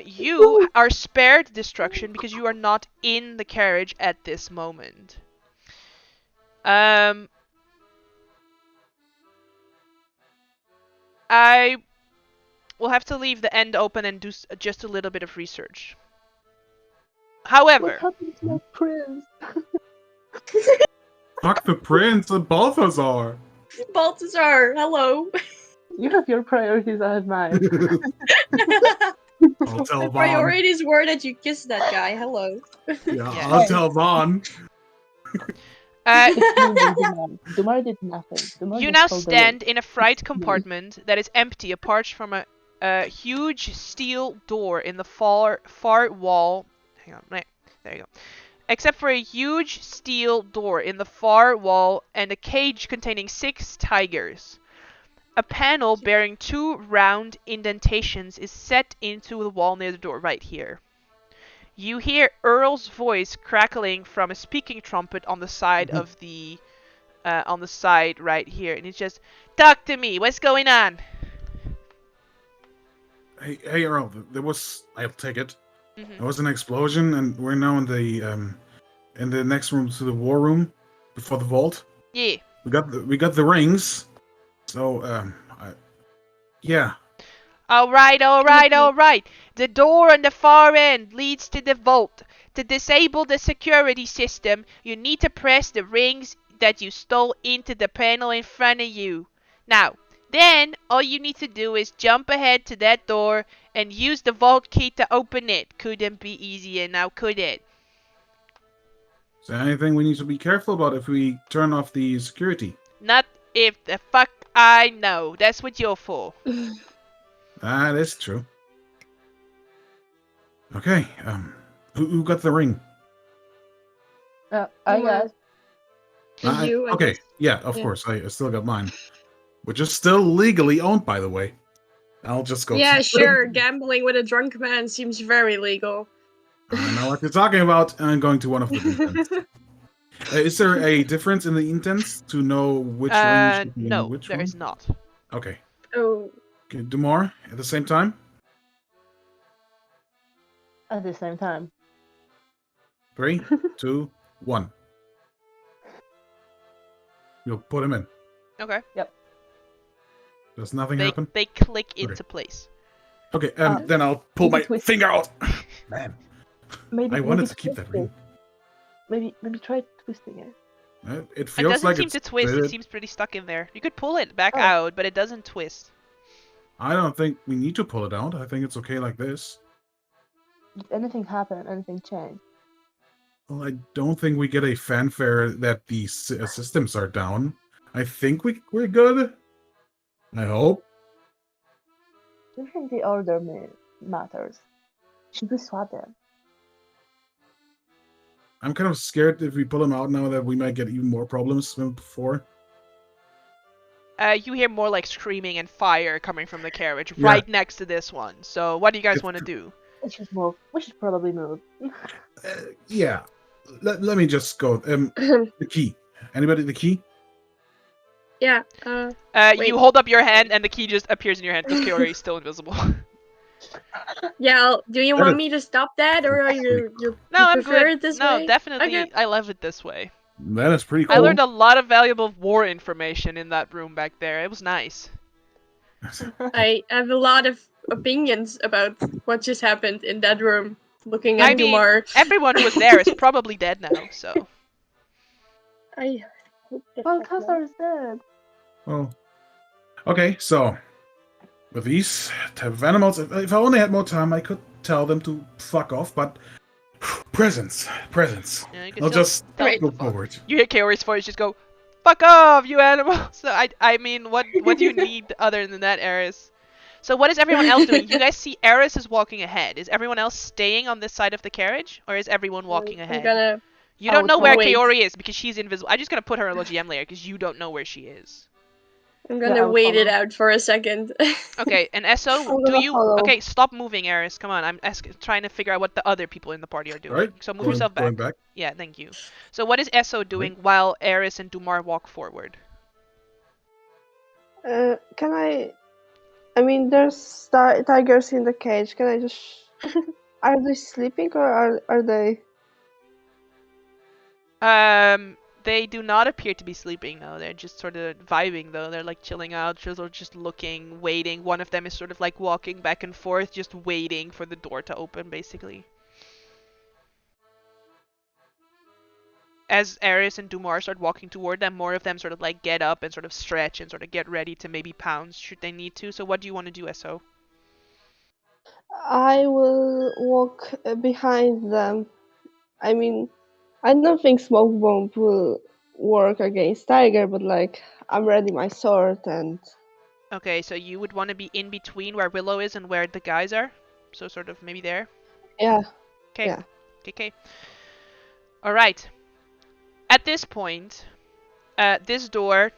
Speaker 3: You are spared destruction because you are not in the carriage at this moment. I will have to leave the end open and do just a little bit of research. However,
Speaker 2: What happened to my prince?
Speaker 4: Fuck the prince and Balthazar.
Speaker 1: Balthazar, hello.
Speaker 2: You have your priorities, I have mine.
Speaker 4: I'll tell
Speaker 1: The
Speaker 4: Vaughn.
Speaker 1: priorities were that you kissed that guy. Hello.
Speaker 4: Yeah,
Speaker 3: Yeah.
Speaker 4: I'll tell Vaughn.
Speaker 2: It's me and Dumar. Dumar did nothing. Dumar
Speaker 3: you
Speaker 2: just
Speaker 3: now
Speaker 2: pulled the ring.
Speaker 3: stand in a freight compartment that is empty apart from a huge steel door in the far wall. Hang on, right, there you go. Except for a huge steel door in the far wall and a cage containing 6 tigers. A panel bearing 2 round indentations is set into the wall near the door, right here. You hear Earl's voice crackling from a speaking trumpet on the side of the, on the side right here, and it's just, "Talk to me. What's going on?"
Speaker 4: Hey, Earl. There was. I'll take it.
Speaker 3: Mhm.
Speaker 4: There was an explosion, and we're now in the next room to the war room, before the vault.
Speaker 3: Yeah.
Speaker 4: We got the rings. So yeah.
Speaker 3: All right. The door on the far end leads to the vault. To disable the security system, you need to press the rings that you stole into the panel in front of you. Now, then, all you need to do is jump ahead to that door and use the vault key to open it. Couldn't be easier now, could it?
Speaker 4: Is there anything we need to be careful about if we turn off the security?
Speaker 3: Not if the fuck I know. That's what you're for.
Speaker 4: That's true. Okay. Who got the ring?
Speaker 2: I got.
Speaker 1: You, I
Speaker 4: okay.
Speaker 1: guess.
Speaker 4: Yeah, of
Speaker 1: Yeah.
Speaker 4: course. I still got mine, which is still legally owned, by the way. I'll just go.
Speaker 1: Yeah, sure. Gambling with a drunk man seems very legal.
Speaker 4: I know what you're talking about, and I'm going to one of the intents. Is there a difference in the intents to know which ring should be in
Speaker 3: No,
Speaker 4: which
Speaker 3: there
Speaker 4: one?
Speaker 3: is not.
Speaker 4: Okay.
Speaker 1: Oh,
Speaker 4: Okay, do more at the same time.
Speaker 2: At the same time.
Speaker 4: 3, 2, 1. You'll put him in.
Speaker 3: Okay.
Speaker 4: Does nothing happen?
Speaker 3: They click
Speaker 4: Okay.
Speaker 3: into place.
Speaker 4: Okay, then I'll pull my
Speaker 2: twist.
Speaker 4: finger out. Man,
Speaker 2: Maybe
Speaker 4: I wanted to
Speaker 2: maybe
Speaker 4: keep that
Speaker 2: twist
Speaker 4: ring.
Speaker 2: it. Maybe try twisting it.
Speaker 4: It
Speaker 3: It
Speaker 4: feels
Speaker 3: doesn't
Speaker 4: like
Speaker 3: seem
Speaker 4: it's
Speaker 3: to twist. It
Speaker 4: fitted.
Speaker 3: seems pretty stuck in there. You could pull it back
Speaker 2: Oh.
Speaker 3: out, but it doesn't twist.
Speaker 4: I don't think we need to pull it out. I think it's okay like this.
Speaker 2: Did anything happen? Anything change?
Speaker 4: Well, I don't think we get a fanfare that the systems are down. I think we're good. I hope.
Speaker 2: Do you think the order matters? Should we swap them?
Speaker 4: I'm kind of scared if we pull them out now that we might get even more problems than before.
Speaker 3: You hear more like screaming and fire coming from the carriage
Speaker 4: Yeah.
Speaker 3: right next to this one. So what do you guys
Speaker 4: It's
Speaker 3: want to
Speaker 4: tr-
Speaker 3: do?
Speaker 2: We should move. We should probably move.
Speaker 4: Yeah. Let me just go. The key. Anybody the key?
Speaker 1: yeah. Wait.
Speaker 3: You hold up your hand and the key just appears in your hand because Kaori is still invisible.
Speaker 1: Yeah. Do you
Speaker 4: That
Speaker 1: want
Speaker 4: is-
Speaker 1: me to stop that, or are you
Speaker 3: No,
Speaker 1: you
Speaker 3: I'm
Speaker 1: prefer
Speaker 3: good.
Speaker 1: it this
Speaker 3: No,
Speaker 1: way?
Speaker 3: definitely.
Speaker 1: Okay.
Speaker 3: I love it this way.
Speaker 4: That is pretty cool.
Speaker 3: I learned a lot of valuable war information in that room back there. It was nice.
Speaker 1: I have a lot of opinions about what just happened in that room. Looking
Speaker 3: I
Speaker 1: at
Speaker 3: mean,
Speaker 1: Dumar.
Speaker 3: everyone who was there is probably dead now, so.
Speaker 1: I hope that
Speaker 2: Well,
Speaker 1: that's
Speaker 2: Tassar is dead.
Speaker 4: Well, okay, so with these type of animals, if I only had more time, I could tell them to fuck off. But presents.
Speaker 3: Yeah, you can
Speaker 4: I'll
Speaker 3: still
Speaker 4: just
Speaker 3: tell
Speaker 1: Right.
Speaker 3: them
Speaker 4: go
Speaker 3: to fuck.
Speaker 4: forward.
Speaker 3: You hear Kaori's voice just go, "Fuck off, you animal!" So I mean, what do you need other than that, Eris? So what is everyone else doing? You guys see Eris is walking ahead. Is everyone else staying on this side of the carriage, or is everyone walking
Speaker 1: I'm
Speaker 3: ahead?
Speaker 1: gonna.
Speaker 3: You don't
Speaker 2: would
Speaker 3: know where
Speaker 1: wait.
Speaker 3: Kaori is because she's invisible. I'm just gonna put her in LGM layer because you don't know where she is.
Speaker 1: I'm
Speaker 2: Yeah,
Speaker 1: gonna
Speaker 2: I'll
Speaker 1: wait it
Speaker 2: follow.
Speaker 1: out for a second.
Speaker 3: Okay, and Esso,
Speaker 5: I'm
Speaker 3: do
Speaker 5: gonna
Speaker 3: you?
Speaker 5: follow.
Speaker 3: Okay, stop moving, Eris. Come on, I'm trying to figure out what the other people in the party are doing.
Speaker 4: Right?
Speaker 3: So move yourself back.
Speaker 4: Going back.
Speaker 3: Yeah, thank you. So what is Esso doing while Eris and Dumar walk forward?
Speaker 5: Can I I mean, there's tigers in the cage. Can I just? Are they sleeping or are they?
Speaker 3: They do not appear to be sleeping, no. They're just sort of vibing, though. They're like chilling out, just looking, waiting. One of them is sort of like walking back and forth, just waiting for the door to open, basically. As Ares and Dumar start walking toward them, more of them sort of like get up and sort of stretch and sort of get ready to maybe pounce should they need to. So what do you want to do, SO?
Speaker 5: I will walk behind them. I mean, I don't think smoke bomb will work against tiger, but like I'm ready my sword and.
Speaker 3: Okay, so you would want to be in between where Willow is and where the guys are? So sort of maybe there?
Speaker 5: Yeah.
Speaker 3: Okay.
Speaker 5: Yeah.
Speaker 3: Okay. Alright. At this point, this door...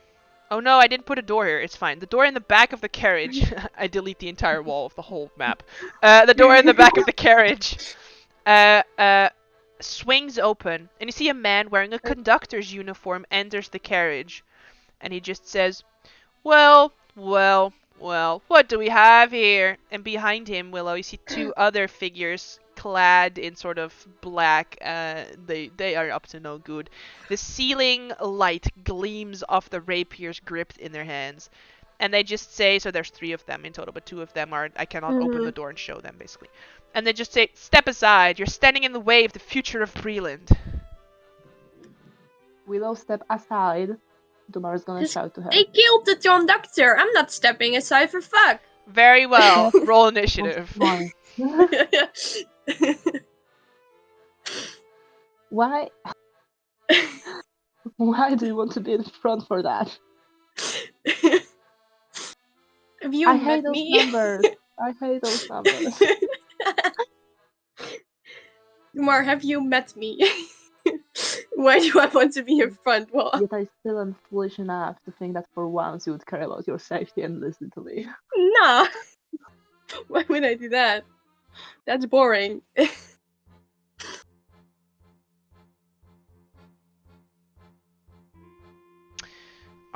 Speaker 3: Oh no, I didn't put a door here. It's fine. The door in the back of the carriage... I delete the entire wall of the whole map. The door in the back of the carriage swings open, and you see a man wearing a conductor's uniform enters the carriage. And he just says, well, what do we have here? And behind him, Willow, you see two other figures clad in sort of black. They are up to no good. The ceiling light gleams off the rapiers gripped in their hands. And they just say, so there's 3 of them in total, but 2 of them are, I cannot open the door and show them, basically. And they just say, step aside, you're standing in the way of the future of Breland.
Speaker 2: Willow, step aside. Dumar is gonna shout to her.
Speaker 1: They killed the conductor. I'm not stepping aside for fuck.
Speaker 3: Very well. Roll initiative.
Speaker 2: Why? Why do you want to be in front for that?
Speaker 1: Have you
Speaker 2: I
Speaker 1: met
Speaker 2: hate those
Speaker 1: me?
Speaker 2: numbers. I hate those numbers.
Speaker 1: Kumar, have you met me? Why do I want to be in front? Well,
Speaker 2: Yet I still am foolish enough to think that for once you would care about your safety and listen to me.
Speaker 1: nah. Why would I do that? That's boring.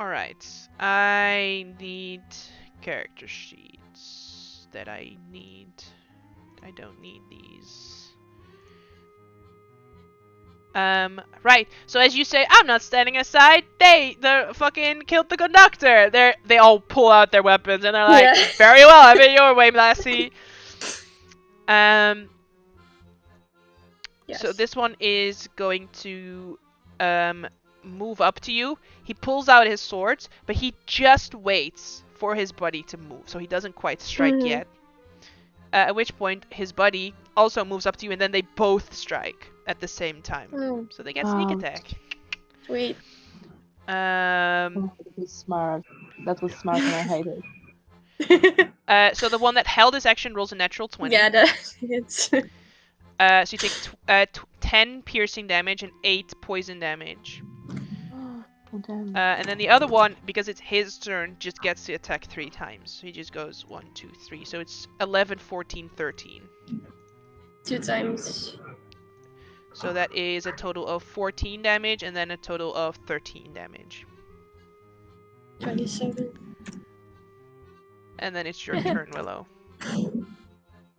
Speaker 3: Alright, I need character sheets that I need. I don't need these. Right. So as you say, I'm not standing aside. They fucking killed the conductor. They all pull out their weapons and they're like,
Speaker 1: Yeah.
Speaker 3: very well, have it your way, lassie.
Speaker 1: Yes.
Speaker 3: So this one is going to move up to you. He pulls out his sword, but he just waits for his buddy to move, so he doesn't quite strike yet. At which point his buddy also moves up to you, and then they both strike at the same time. So they get sneak attack.
Speaker 1: Sweet.
Speaker 2: That was smart. That was smart and I hate it.
Speaker 3: So the one that held his action rolls a natural 20.
Speaker 1: Yeah, it's...
Speaker 3: So you take 10 piercing damage and 8 poison damage.
Speaker 2: Oh, damn.
Speaker 3: And then the other one, because it's his turn, just gets to attack 3 times. So he just goes 1, 2, 3. So it's 11, 14, 13.
Speaker 1: 2 times.
Speaker 3: So that is a total of 14 damage and then a total of 13 damage.
Speaker 1: 27.
Speaker 3: And then it's your turn, Willow.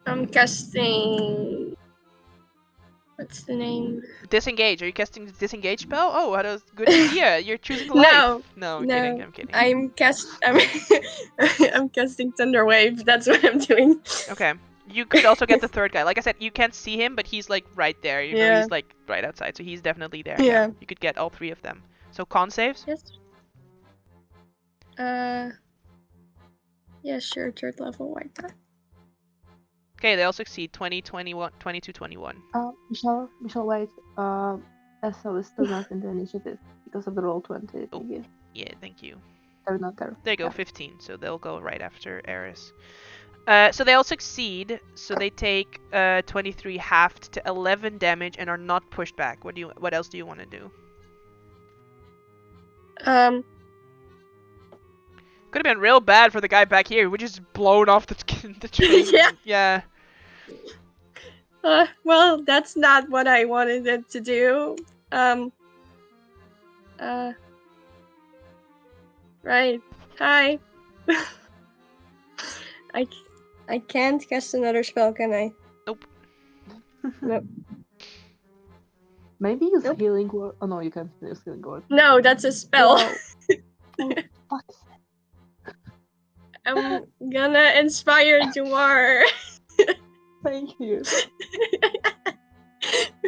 Speaker 1: I'm casting... What's the name?
Speaker 3: Disengage. Are you casting the disengage spell? Oh, what a good idea. You're choosing life. No, I'm kidding.
Speaker 1: I'm casting Thunder Wave. That's what I'm doing.
Speaker 3: Okay. You could also get the third guy. Like I said, you can't see him, but he's like right there. You know, he's like right outside, so he's definitely there.
Speaker 1: Yeah.
Speaker 3: You could get all 3 of them. So con saves?
Speaker 1: Yes. Yeah, sure. 3rd level. Why not?
Speaker 3: Okay, they all succeed. 20, 21, 22, 21.
Speaker 2: Michelle, wait. SO is still not in the initiative because of the roll 20.
Speaker 3: Oh, yeah, thank you.
Speaker 2: They're not there.
Speaker 3: There you go, 15. So they'll go right after Eris. So they all succeed. So they take 23 halved to 11 damage and are not pushed back. What else do you want to do? Could have been real bad for the guy back here. We just blown off the train. Yeah.
Speaker 1: Well, that's not what I wanted it to do. Right. Hi. I can't cast another spell, can I?
Speaker 3: Nope.
Speaker 1: Nope.
Speaker 2: Maybe use
Speaker 1: Nope.
Speaker 2: healing word. Oh no, you can't use healing word.
Speaker 1: No, that's a spell.
Speaker 2: Well, oh, fuck's sake.
Speaker 1: I'm gonna inspire Jumar.
Speaker 2: Thank you.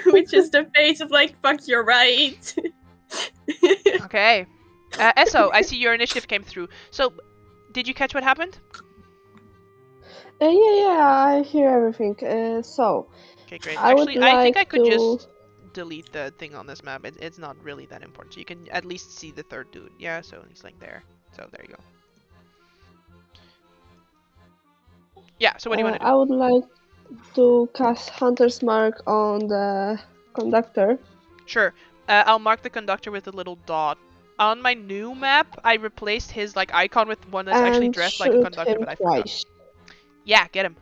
Speaker 1: Which is the face of like, fuck, you're right.
Speaker 3: Okay. Esso, I see your initiative came through. So, did you catch what happened?
Speaker 5: Yeah, I hear everything. So,
Speaker 3: Okay, great.
Speaker 5: I would
Speaker 3: Actually, I think I
Speaker 5: like
Speaker 3: could
Speaker 5: to-
Speaker 3: just delete the thing on this map. It's not really that important. So you can at least see the third dude. Yeah, so he's like there. So there you go. Yeah, so what do you want to do?
Speaker 5: I would like to cast Hunter's Mark on the conductor.
Speaker 3: Sure. I'll mark the conductor with a little dot. On my new map, I replaced his like icon with one that's actually
Speaker 5: and
Speaker 3: dressed like a
Speaker 5: shoot
Speaker 3: conductor,
Speaker 5: him
Speaker 3: but I forgot.
Speaker 5: twice.
Speaker 3: Yeah, get him.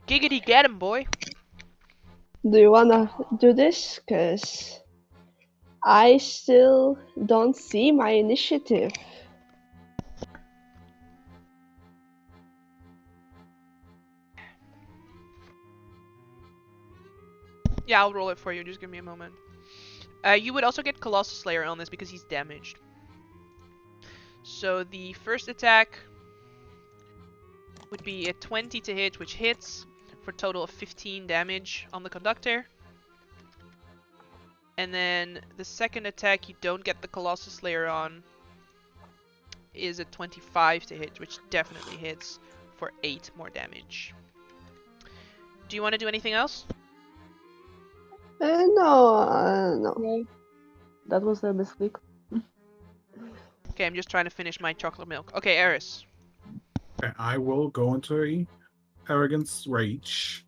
Speaker 3: Giggity, get him, boy.
Speaker 5: Do you wanna do this? Cause I still don't see my initiative.
Speaker 3: Yeah, I'll roll it for you. Just give me a moment. You would also get Colossus Slayer on this because he's damaged. So the first attack would be a 20 to hit, which hits for a total of 15 damage on the conductor. And then the second attack you don't get the Colossus Slayer on is a 25 to hit, which definitely hits for 8 more damage. Do you want to do anything else?
Speaker 5: No.
Speaker 2: Okay. That was a misclick.
Speaker 3: Okay, I'm just trying to finish my chocolate milk. Okay, Eris.
Speaker 4: Okay, I will go into a arrogance rage.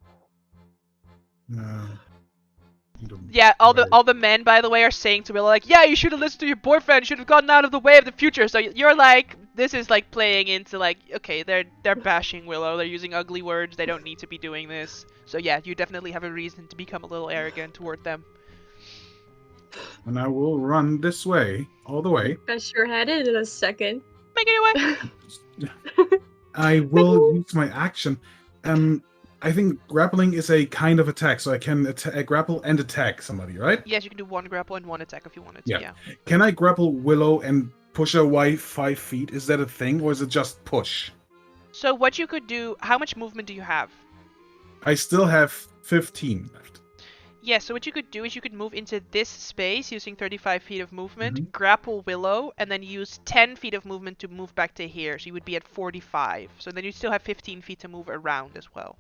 Speaker 3: Yeah, all the men, by the way, are saying to Willow like, yeah, you should have listened to your boyfriend. You should have gotten out of the way of the future. So you're like, this is like playing into like, okay, they're bashing Willow. They're using ugly words. They don't need to be doing this. So yeah, you definitely have a reason to become a little arrogant toward them.
Speaker 4: And I will run this way, all the way.
Speaker 1: Press your head in a second.
Speaker 3: Make it your way.
Speaker 4: I will use my action. I think grappling is a kind of attack, so I can grapple and attack somebody, right?
Speaker 3: Yes, you can do one grapple and one attack if you wanted to. Yeah.
Speaker 4: Can I grapple Willow and push her away 5 feet? Is that a thing, or is it just push?
Speaker 3: So what you could do, how much movement do you have?
Speaker 4: I still have 15 left.
Speaker 3: Yeah, so what you could do is you could move into this space using 35 feet of movement, grapple Willow, and then use 10 feet of movement to move back to here. So you would be at 45. So then you still have 15 feet to move around as well.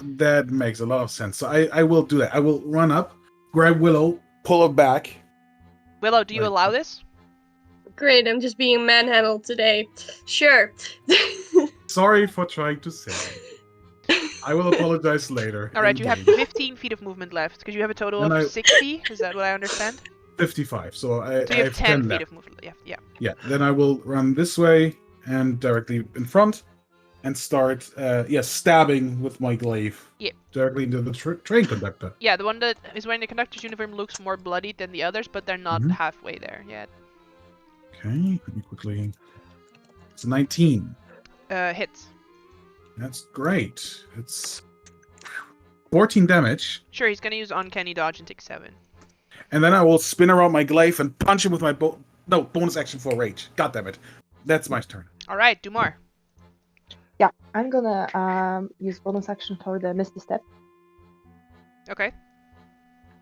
Speaker 4: That makes a lot of sense. So I will do that. I will run up, grab Willow, pull her back.
Speaker 3: Willow, do you allow this?
Speaker 1: Great, I'm just being manhandled today. Sure.
Speaker 4: Sorry for trying to say. I will apologize later.
Speaker 3: Alright, you have
Speaker 4: in-game.
Speaker 3: 15 feet of movement left, because you have a total
Speaker 4: And
Speaker 3: of 60? Is that what I understand?
Speaker 4: 55, so I
Speaker 3: So you have 10 feet
Speaker 4: left.
Speaker 3: of movement left, yeah.
Speaker 4: Yeah, then I will run this way and directly in front and start stabbing with my glaive.
Speaker 3: Yeah.
Speaker 4: Directly into the train conductor.
Speaker 3: Yeah, the one that is wearing the conductor's uniform looks more bloodied than the others, but they're not halfway there yet.
Speaker 4: Okay, let me quickly. It's 19.
Speaker 3: Hits.
Speaker 4: That's great. It's 14 damage.
Speaker 3: Sure, he's gonna use Uncanny Dodge and take 7.
Speaker 4: And then I will spin around my glaive and punch him with my bonus action for rage. God damn it. That's my turn.
Speaker 3: Alright, do more.
Speaker 2: Yeah, I'm gonna use bonus action for the Misty Step
Speaker 3: Okay.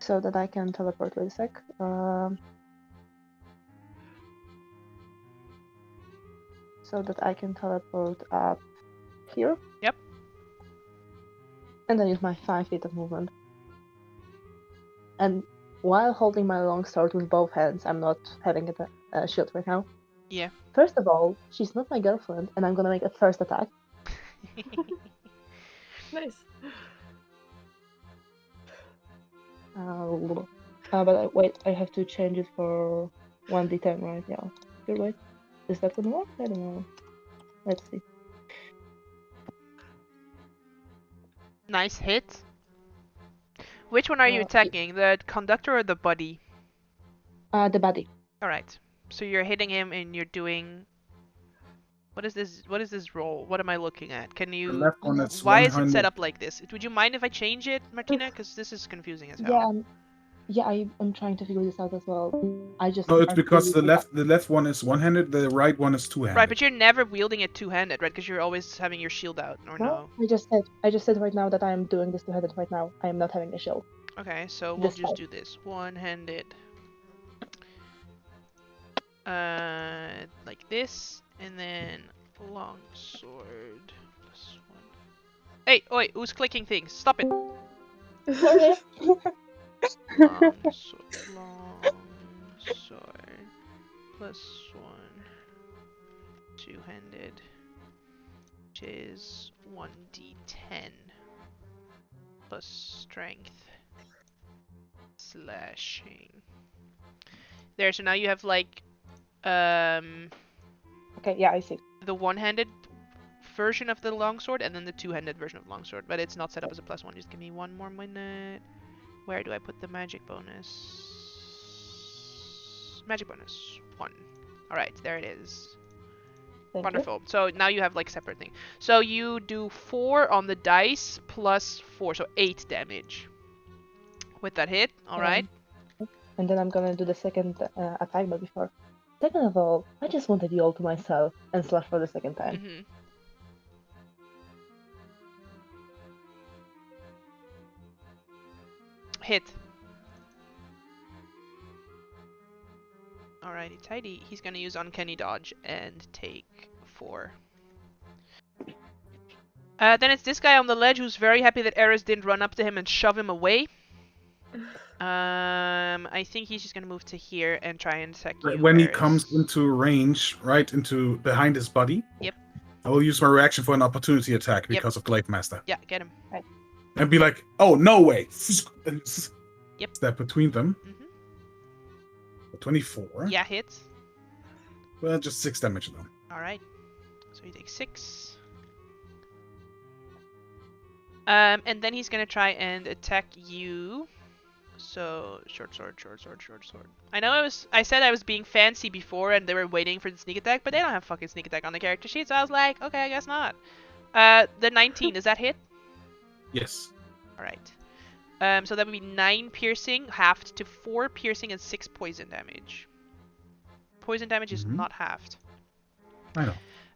Speaker 2: so that I can teleport. Wait a sec. So that I can teleport up here.
Speaker 3: Yep.
Speaker 2: And then use my 5 feet of movement. And while holding my long sword with both hands, I'm not having a shield right now.
Speaker 3: Yeah.
Speaker 2: First of all, she's not my girlfriend, and I'm gonna make a first attack.
Speaker 1: Nice.
Speaker 2: Wait, I have to change it for 1d10, right? Yeah. Here, wait. Is that gonna work? I don't know. Let's see.
Speaker 3: Nice hit. Which one are you attacking? The conductor or the buddy?
Speaker 2: The body.
Speaker 3: Alright. So you're hitting him and you're doing... What is this roll? What am I looking at? Can
Speaker 4: The
Speaker 3: you...
Speaker 4: left one is
Speaker 3: Why is it
Speaker 4: 100.
Speaker 3: set up like this? Would you mind if I change it, Martina? Because this is confusing as hell.
Speaker 2: I'm trying to figure this out as well. I just
Speaker 4: No, it's because the
Speaker 2: absolutely-
Speaker 4: left one is one-handed, the right one is two-handed.
Speaker 3: Right, but you're never wielding it two-handed, right? Because you're always having your shield out, or no?
Speaker 2: I just said right now that I am doing this two-handed right now. I am not having a shield.
Speaker 3: Okay, so we'll
Speaker 2: This
Speaker 3: just
Speaker 2: time.
Speaker 3: do this. One-handed. Like this, and then long sword plus one. Hey, oi, who's clicking things? Stop it!
Speaker 2: Sorry.
Speaker 3: Long sword plus one. Two-handed, which is 1d10 plus strength slashing. There, so now you have like
Speaker 2: Okay, yeah, I see.
Speaker 3: the one-handed version of the longsword and then the two-handed version of the longsword, but it's not set up as a +1. Just give me one more minute. Where do I put the magic bonus? Magic bonus 1. All right, there it is.
Speaker 2: Thank
Speaker 3: Wonderful. So now you have like separate thing. So you do 4 on the dice plus 4, so 8 damage with that hit. All right.
Speaker 2: And then I'm gonna do the second attack, but before. Second of all, I just wanted you all to myself and slash for the second time.
Speaker 3: Mm-hmm. Hit. Alrighty, tidy. He's gonna use Uncanny Dodge and take 4. Then it's this guy on the ledge who's very happy that Eris didn't run up to him and shove him away. I think he's just gonna move to here and try and attack you,
Speaker 4: When he
Speaker 3: Eris.
Speaker 4: comes into range, right into behind his body.
Speaker 3: Yep.
Speaker 4: I will use my reaction for an opportunity attack because of Glaive Master.
Speaker 3: Yeah, get him.
Speaker 4: And be like, oh, no way! And
Speaker 3: Yep.
Speaker 4: step between them.
Speaker 3: Mm-hmm.
Speaker 4: 24.
Speaker 3: Yeah, hits.
Speaker 4: Well, just 6 damage though.
Speaker 3: Alright. So he takes 6. And then he's gonna try and attack you. So short sword. I know I said I was being fancy before and they were waiting for the sneak attack, but they don't have fucking sneak attack on the character sheet, so I was like, okay, I guess not. The 19, is that hit?
Speaker 4: Yes.
Speaker 3: Alright. So that would be 9 piercing, halved to 4 piercing and 6 poison damage. Poison damage is not halved.
Speaker 4: I know.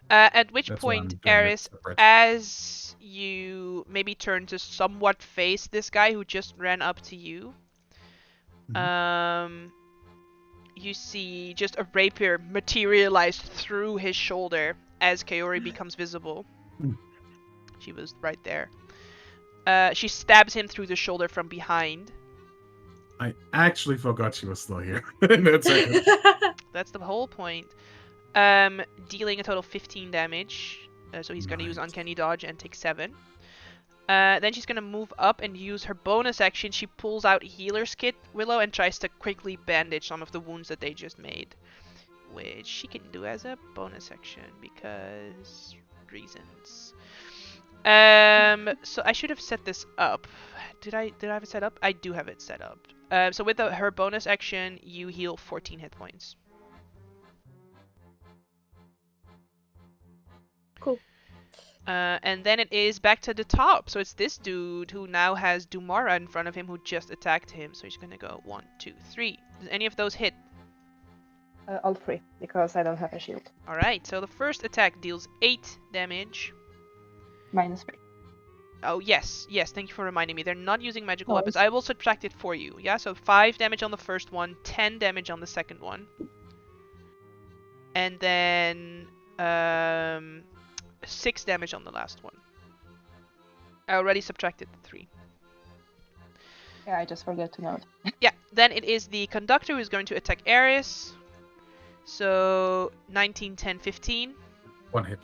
Speaker 3: At which
Speaker 4: That's why I'm
Speaker 3: point,
Speaker 4: doing it
Speaker 3: Eris,
Speaker 4: separate.
Speaker 3: as you maybe turn to somewhat face this guy who just ran up to you, you see just a rapier materialize through his shoulder as Kaori becomes visible. She was right there. She stabs him through the shoulder from behind.
Speaker 4: I actually forgot she was still here. In that second.
Speaker 3: That's the whole point. Dealing a total of 15 damage. So he's going to use Uncanny Dodge and take 7. Then she's going to move up and use her bonus action. She pulls out Healer's Kit, Willow, and tries to quickly bandage some of the wounds that they just made. Which she can do as a bonus action because reasons. So I should have set this up. Did I have it set up? I do have it set up. So with her bonus action, you heal 14 hit points.
Speaker 1: Cool.
Speaker 3: And then it is back to the top. So it's this dude who now has Dumara in front of him who just attacked him. So he's gonna go 1, 2, 3. Does any of those hit?
Speaker 2: All 3, because I don't have a shield.
Speaker 3: Alright, so the first attack deals 8 damage.
Speaker 2: -3.
Speaker 3: Oh, yes, thank you for reminding me. They're not using magical
Speaker 2: No
Speaker 3: weapons. I will subtract it for you. Yeah, so 5 damage on the first one, 10 damage on the second one. And then 6 damage on the last one. I already subtracted the 3.
Speaker 2: Yeah, I just forgot to note.
Speaker 3: Yeah, then it is the conductor who's going to attack Eris. So 19, 10, 15.
Speaker 4: 1 hit.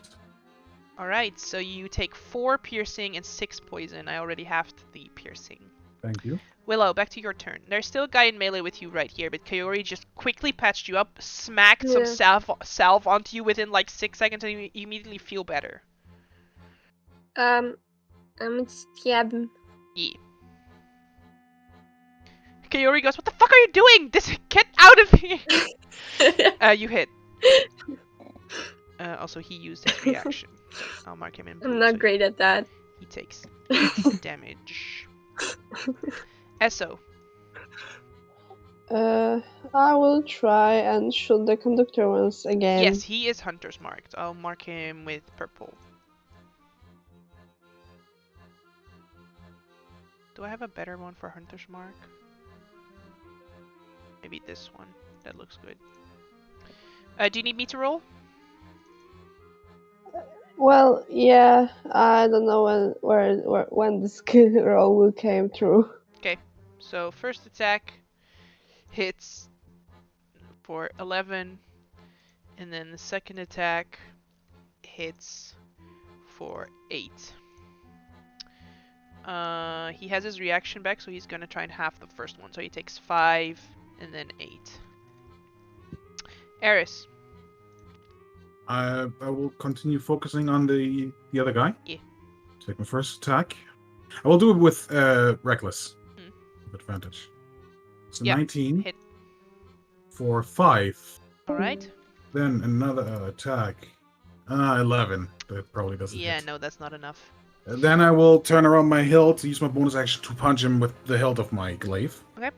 Speaker 3: Alright, so you take 4 piercing and 6 poison. I already halved the piercing.
Speaker 4: Thank you.
Speaker 3: Willow, back to your turn. There's still a guy in melee with you right here, but Kaori just quickly patched you up, smacked some salve onto you within like 6 seconds, and you immediately feel better.
Speaker 1: I'm gonna stab him.
Speaker 3: Yeah. Kaori goes, what the fuck are you doing? This can't Out of here! You hit. Also, he used his reaction. So I'll mark him in blue.
Speaker 1: I'm not
Speaker 3: so
Speaker 1: great at that.
Speaker 3: He takes 8 damage. Esso.
Speaker 5: I will try and shoot the conductor once again.
Speaker 3: Yes, he is hunter's marked. I'll mark him with purple. Do I have a better one for hunter's mark? Maybe this one. That looks good. Do you need me to roll?
Speaker 5: Well, yeah, I don't know when the skill roll will came through.
Speaker 3: Okay. So first attack hits for 11, and then the second attack hits for 8. He has his reaction back, so he's gonna try and half the first one. So he takes 5 and then 8. Eris.
Speaker 4: I will continue focusing on the other guy.
Speaker 3: Yeah.
Speaker 4: Take my first attack. I will do it with reckless with advantage. So
Speaker 3: Yep,
Speaker 4: 19
Speaker 3: hit.
Speaker 4: for 5.
Speaker 3: All right.
Speaker 4: Then another attack. 11. That probably doesn't
Speaker 3: Yeah,
Speaker 4: hit.
Speaker 3: no, that's not enough.
Speaker 4: And then I will turn around my hilt to use my bonus action to punch him with the hilt of my glaive.
Speaker 3: Okay.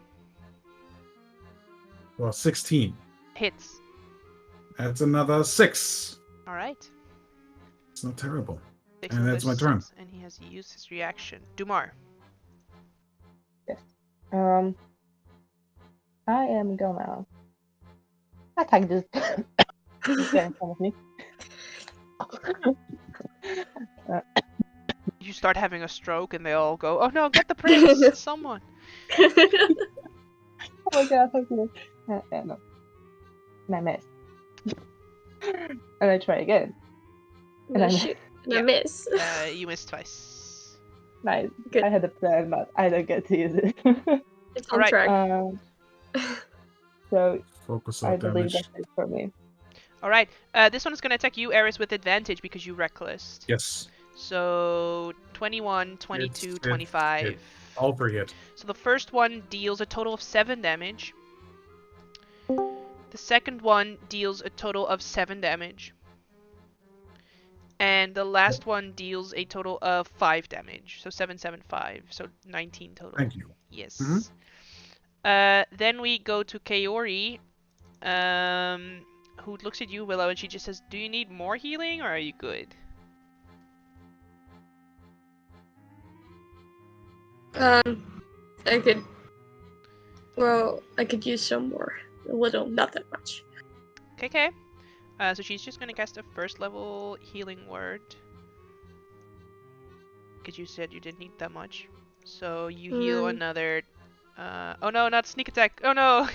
Speaker 4: Well, 16.
Speaker 3: Hits.
Speaker 4: That's another 6.
Speaker 3: All right.
Speaker 4: It's not terrible.
Speaker 3: Six
Speaker 4: And that's my
Speaker 3: versus
Speaker 4: turn.
Speaker 3: 6, and he has used his reaction. Dumar.
Speaker 2: I am gonna attack this this guy in front of me.
Speaker 3: You start having a stroke, and they all go, "Oh no, get the prince! Someone!"
Speaker 2: Oh my god, thank you. No. And I miss. And I try again. And I miss.
Speaker 1: Shoot, and
Speaker 3: Yeah.
Speaker 1: I miss.
Speaker 3: You missed twice.
Speaker 2: Nice.
Speaker 1: Good.
Speaker 2: I had a plan, but I don't get to use it.
Speaker 1: It's on
Speaker 3: Alright.
Speaker 1: track.
Speaker 2: So
Speaker 4: Focus
Speaker 2: I
Speaker 4: on
Speaker 2: believe
Speaker 4: damage.
Speaker 2: that's it for me.
Speaker 3: All right. This one is gonna attack you, Eris, with advantage because you reckless.
Speaker 4: Yes.
Speaker 3: So 21, 22,
Speaker 4: It's
Speaker 3: 25.
Speaker 4: hit. All 3 hit.
Speaker 3: So the first one deals a total of 7 damage. The second one deals a total of 7 damage. And the last one deals a total of 5 damage. So 7, 7, 5. So 19 total.
Speaker 4: Thank you.
Speaker 3: Yes.
Speaker 4: Mhm.
Speaker 3: Then we go to Kaori, who looks at you, Willow, and she just says, "Do you need more healing, or are you good?"
Speaker 1: I could. Well, I could use some more. A little, not that much.
Speaker 3: Okay. So she's just gonna cast a first level healing word. Because you said you didn't need that much. So you heal another. Oh no, not sneak attack. Oh no!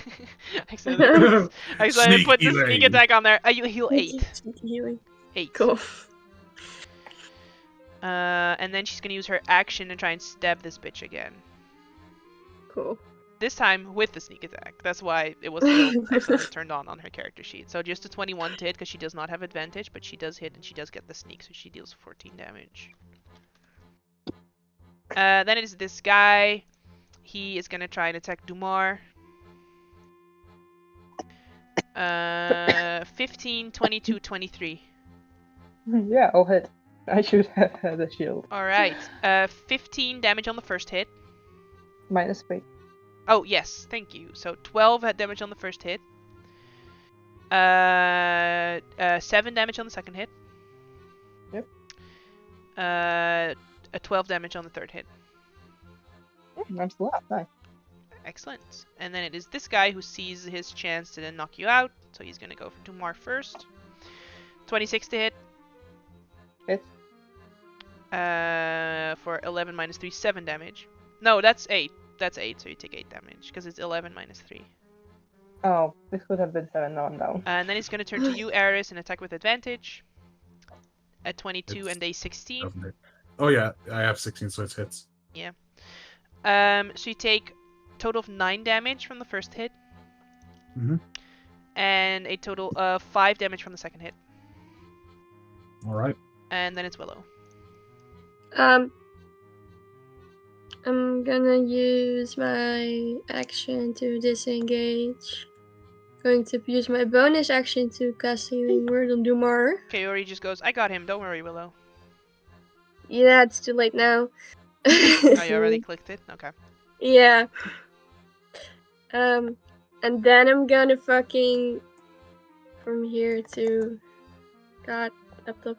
Speaker 3: I accidentally
Speaker 4: Sneak
Speaker 3: put the sneak
Speaker 4: healing.
Speaker 3: attack on there. You heal 8.
Speaker 1: Healing.
Speaker 3: 8.
Speaker 1: Cool.
Speaker 3: And then she's gonna use her action and try and stab this bitch again.
Speaker 1: Cool.
Speaker 3: This time with the sneak attack. That's why it was still accidentally turned on her character sheet. So just a 21 to hit because she does not have advantage, but she does hit and she does get the sneak, so she deals 14 damage. Then it is this guy. He is gonna try and attack Dumar. 15, 22, 23.
Speaker 2: Yeah, I'll hit. I should have had a shield.
Speaker 3: Alright. 15 damage on the first hit.
Speaker 2: -3.
Speaker 3: Oh, yes. Thank you. So 12 damage on the first hit. 7 damage on the second hit.
Speaker 2: Yep.
Speaker 3: 12 damage on the third hit.
Speaker 2: I'm still up. Nice.
Speaker 3: Excellent. And then it is this guy who sees his chance to then knock you out. So he's going to go for Dumar first. 26 to hit.
Speaker 2: Hits.
Speaker 3: For 11 minus 3, 7 damage. No, that's 8. That's 8, so you take 8 damage, because it's 11 minus 3.
Speaker 2: Oh, this could have been 7. Now I'm down.
Speaker 3: And then he's going to turn to you, Eris, and attack with advantage. At 22
Speaker 4: It's-
Speaker 3: and a 16.
Speaker 4: Doesn't hit. Oh yeah, I have 16, so it hits.
Speaker 3: So you take total of 9 damage from the first hit.
Speaker 4: Mhm.
Speaker 3: And a total of 5 damage from the second hit.
Speaker 4: All right.
Speaker 3: And then it's Willow.
Speaker 1: I'm gonna use my action to disengage. going to use my bonus action to cast Healing Word on Dumar.
Speaker 3: Kaori just goes, I got him, don't worry, Willow.
Speaker 1: Yeah, it's too late now.
Speaker 3: Oh, you already clicked it? Okay.
Speaker 1: Yeah. And then I'm gonna fucking from here to God laptop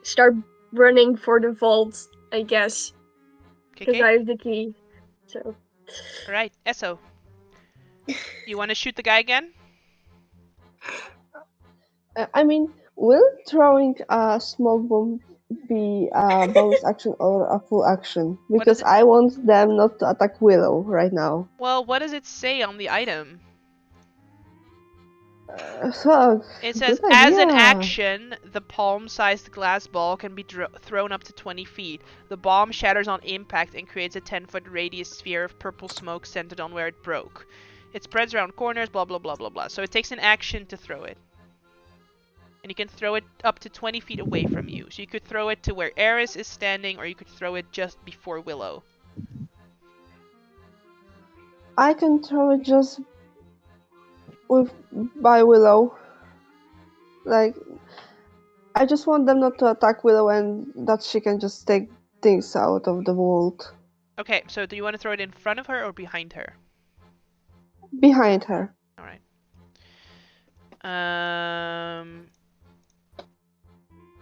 Speaker 1: start running for the vault, I guess, because
Speaker 3: Okay.
Speaker 1: I have the key. So.
Speaker 3: Alright, Esso. You want to shoot the guy again?
Speaker 5: I mean, will throwing a smoke bomb be a bonus action or a full action?
Speaker 3: What does
Speaker 5: Because I want them not to attack Willow right now.
Speaker 3: Well, what does it say on the item?
Speaker 5: So,
Speaker 3: It says,
Speaker 5: good
Speaker 3: as an
Speaker 5: idea.
Speaker 3: action, the palm-sized glass ball can be thrown up to 20 feet. The bomb shatters on impact and creates a 10-foot radius sphere of purple smoke centered on where it broke. It spreads around corners, blah blah blah blah blah. So it takes an action to throw it. And you can throw it up to 20 feet away from you. So you could throw it to where Eris is standing, or you could throw it just before Willow.
Speaker 5: I can throw it just by Willow. Like, I just want them not to attack Willow and that she can just take things out of the vault.
Speaker 3: Okay, so do you want to throw it in front of her or behind her?
Speaker 5: Behind her.
Speaker 3: Alright.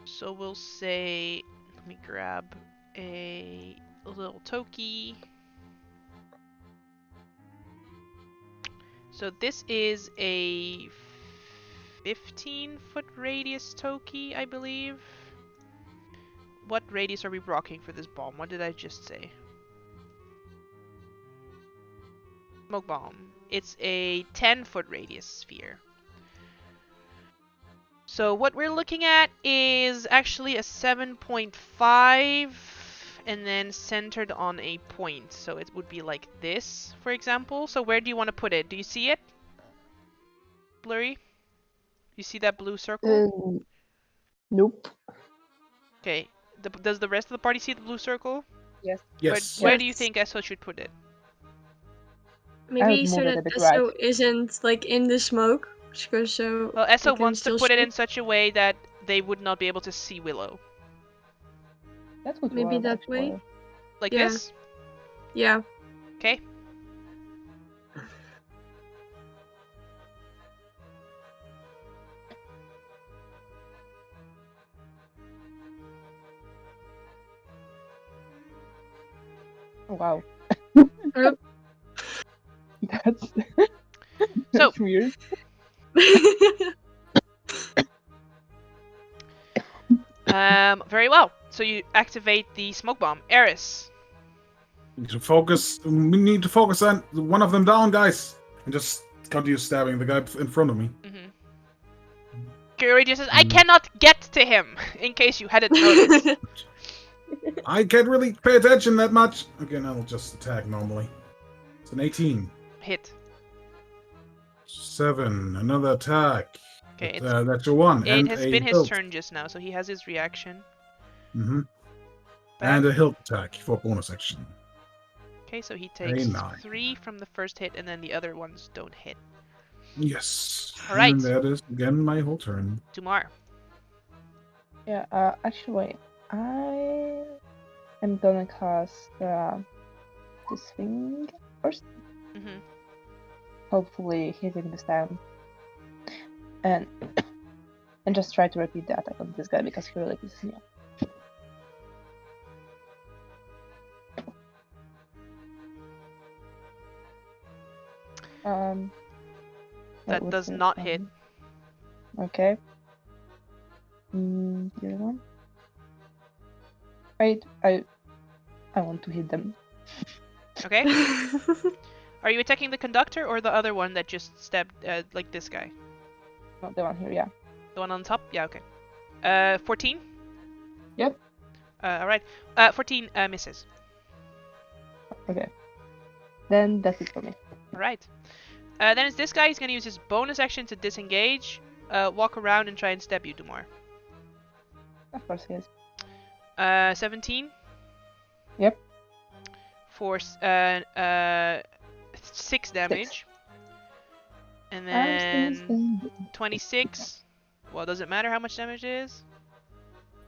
Speaker 3: So we'll say, let me grab a little Toki. So this is a 15-foot radius Toki, I believe. What radius are we rocking for this bomb? What did I just say? Smoke bomb. It's a 10-foot radius sphere. So what we're looking at is actually a 7.5 and then centered on a point. So it would be like this, for example. So where do you want to put it? Do you see it? Blurry? You see that blue circle?
Speaker 5: Nope.
Speaker 3: Okay. Does the rest of the party see the blue circle?
Speaker 2: Yes.
Speaker 4: Yes.
Speaker 3: Where do you think Esso should put it?
Speaker 1: Maybe
Speaker 2: would
Speaker 1: so
Speaker 2: move it
Speaker 1: that
Speaker 2: a bit
Speaker 1: Esso
Speaker 2: right.
Speaker 1: isn't like in the smoke. So
Speaker 3: Well,
Speaker 1: we
Speaker 3: Esso
Speaker 1: can
Speaker 3: wants to
Speaker 1: still
Speaker 3: put it
Speaker 1: shoot.
Speaker 3: in such a way that they would not be able to see Willow.
Speaker 2: That would
Speaker 1: Maybe
Speaker 2: work,
Speaker 1: that
Speaker 2: actually.
Speaker 1: way.
Speaker 3: Like
Speaker 1: Yeah.
Speaker 3: this?
Speaker 1: Yeah.
Speaker 3: Okay.
Speaker 2: Oh, wow.
Speaker 1: Yep.
Speaker 2: That's,
Speaker 3: So-
Speaker 2: that's weird.
Speaker 3: Very well. So you activate the smoke bomb. Eris.
Speaker 4: We need to focus on one of them down, guys. And just continue stabbing the guy in front of me.
Speaker 3: Kyori just says, I cannot get to him, in case you hadn't noticed.
Speaker 4: I can't really pay attention that much. Again, I'll just attack normally. It's an 18.
Speaker 3: Hit.
Speaker 4: 7. Another attack.
Speaker 3: Okay,
Speaker 4: That's a 1.
Speaker 3: it
Speaker 4: And
Speaker 3: has
Speaker 4: a
Speaker 3: been his
Speaker 4: hilt.
Speaker 3: turn just now, so he has his reaction.
Speaker 4: Mm-hmm.
Speaker 3: Back.
Speaker 4: And a hilt attack for bonus action.
Speaker 3: Okay, so he takes
Speaker 4: 9.
Speaker 3: 3 from the first hit, and then the other ones don't hit.
Speaker 4: Yes.
Speaker 3: All right.
Speaker 4: And that is again my whole turn.
Speaker 3: Dumar.
Speaker 2: Yeah, actually, I am gonna cast this thing first. Hopefully hitting this time. And just try to repeat the attack on this guy because he really pisses me off.
Speaker 3: That does not hit.
Speaker 2: Okay. The other one. Wait, I want to hit them.
Speaker 3: Okay. Are you attacking the conductor or the other one that just stabbed, like this guy?
Speaker 2: Not the one here, yeah.
Speaker 3: The one on top? Yeah, okay. 14?
Speaker 2: Yep.
Speaker 3: Alright. 14 misses.
Speaker 2: Okay. Then that's it for me.
Speaker 3: Alright. Then it's this guy. He's gonna use his bonus action to disengage, walk around and try and stab you, Dumar.
Speaker 2: Of course he is.
Speaker 3: 17?
Speaker 2: Yep.
Speaker 3: For 6 damage. And
Speaker 2: I'm still
Speaker 3: then
Speaker 2: standing.
Speaker 3: 26. Well, does it matter how much damage it is?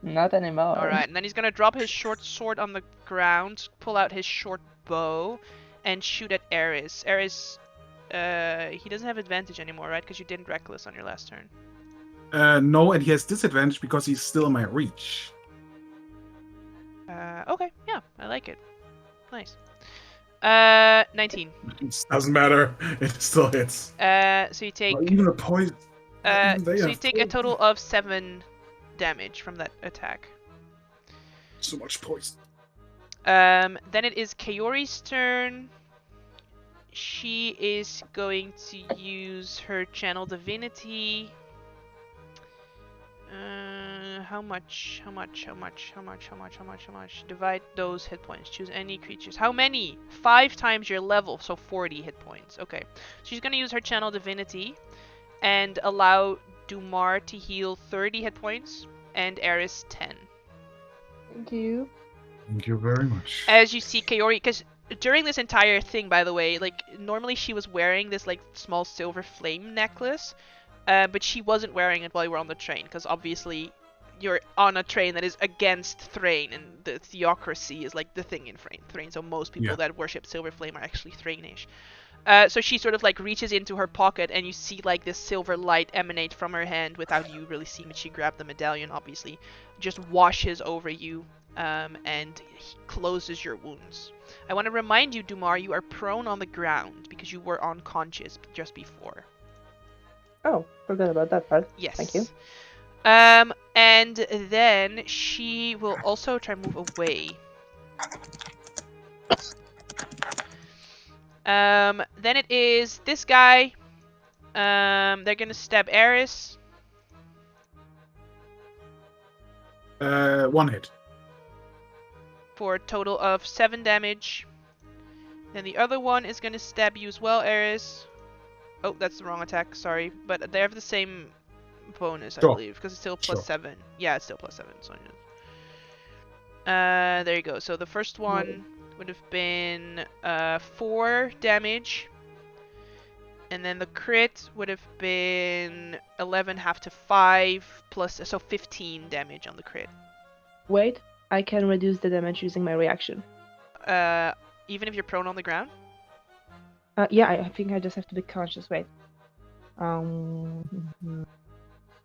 Speaker 2: Not anymore.
Speaker 3: Alright, and then he's gonna drop his short sword on the ground, pull out his short bow, and shoot at Eris. Eris, he doesn't have advantage anymore, right? Because you didn't reckless on your last turn.
Speaker 4: No, and he has disadvantage because he's still in my reach.
Speaker 3: Okay, yeah, I like it. Nice. 19.
Speaker 4: It doesn't matter. It still hits.
Speaker 3: So you take
Speaker 4: Even a poison. Even they
Speaker 3: so you
Speaker 4: have
Speaker 3: take a total of 7 damage from that attack.
Speaker 4: so much poison.
Speaker 3: Then it is Kaori's turn. She is going to use her channel divinity. How much? Divide those hit points. Choose any creatures. How many? 5 times your level, so 40 hit points. Okay. She's gonna use her channel divinity and allow Dumar to heal 30 hit points and Eris 10.
Speaker 5: Thank you.
Speaker 4: Thank you very much.
Speaker 3: As you see Kaori, because during this entire thing, by the way, like normally she was wearing this like small silver flame necklace, but she wasn't wearing it while you were on the train, because obviously you're on a train that is against Thrain, and the theocracy is like the thing in Thrain. So most people that worship silver flame are actually Thrainish. So she sort of like reaches into her pocket, and you see like this silver light emanate from her hand without you really seeing it. She grabbed the medallion, obviously, just washes over you, and closes your wounds. I want to remind you, Dumar, you are prone on the ground because you were unconscious just before.
Speaker 2: Oh, forgot about that part.
Speaker 3: Yes.
Speaker 2: Thank you.
Speaker 3: And then she will also try and move away. Then it is this guy. They're gonna stab Eris.
Speaker 4: 1 hit.
Speaker 3: For a total of 7 damage. Then the other one is gonna stab you as well, Eris. Oh, that's the wrong attack, sorry. But they have the same bonus, I believe, because it's still plus 7. Yeah, it's still plus 7. So there you go. So the first one would have been 4 damage. And then the crit would have been 11 half to 5 plus, so 15 damage on the crit.
Speaker 2: Wait, I can reduce the damage using my reaction.
Speaker 3: Even if you're prone on the ground?
Speaker 2: Yeah, I think I just have to be conscious. Wait.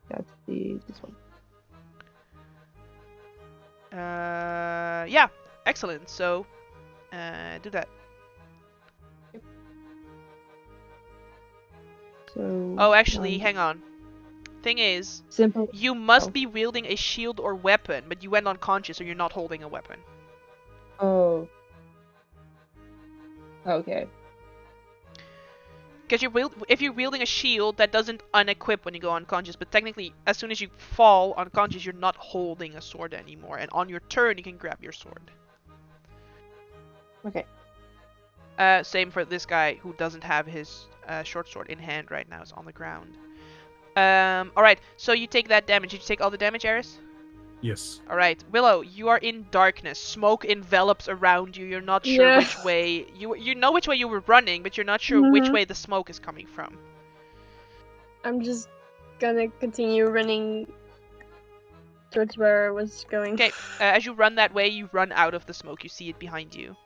Speaker 2: That's this one.
Speaker 3: Yeah, excellent. So, do that.
Speaker 2: So.
Speaker 3: Oh, actually, hang on. Thing is,
Speaker 2: simple.
Speaker 3: You must be wielding a shield or weapon, but you went unconscious, so you're not holding a weapon.
Speaker 2: Oh. Okay.
Speaker 3: Because if you're wielding a shield, that doesn't unequip when you go unconscious, but technically, as soon as you fall unconscious, you're not holding a sword anymore, and on your turn, you can grab your sword.
Speaker 2: Okay.
Speaker 3: Same for this guy who doesn't have his short sword in hand right now. It's on the ground. Alright, so you take that damage. Did you take all the damage, Eris?
Speaker 4: Yes.
Speaker 3: Alright, Willow, you are in darkness. Smoke envelops around you. You're not sure which way... You know which way you were running, but you're not sure which way the smoke is coming from.
Speaker 1: I'm just gonna continue running towards where I was going.
Speaker 3: Okay, as you run that way, you run out of the smoke. You see it behind you.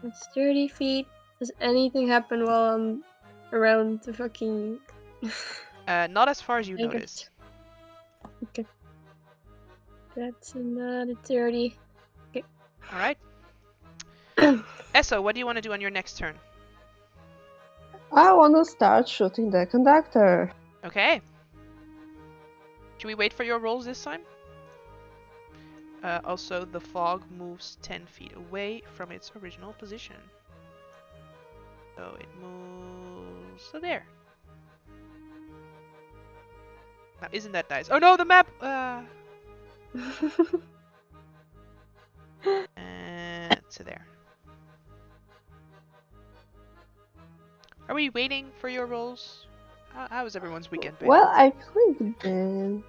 Speaker 1: It's 30 feet. Does anything happen while I'm around the fucking...
Speaker 3: Not as far as you notice.
Speaker 1: Okay. That's another 30. Okay.
Speaker 3: Alright. Esso, what do you want to do on your next turn?
Speaker 5: I want to start shooting the conductor.
Speaker 3: Okay. Should we wait for your rolls this time? Also, the fog moves 10 feet away from its original position. So it moves... So there. Now, isn't that nice? Oh no, the map! So there. Are we waiting for your rolls? How is everyone's weekend been?
Speaker 5: Well, I clicked them.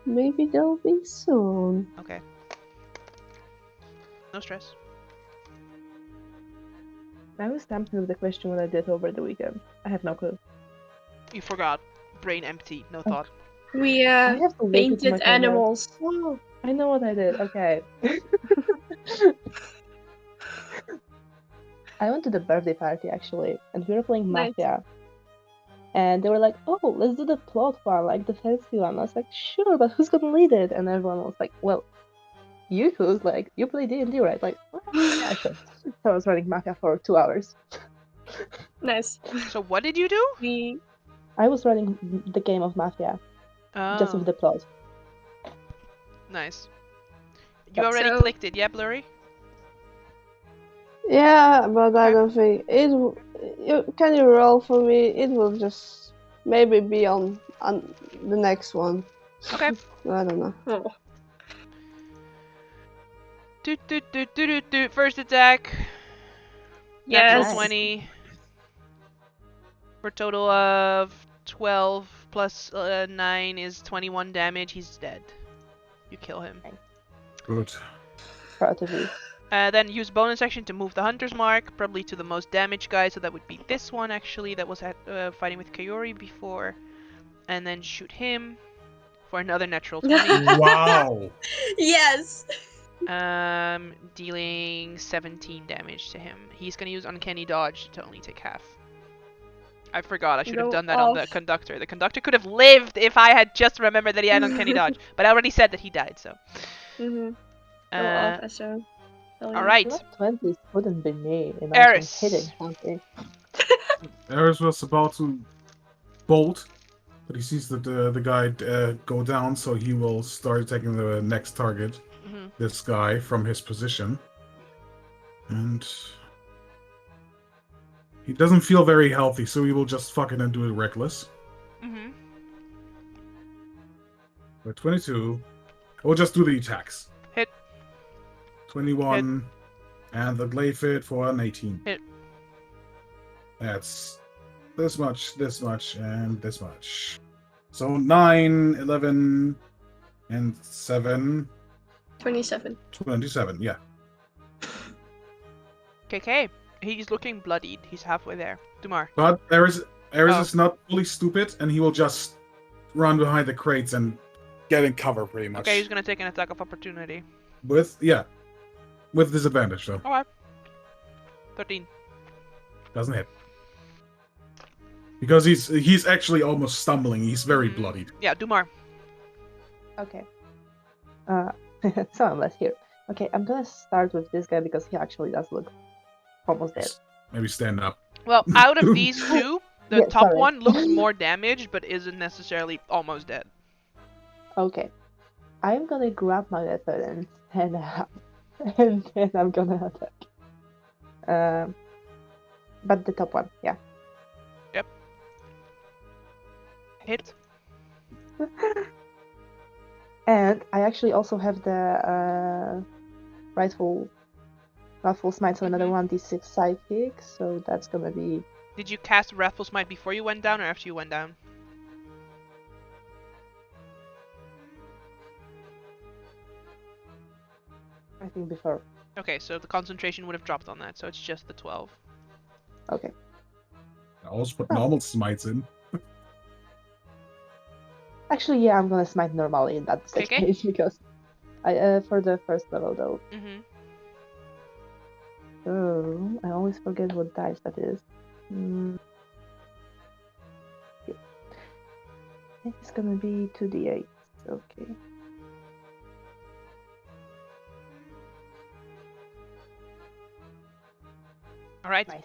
Speaker 5: Maybe they'll be soon.
Speaker 3: Okay. No stress.
Speaker 2: I was stamped with the question what I did over the weekend. I have no clue.
Speaker 3: You forgot. Brain empty. No thought.
Speaker 1: We
Speaker 2: I have to look into my
Speaker 1: painted
Speaker 2: phone now.
Speaker 1: animals.
Speaker 2: Oh, I know what I did. Okay. I went to the birthday party actually, and we were playing
Speaker 1: Nice.
Speaker 2: Mafia. And they were like, "Oh, let's do the plot one, like the fancy one." I was like, "Sure, but who's gonna lead it?" And everyone was like, "Well, you who's like you play D&D, right?" Like, well, yeah, sure. So I was running Mafia for 2 hours.
Speaker 1: Nice.
Speaker 3: So what did you do?
Speaker 1: We
Speaker 2: I was running the game of Mafia just
Speaker 3: Oh,
Speaker 2: with the plot.
Speaker 3: nice. You
Speaker 2: Yep.
Speaker 3: already
Speaker 1: So-
Speaker 3: clicked it, yeah, Blurry?
Speaker 5: Yeah, but I
Speaker 3: Okay.
Speaker 5: don't think it. Can you roll for me? It will just maybe be on the next one.
Speaker 3: Okay.
Speaker 5: I don't know.
Speaker 1: oh,
Speaker 3: First attack. Natural
Speaker 1: yes.
Speaker 3: 20. For a total of 12 plus 9 is 21 damage. He's dead. You kill him.
Speaker 4: Good.
Speaker 2: Proud of you.
Speaker 3: Then use bonus action to move the hunter's mark, probably to the most damaged guy, so that would be this one actually, that was fighting with Kayori before. And then shoot him for another natural 20.
Speaker 4: Wow.
Speaker 1: Yes.
Speaker 3: Dealing 17 damage to him. He's gonna use Uncanny Dodge to only take half. I forgot, I should have
Speaker 1: Go
Speaker 3: done that on the
Speaker 1: off.
Speaker 3: conductor. The conductor could have lived if I had just remembered that he had Uncanny Dodge. But I already said that he died, so.
Speaker 1: Mm-hmm. Go
Speaker 3: Uh,
Speaker 1: off, Esther.
Speaker 3: Alright.
Speaker 2: Flat 20s wouldn't be me. Imagine
Speaker 3: Eris.
Speaker 2: hitting something.
Speaker 4: Eris was about to bolt, but he sees that the guy go down, so he will start attacking the next target,
Speaker 3: Mm-hmm.
Speaker 4: this guy, from his position. And he doesn't feel very healthy, so he will just fuck it and do it reckless.
Speaker 3: Mm-hmm.
Speaker 4: But 22. We'll just do the attacks.
Speaker 3: Hit.
Speaker 4: 21. And the glaive fit for an 18.
Speaker 3: Hit.
Speaker 4: That's this much, and this much. So 9, 11, and 7.
Speaker 1: 27.
Speaker 4: 27, yeah.
Speaker 3: KK. He's looking bloodied. He's halfway there. Dumar.
Speaker 4: But Eris
Speaker 3: Oh.
Speaker 4: is not fully stupid, and he will just run behind the crates and get in cover pretty much.
Speaker 3: Okay, he's gonna take an attack of opportunity.
Speaker 4: With disadvantage though.
Speaker 3: Alright. 13.
Speaker 4: Doesn't hit. Because he's actually almost stumbling. He's very
Speaker 3: Mhm.
Speaker 4: bloodied.
Speaker 3: Yeah, Dumar.
Speaker 2: Okay. So I'm less here. Okay, I'm gonna start with this guy because he actually does look almost dead.
Speaker 4: Maybe stand up.
Speaker 3: Well, out of these two, the
Speaker 2: Yeah,
Speaker 3: top
Speaker 2: sorry.
Speaker 3: one looks more damaged, but isn't necessarily almost dead.
Speaker 2: Okay. I'm gonna grab my weapon and then I'm gonna attack. But the top one, yeah.
Speaker 3: Hit.
Speaker 2: And I actually also have the Wrathful Smite, so another 1d6 psychic, so that's gonna be...
Speaker 3: Did you cast Wrathful Smite before you went down or after you went down?
Speaker 2: I think before.
Speaker 3: Okay, so the concentration would have dropped on that, so it's just the 12.
Speaker 2: Okay.
Speaker 4: I also put normal smites in.
Speaker 2: Actually, yeah, I'm gonna smite normally in that
Speaker 3: Okay.
Speaker 2: case because I for the first level though.
Speaker 3: Mm-hmm.
Speaker 2: Oh, I always forget what dice that is. Yeah. It's gonna be 2d8. Okay.
Speaker 3: Alright.
Speaker 2: Nice.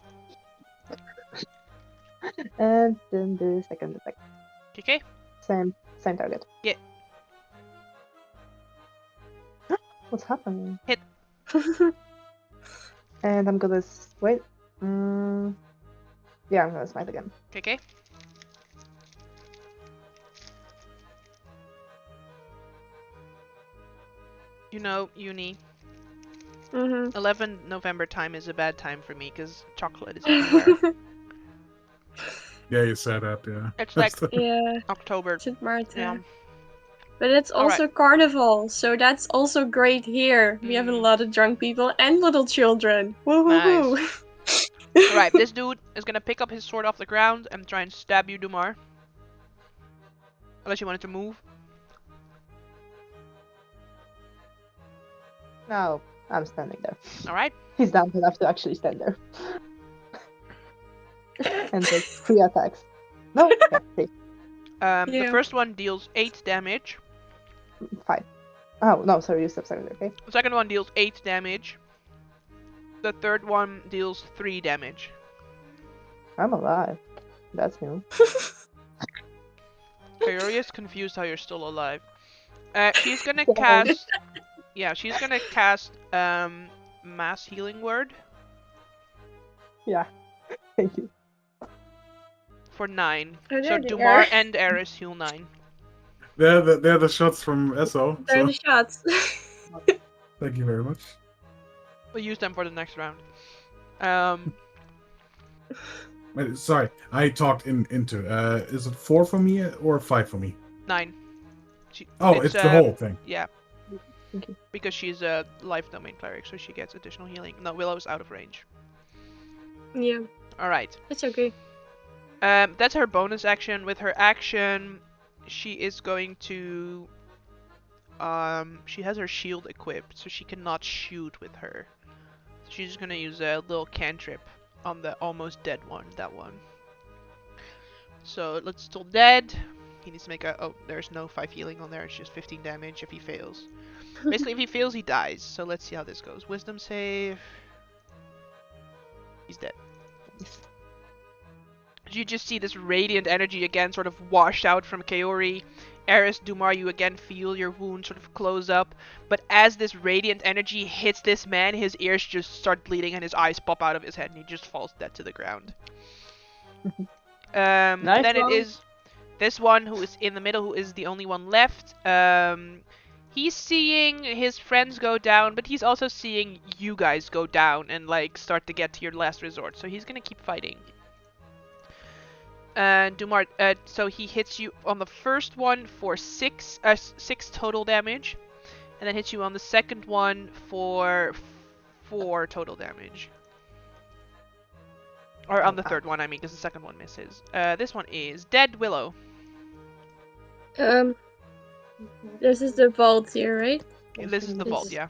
Speaker 2: And then the second attack.
Speaker 3: KK?
Speaker 2: Same target.
Speaker 3: Yeah.
Speaker 2: What's happening?
Speaker 3: Hit.
Speaker 2: And I'm gonna wait. Yeah, I'm gonna smite again.
Speaker 3: KK? You know, Uni,
Speaker 1: Mm-hmm.
Speaker 3: 11 November time is a bad time for me because chocolate is everywhere.
Speaker 4: Yeah, you said that, yeah.
Speaker 3: It's like
Speaker 1: Yeah,
Speaker 3: October.
Speaker 1: St. Martin.
Speaker 3: Yeah.
Speaker 1: But it's
Speaker 3: Alright.
Speaker 1: also carnival, so that's also great here. We have a
Speaker 3: Mm.
Speaker 1: lot of drunk people and little children. Woo hoo hoo.
Speaker 3: Alright, this dude is gonna pick up his sword off the ground and try and stab you, Dumar. Unless you wanted to move.
Speaker 2: No, I'm standing there.
Speaker 3: Alright.
Speaker 2: He's down enough to actually stand there. And take 3 attacks. No? Yeah, 3.
Speaker 3: The
Speaker 1: Yeah.
Speaker 3: first one deals 8 damage.
Speaker 2: 5. Oh, no, sorry, you stop standing there, okay?
Speaker 3: The second one deals 8 damage. The third one deals 3 damage.
Speaker 2: I'm alive. That's new.
Speaker 3: Kaori is confused how you're still alive. She's gonna
Speaker 2: Yeah.
Speaker 3: cast... Yeah, she's gonna cast Mass Healing Word
Speaker 2: Yeah. Thank you.
Speaker 3: for 9.
Speaker 1: Oh,
Speaker 3: So
Speaker 1: there they
Speaker 3: Dumar
Speaker 1: are.
Speaker 3: and Eris heal 9.
Speaker 4: They're the shots from Esso.
Speaker 1: They're
Speaker 4: So
Speaker 1: the shots.
Speaker 4: thank you very much.
Speaker 3: We'll use them for the next round.
Speaker 4: Wait, sorry, I talked into. Is it 4 for me or 5 for me?
Speaker 3: 9.
Speaker 4: It's the whole thing.
Speaker 3: Yeah.
Speaker 2: Thank you.
Speaker 3: Because she's a life domain cleric, so she gets additional healing. No, Willow's out of range.
Speaker 1: Yeah,
Speaker 3: Alright.
Speaker 1: it's okay.
Speaker 3: That's her bonus action. With her action, she is going to... she has her shield equipped, so she cannot shoot with her. She's just gonna use a little cantrip on the almost dead one, that one. So it looks still dead. He needs to make a... Oh, there's no 5 healing on there, it's just 15 damage if he fails. Basically, if he fails, he dies. So let's see how this goes. Wisdom save. He's dead. You just see this radiant energy again sort of wash out from Kaori. Eris, Dumar, you again feel your wound sort of close up. But as this radiant energy hits this man, his ears just start bleeding and his eyes pop out of his head and he just falls dead to the ground.
Speaker 2: Nice
Speaker 3: then
Speaker 2: one.
Speaker 3: it is this one who is in the middle, who is the only one left. He's seeing his friends go down, but he's also seeing you guys go down and like start to get to your last resort. So he's gonna keep fighting. Dumar, so he hits you on the first one for 6 total damage, and then hits you on the second one for 4 total damage. Or on the third one, I mean, because the second one misses. This one is dead. Willow.
Speaker 1: This is the vault here, right?
Speaker 3: This is the vault, yeah.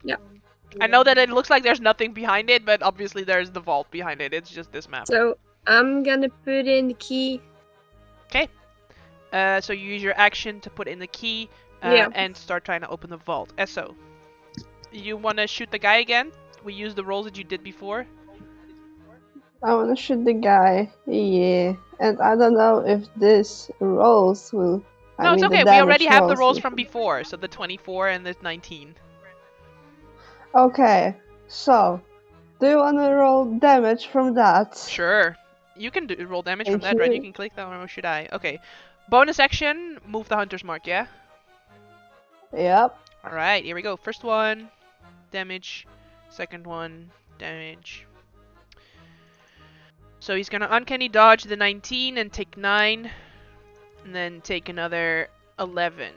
Speaker 1: Yeah.
Speaker 3: I know that it looks like there's nothing behind it, but obviously there's the vault behind it. It's just this map.
Speaker 1: So I'm gonna put in the key.
Speaker 3: Okay. So you use your action to put in the key
Speaker 1: Yeah.
Speaker 3: and start trying to open the vault. Esso, you want to shoot the guy again? We use the rolls that you did before.
Speaker 5: I wanna shoot the guy. Yeah. And I don't know if this rolls will.
Speaker 3: No, it's okay. We already have the rolls from before, so the 24 and the 19.
Speaker 5: Okay. So, do you wanna roll damage from that?
Speaker 3: Sure. You can roll damage from
Speaker 5: Thank
Speaker 3: that, right?
Speaker 5: you.
Speaker 3: You can click that one, or should I? Okay. Bonus action, move the hunter's mark, yeah?
Speaker 5: Yep.
Speaker 3: Alright, here we go. First one, damage. Second one, damage. So he's gonna uncanny dodge the 19 and take 9. And then take another 11.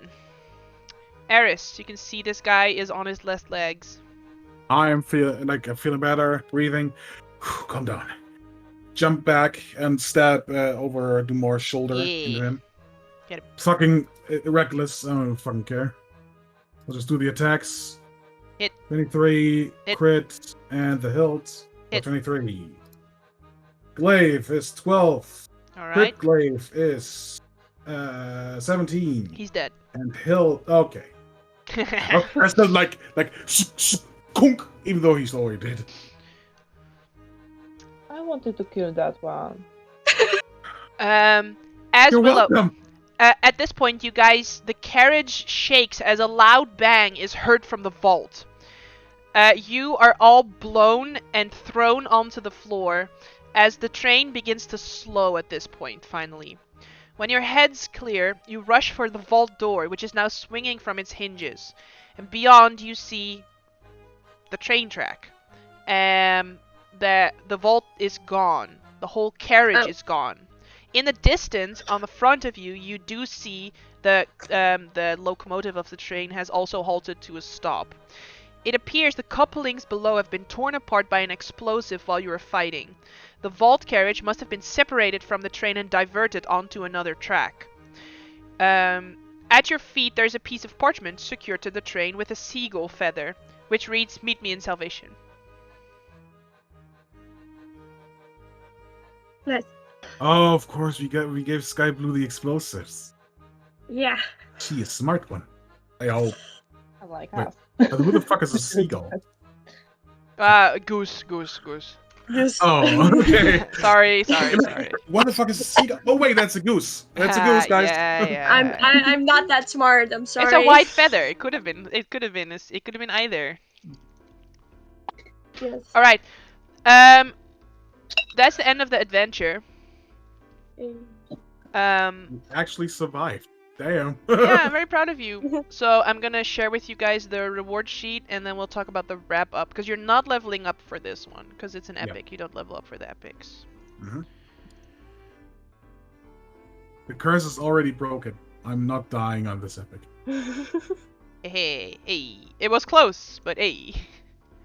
Speaker 3: Eris, you can see this guy is on his left legs.
Speaker 4: I'm feeling better, breathing. Calm down. Jump back and stab over Dumar's shoulder into him.
Speaker 3: Get him.
Speaker 4: Fucking reckless. I don't fucking care. I'll just do the attacks.
Speaker 3: Hit.
Speaker 4: 23
Speaker 3: Hit.
Speaker 4: crit and the hilt.
Speaker 3: Hit.
Speaker 4: 23. Glaive is 12.
Speaker 3: Alright.
Speaker 4: Crit glaive is 17.
Speaker 3: He's dead.
Speaker 4: And hilt. Okay. I said like kunk, even though he's already dead.
Speaker 2: I wanted to kill that one.
Speaker 3: As
Speaker 4: You're
Speaker 3: Willow,
Speaker 4: welcome.
Speaker 3: at this point, you guys, the carriage shakes as a loud bang is heard from the vault. You are all blown and thrown onto the floor as the train begins to slow at this point, finally. When your head's clear, you rush for the vault door, which is now swinging from its hinges. And beyond, you see the train track. The vault is gone. The whole carriage is gone. In the distance, on the front of you, you do see the locomotive of the train has also halted to a stop. It appears the couplings below have been torn apart by an explosive while you were fighting. The vault carriage must have been separated from the train and diverted onto another track. At your feet, there's a piece of parchment secured to the train with a seagull feather, which reads, "Meet me in Salvation."
Speaker 1: Nice.
Speaker 4: Oh, of course, we gave Sky Blue the explosives.
Speaker 1: Yeah.
Speaker 4: She a smart one. I hope.
Speaker 2: I like
Speaker 4: Wait,
Speaker 2: us.
Speaker 4: But who the fuck is a seagull?
Speaker 3: Goose.
Speaker 1: Yes.
Speaker 4: Oh, okay.
Speaker 3: Sorry.
Speaker 4: What the fuck is a seagull? Oh wait, that's a goose. That's a goose, guys.
Speaker 3: Yeah.
Speaker 1: I'm not that smart. I'm sorry.
Speaker 3: It's a white feather. It could have been. It could have been either.
Speaker 1: Yes.
Speaker 3: All right. That's the end of the adventure.
Speaker 4: Actually survived. Damn.
Speaker 3: Yeah, I'm very proud of you. So I'm gonna share with you guys the reward sheet, and then we'll talk about the wrap up, because you're not leveling up for this one, because it's an epic. You don't level up for the epics.
Speaker 4: Mhm. The curse is already broken. I'm not dying on this epic.
Speaker 3: Hey. It was close, but hey.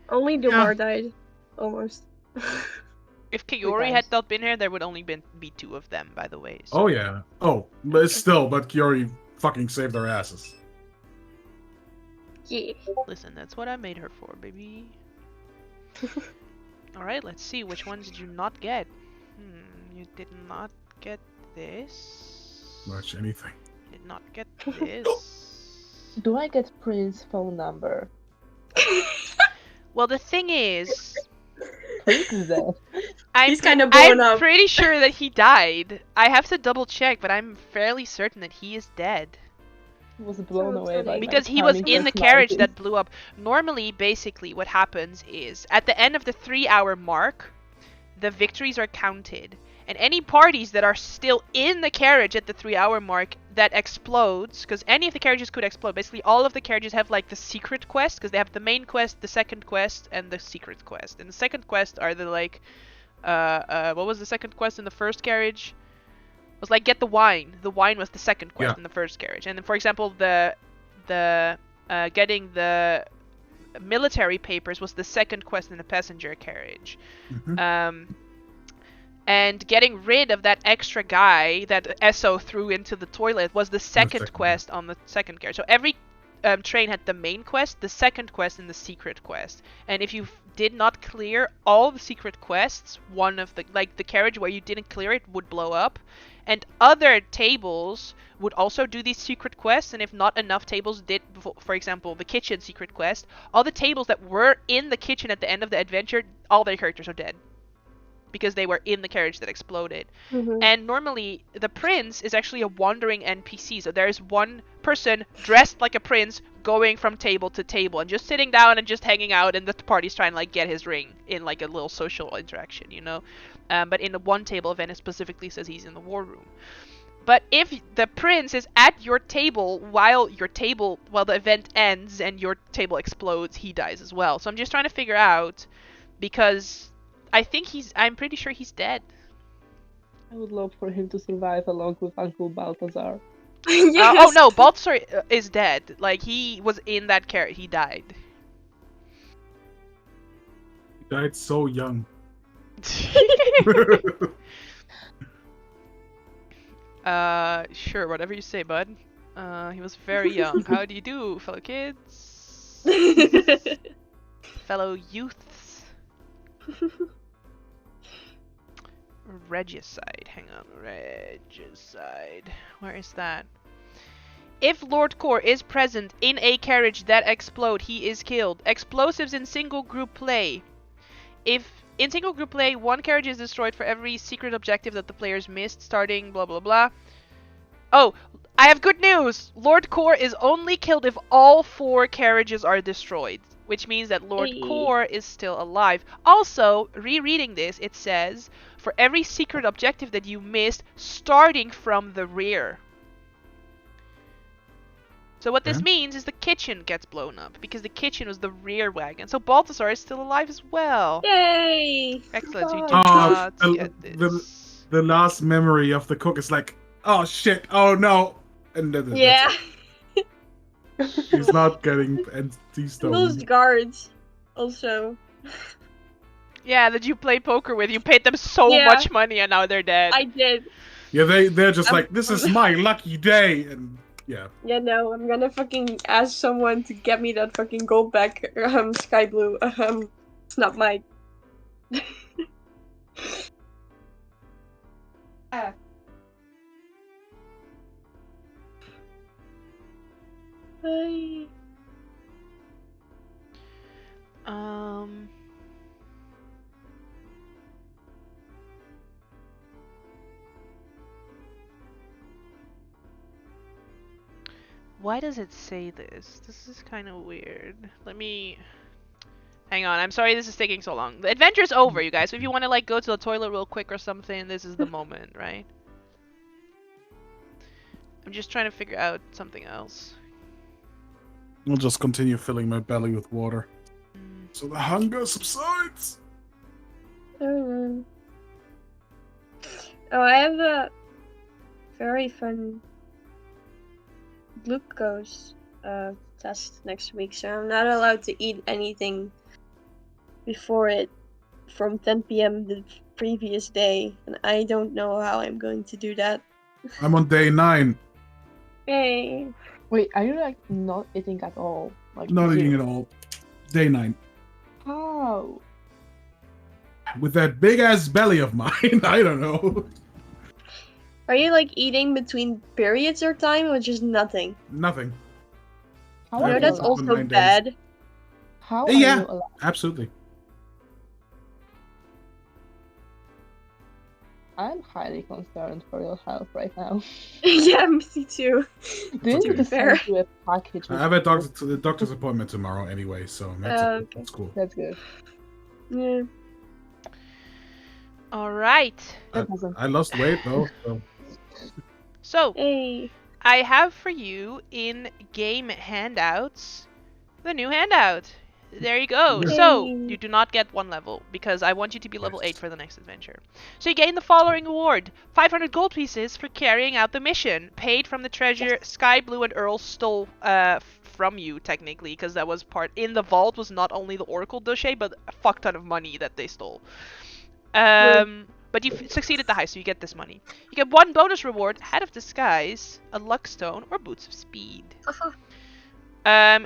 Speaker 1: Only Dumar died. Almost.
Speaker 3: If Kiori had not been here, there would only be 2 of them, by the way. So.
Speaker 4: Oh yeah. Oh, but Kiori fucking saved our asses.
Speaker 1: Yeah.
Speaker 3: Listen, that's what I made her for, baby. Alright, let's see. Which ones did you not get? You did not get this.
Speaker 4: Much anything.
Speaker 3: Did not get this.
Speaker 2: Do I get Prince's phone number?
Speaker 3: Well, the thing is,
Speaker 2: Prince is dead.
Speaker 1: He's kind of blown
Speaker 3: I'm
Speaker 1: up.
Speaker 3: pretty sure that he died. I have to double check, but I'm fairly certain that he is dead.
Speaker 2: He was blown away by
Speaker 3: Because
Speaker 2: my
Speaker 3: he was
Speaker 2: tiny
Speaker 3: in the carriage
Speaker 2: personality.
Speaker 3: that blew up. Normally, basically, what happens is, at the end of the 3-hour mark, the victories are counted. And any parties that are still in the carriage at the 3-hour mark that explodes, because any of the carriages could explode. Basically, all of the carriages have like the secret quest, because they have the main quest, the second quest, and the secret quest. And the second quest are the like, what was the second quest in the first carriage? It was like get the wine. The wine was the second quest in the first carriage. And then, for example, the getting the military papers was the second quest in the passenger carriage.
Speaker 4: Mhm.
Speaker 3: And getting rid of that extra guy that Esso threw into the toilet was the second quest on the second carriage. So every train had the main quest, the second quest, and the secret quest. And if you did not clear all the secret quests, one of the the carriage where you didn't clear it would blow up. And other tables would also do these secret quests, and if not enough tables did, for example, the kitchen secret quest, all the tables that were in the kitchen at the end of the adventure, all their characters are dead. Because they were in the carriage that exploded. And normally, the prince is actually a wandering NPC. So there's one person dressed like a prince going from table to table and just sitting down and just hanging out, and the party's trying to like get his ring in like a little social interaction, you know? But in the one table event, it specifically says he's in the war room. But if the prince is at your table while the event ends and your table explodes, he dies as well. So I'm just trying to figure out, because I'm pretty sure he's dead.
Speaker 2: I would love for him to survive along with Uncle Balthazar.
Speaker 1: Yes.
Speaker 3: Oh no, Balthazar is dead. Like, he was in that carrot. He died.
Speaker 4: He died so young.
Speaker 3: Sure, whatever you say, bud. He was very young. How do you do, fellow kids? Fellow youths? Regicide. Hang on. Regicide. Where is that? If Lord Core is present in a carriage that explode, he is killed. Explosives in single group play. If in single group play, one carriage is destroyed for every secret objective that the players missed, starting blah blah blah. Oh, I have good news! Lord Core is only killed if all 4 carriages are destroyed, which means that Lord Core is still alive. Also, rereading this, it says, for every secret objective that you missed, starting from the rear. So what this means is the kitchen gets blown up, because the kitchen was the rear wagon. So Balthazar is still alive as well.
Speaker 1: Yay!
Speaker 3: Excellent, so you do not get this.
Speaker 4: The last memory of the cook is like, oh shit, oh no. And then
Speaker 1: Yeah.
Speaker 4: he's not getting empty stone.
Speaker 1: Those guards, also.
Speaker 3: Yeah, that you played poker with. You paid them so
Speaker 1: Yeah.
Speaker 3: much money and now they're dead.
Speaker 1: I did.
Speaker 4: Yeah, they're just
Speaker 1: I'm-
Speaker 4: like, this is my lucky day, and yeah.
Speaker 1: Yeah, no, I'm gonna fucking ask someone to get me that fucking gold back, sky blue. It's not mine. Bye.
Speaker 3: Why does it say this? This is kind of weird. Let me... Hang on, I'm sorry this is taking so long. The adventure's over, you guys. If you want to, like, go to the toilet real quick or something, this is the moment, right? I'm just trying to figure out something else.
Speaker 4: I'll just continue filling my belly with water. So the hunger subsides.
Speaker 1: Oh, I have a very fun glucose test next week, so I'm not allowed to eat anything before it from 10 p.m. the previous day, and I don't know how I'm going to do that.
Speaker 4: I'm on day 9.
Speaker 1: Hey.
Speaker 2: Wait, are you like not eating at all? Like
Speaker 4: Not
Speaker 2: zero?
Speaker 4: eating at all. Day 9.
Speaker 2: How?
Speaker 4: With that big ass belly of mine, I don't know.
Speaker 1: Are you like eating between periods or time, or just nothing?
Speaker 4: Nothing.
Speaker 2: How
Speaker 1: You
Speaker 2: are
Speaker 1: know
Speaker 2: you
Speaker 1: that's
Speaker 2: allowed?
Speaker 4: For
Speaker 1: also
Speaker 4: 9 days.
Speaker 1: bad.
Speaker 2: How are
Speaker 4: Yeah.
Speaker 2: you allowed?
Speaker 4: Absolutely.
Speaker 2: I'm highly concerned for your health right now.
Speaker 1: Yeah, me too.
Speaker 2: Do you
Speaker 4: okay.
Speaker 2: need to
Speaker 1: Fair.
Speaker 2: send you a package?
Speaker 4: I
Speaker 2: with
Speaker 4: have a
Speaker 2: food?
Speaker 4: doctor's appointment tomorrow anyway, so
Speaker 1: Okay.
Speaker 4: that's cool.
Speaker 2: That's good.
Speaker 1: Yeah.
Speaker 3: Alright.
Speaker 2: That doesn't.
Speaker 4: I lost weight though. So.
Speaker 3: So,
Speaker 1: Hey.
Speaker 3: I have for you in game handouts the new handout. There you go. So,
Speaker 1: Yay.
Speaker 3: you do not get 1 level because I want you to be level
Speaker 4: Nice.
Speaker 3: 8 for the next adventure. So you gain the following award. 500 gold pieces for carrying out the mission. Paid from the treasure Sky Blue and Earl stole from you, technically, because that was part... In the vault was not only the Oracle dossier, but a fuck ton of money that they stole. But you've succeeded the heist, so you get this money. You get 1 bonus reward, Hat of Disguise, a Luck Stone, or Boots of Speed.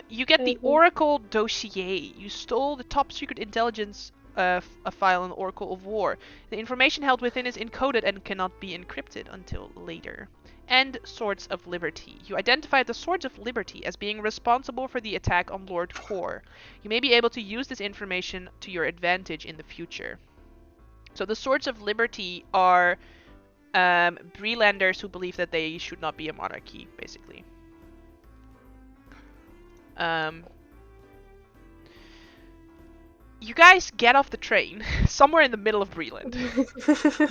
Speaker 3: You get the Oracle dossier. You stole the top secret intelligence a file in the Oracle of War. The information held within is encoded and cannot be encrypted until later. And Swords of Liberty. You identified the Swords of Liberty as being responsible for the attack on Lord Kor. You may be able to use this information to your advantage in the future. So the Swords of Liberty are Brelanders who believe that they should not be a monarchy, basically. You guys get off the train somewhere in the middle of Breland.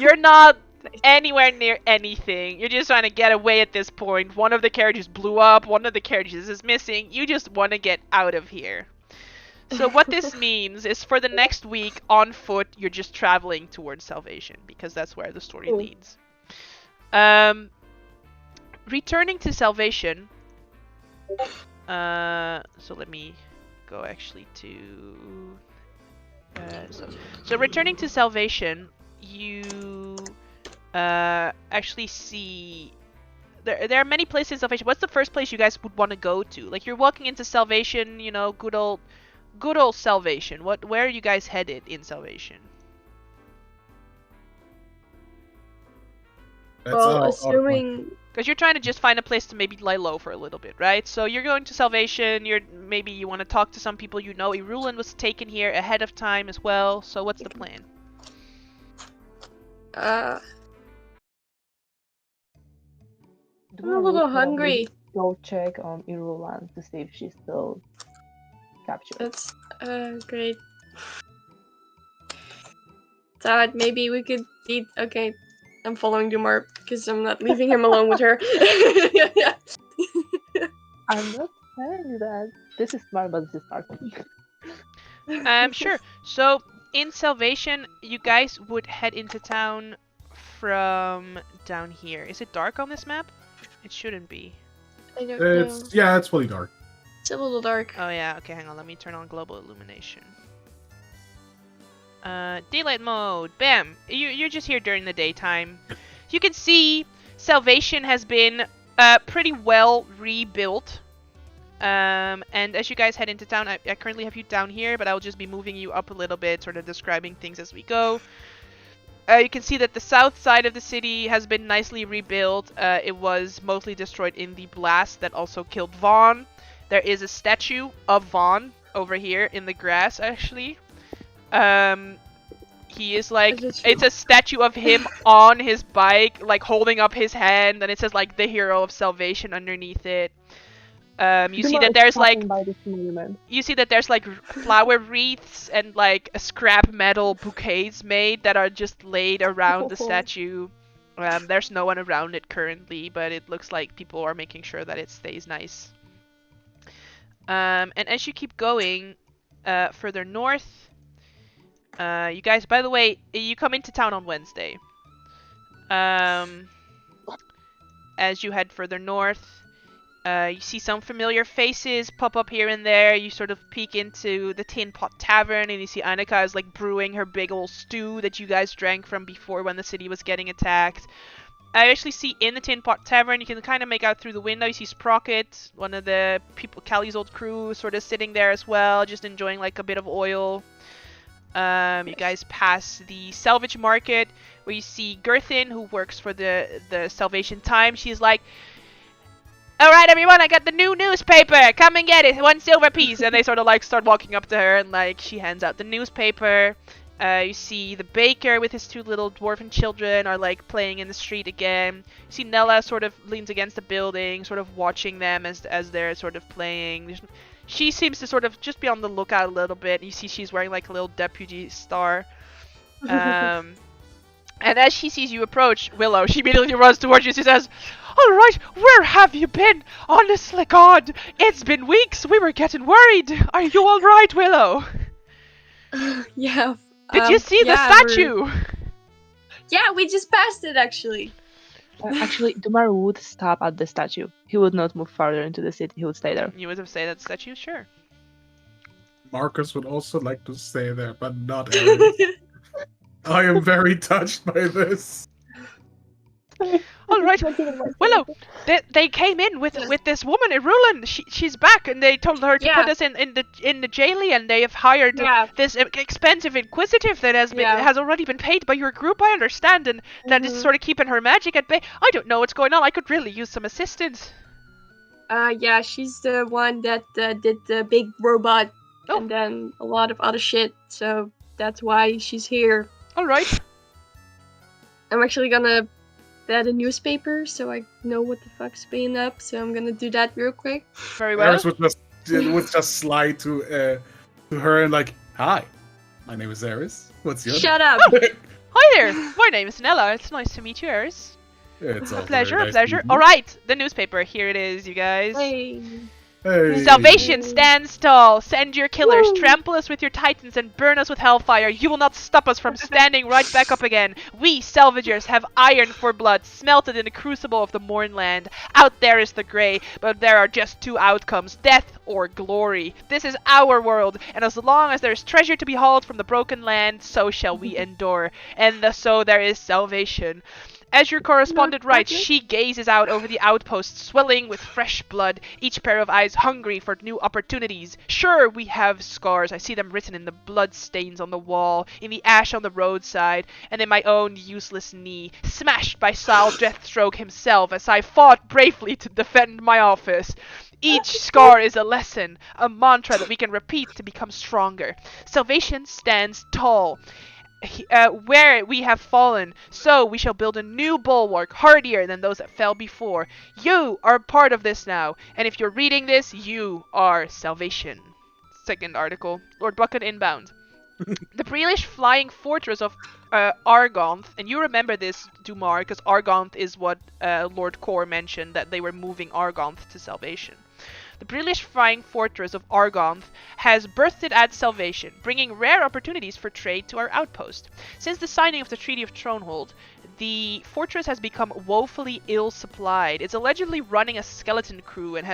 Speaker 3: You're not anywhere near anything. You're just trying to get away at this point. One of the carriages blew up. One of the carriages is missing. You just want to get out of here. So what this means is for the next week on foot, you're just traveling towards Salvation because that's where the story leads. Returning to Salvation. So let me go actually to... So returning to Salvation, you actually see... There are many places in Salvation. What's the first place you guys would want to go to? Like, you're walking into Salvation, you know, good old Salvation. Where are you guys headed in Salvation?
Speaker 1: Well, assuming...
Speaker 3: Because you're trying to just find a place to maybe lie low for a little bit, right? So you're going to Salvation, maybe you want to talk to some people you know. Eberron was taken here ahead of time as well, so what's the plan?
Speaker 1: I'm a little hungry.
Speaker 2: Go check on Irulan to see if she's still captured.
Speaker 1: That's great. Thought maybe we could eat. Okay, I'm following Dumar because I'm not leaving him alone with her.
Speaker 2: I'm not telling you that. This is smart, but this is hard for me.
Speaker 3: Sure. So in Salvation, you guys would head into town from down here. Is it dark on this map? It shouldn't be.
Speaker 1: I don't know.
Speaker 4: Yeah, it's fully dark.
Speaker 1: It's a little dark.
Speaker 3: Oh yeah, okay, hang on, let me turn on global illumination. Daylight mode, bam! You're just here during the daytime. You can see Salvation has been pretty well rebuilt. And as you guys head into town, I currently have you down here, but I'll just be moving you up a little bit, sort of describing things as we go. You can see that the south side of the city has been nicely rebuilt. It was mostly destroyed in the blast that also killed Vaughn. There is a statue of Vaughn over here in the grass, actually. He is like, it's a statue of him on his bike, like holding up his hand, and it says like the hero of salvation underneath it. You see that there's like flower wreaths and like scrap metal bouquets made that are just laid around the statue. There's no one around it currently, but it looks like people are making sure that it stays nice. And as you keep going further north, you guys, by the way, you come into town on Wednesday. As you head further north, you see some familiar faces pop up here and there. You sort of peek into the Tin Pot Tavern, and you see Annika is like brewing her big old stew that you guys drank from before when the city was getting attacked. I actually see in the Tin Pot Tavern, you can kind of make out through the window, you see Sprocket, one of the people, Callie's old crew, sort of sitting there as well, just enjoying like a bit of oil. You guys pass the salvage market, where you see Gerthin, who works for the Salvation Times. She's like, "Alright everyone, I got the new newspaper! Come and get it! 1 silver piece!" And they sort of like start walking up to her, and like she hands out the newspaper. You see the baker with his 2 little dwarven children are like playing in the street again. You see Nella sort of leans against the building, sort of watching them as they're sort of playing. She seems to sort of just be on the lookout a little bit. You see she's wearing like a little deputy star. And as she sees you approach, Willow, she immediately runs towards you. She says, "Alright, where have you been? Honestly, God, it's been weeks. We were getting worried. Are you alright, Willow?"
Speaker 1: Yeah.
Speaker 3: Did you see the statue?
Speaker 1: Yeah, we just passed it, actually.
Speaker 2: Actually, Dumar would stop at the statue. He would not move farther into the city. He would stay there.
Speaker 3: You would have stayed at the statue? Sure.
Speaker 4: Marcus would also like to stay there, but not Ares. I am very touched by this.
Speaker 3: Alright, Willow, they came in with this woman, Irulan. She's back, and they told her to put us in the jail, and they have hired this expensive inquisitive that has already been paid by your group, I understand, and that is sort of keeping her magic at bay. I don't know what's going on. I could really use some assistance.
Speaker 1: Yeah, she's the one that did the big robot and then a lot of other shit, so that's why she's here.
Speaker 3: Alright.
Speaker 1: I'm actually gonna add a newspaper so I know what the fuck's been up, so I'm gonna do that real quick.
Speaker 3: Very well.
Speaker 4: Ares would just slide to her and like, "Hi, my name is Ares. What's your name?"
Speaker 1: Shut up!
Speaker 3: Oh, hi there! My name is Nella. It's nice to meet you, Ares.
Speaker 4: It's
Speaker 3: A pleasure. Alright, the newspaper. Here it is, you guys.
Speaker 1: Hey.
Speaker 4: Hey.
Speaker 3: Salvation stands tall. Send your killers, trample us with your titans, and burn us with hellfire. You will not stop us from standing right back up again. We, salvagers, have iron for blood, smelted in the crucible of the Mournland. Out there is the grey, but there are just 2 outcomes, death or glory. This is our world, and as long as there is treasure to be hauled from the broken land, so shall we endure. And so there is salvation. As your correspondent writes, she gazes out over the outpost, swelling with fresh blood, each pair of eyes hungry for new opportunities. Sure, we have scars. I see them written in the blood stains on the wall, in the ash on the roadside, and in my own useless knee, smashed by Sal Deathstroke himself as I fought bravely to defend my office. Each scar is a lesson, a mantra that we can repeat to become stronger. Salvation stands tall. Where we have fallen, so we shall build a new bulwark, hardier than those that fell before. You are part of this now, and if you're reading this, you are salvation. Second article, Lord Bucket inbound. The Breelish flying fortress of Argonth, and you remember this, Dumar, because Argonth is what Lord Kor mentioned, that they were moving Argonth to salvation. The Breelish flying fortress of Argonth has birthed it at salvation, bringing rare opportunities for trade to our outpost. Since the signing of the Treaty of Thronehold, the fortress has become woefully ill-supplied. It's allegedly running a skeleton crew and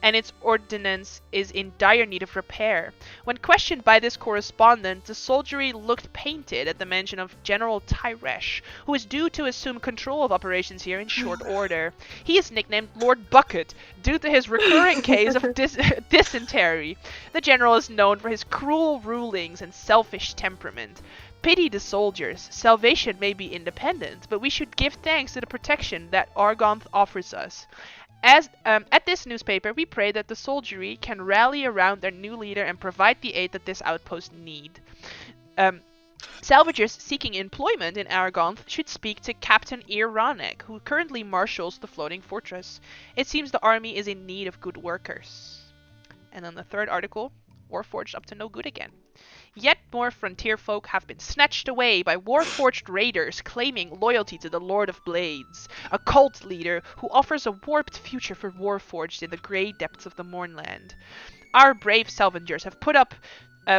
Speaker 3: and its ordnance is in dire need of repair. When questioned by this correspondent, the soldiery looked painted at the mention of General Tyresh, who is due to assume control of operations here in short order. He is nicknamed Lord Bucket due to his recurring case of dysentery. The general is known for his cruel rulings and selfish temperament. Pity the soldiers. Salvation may be independent, but we should give thanks to the protection that Argonth offers us. At this newspaper, we pray that the soldiery can rally around their new leader and provide the aid that this outpost need. Salvagers seeking employment in Argonth should speak to Captain Eberron, who currently marshals the floating fortress. It seems the army is in need of good workers. And then the third article, Warforged up to no good again. Yet more frontier folk have been snatched away by Warforged raiders claiming loyalty to the Lord of Blades, a cult leader who offers a warped future for Warforged in the grey depths of the Mournland. Our brave Salvagers have put up